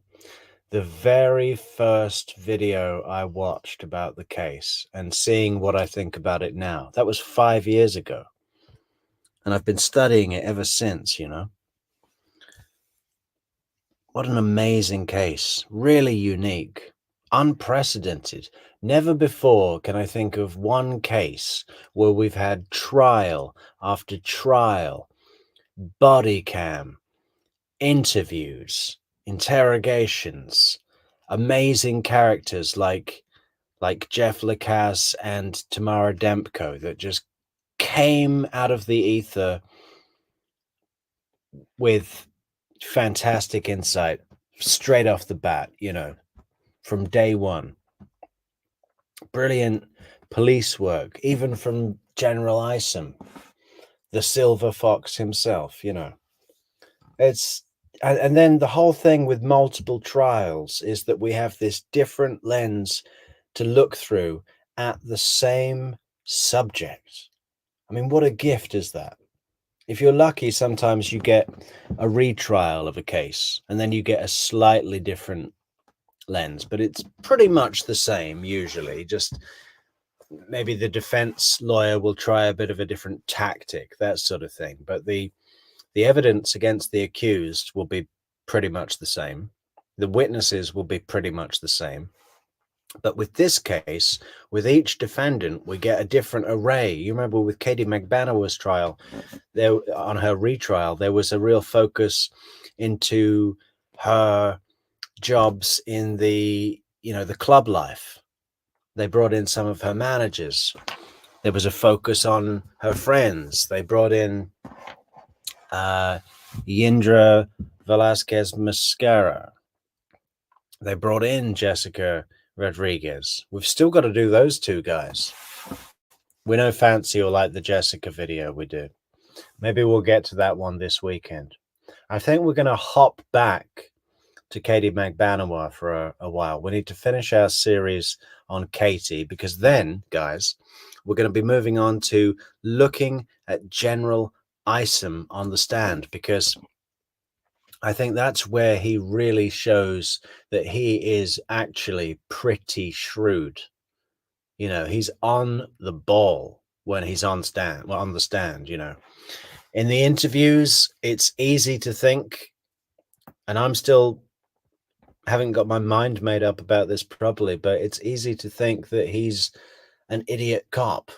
the very first video I watched about the case and seeing what I think about it now. That was 5 years ago. And I've been studying it ever since, What an amazing case. Really unique. Unprecedented. Never before can I think of one case where we've had trial after trial, body cam, interviews, interrogations, amazing characters like Jeff Lacasse and Tamara Dempko that just came out of the ether with fantastic insight straight off the bat, from day one. Brilliant police work, even from General Isom, the Silver Fox himself, It's and then the whole thing with multiple trials is that we have this different lens to look through at the same subject. I mean, what a gift is that? If you're lucky, sometimes you get a retrial of a case and then you get a slightly different lens, but it's pretty much the same usually. Just maybe the defense lawyer will try a bit of a different tactic, that sort of thing. But the evidence against the accused will be pretty much the same. The witnesses will be pretty much the same. But with this case, with each defendant, we get a different array. You remember with Katie McBanower's trial, there on her retrial, there was a real focus into her jobs in the club life. They brought in some of her managers. There was a focus on her friends. They brought in Yindra Velasquez Mascara. They brought in Jessica Rodriguez. We've still got to do those two guys. We know Fancy will like the Jessica video we did. Maybe we'll get to that one this weekend. I think we're going to hop back to Katie McBanower for a while. We need to finish our series on Katie because then, guys, we're going to be moving on to looking at General Isom on the stand, because I think that's where he really shows that he is actually pretty shrewd. He's on the ball when he's on the stand, In the interviews, it's easy to think, and I'm still haven't got my mind made up about this properly, but it's easy to think that he's an idiot cop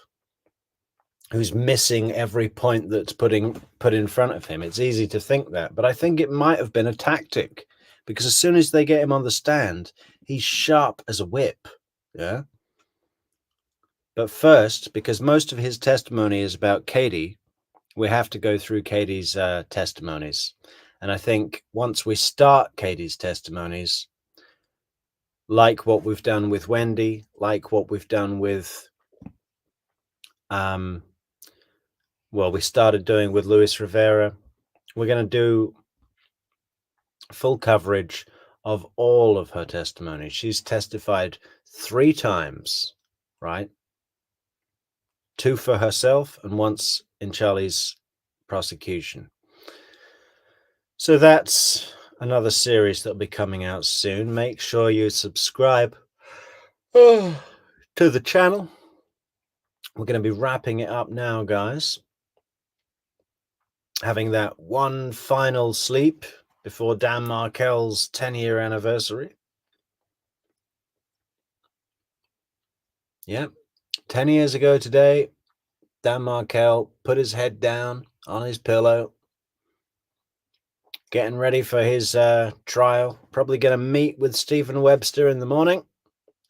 who's missing every point that's put in front of him. It's easy to think that, but I think it might have been a tactic, because as soon as they get him on the stand, he's sharp as a whip. Yeah. But first, because most of his testimony is about Katie, we have to go through Katie's testimonies. And I think once we start Katie's testimonies, like what we've done with Wendi, like what we've done with, we started doing with Luis Rivera, we're going to do full coverage of all of her testimony. She's testified 3 times, right? 2 for herself and once in Charlie's prosecution. So that's another series that'll be coming out soon. Make sure you subscribe to the channel. We're going to be wrapping it up now, guys. Having that one final sleep before Dan Markel's 10-year anniversary. Yep. 10 years ago today, Dan Markel put his head down on his pillow getting ready for his trial. Probably going to meet with Stephen Webster in the morning,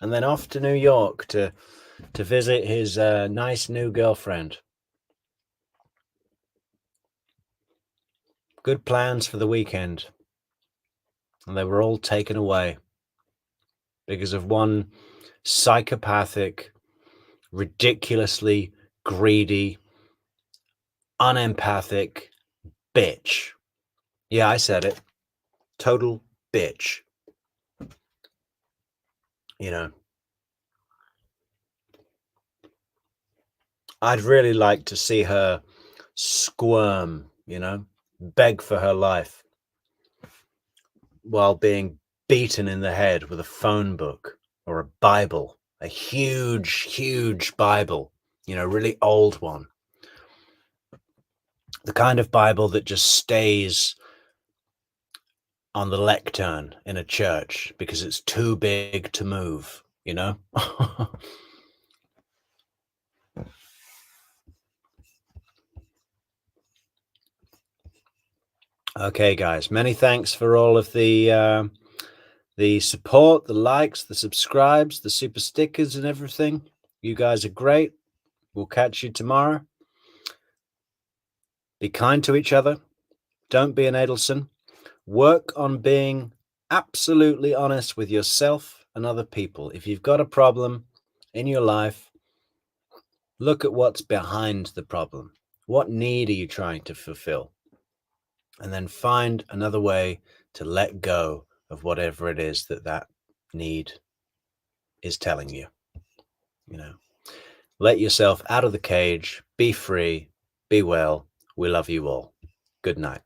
and then off to New York to visit his nice new girlfriend. Good plans for the weekend, and they were all taken away because of one psychopathic, ridiculously greedy, unempathic bitch. Yeah, I said it. Total bitch. You know, I'd really like to see her squirm, you know, beg for her life while being beaten in the head with a phone book or a Bible, a huge, huge Bible, you know, really old one. The kind of Bible that just stays on the lectern in a church because it's too big to move, you know? Okay, guys, many thanks for all of the support, the likes, the subscribes, the super stickers and everything. You guys are great. We'll catch you tomorrow. Be kind to each other. Don't be an Adelson. Work on being absolutely honest with yourself and other people. If you've got a problem in your life, look at what's behind the problem. What need are you trying to fulfill? And then find another way to let go of whatever it is that need is telling you. You know, let yourself out of the cage, be free, be well. We love you all. Good night.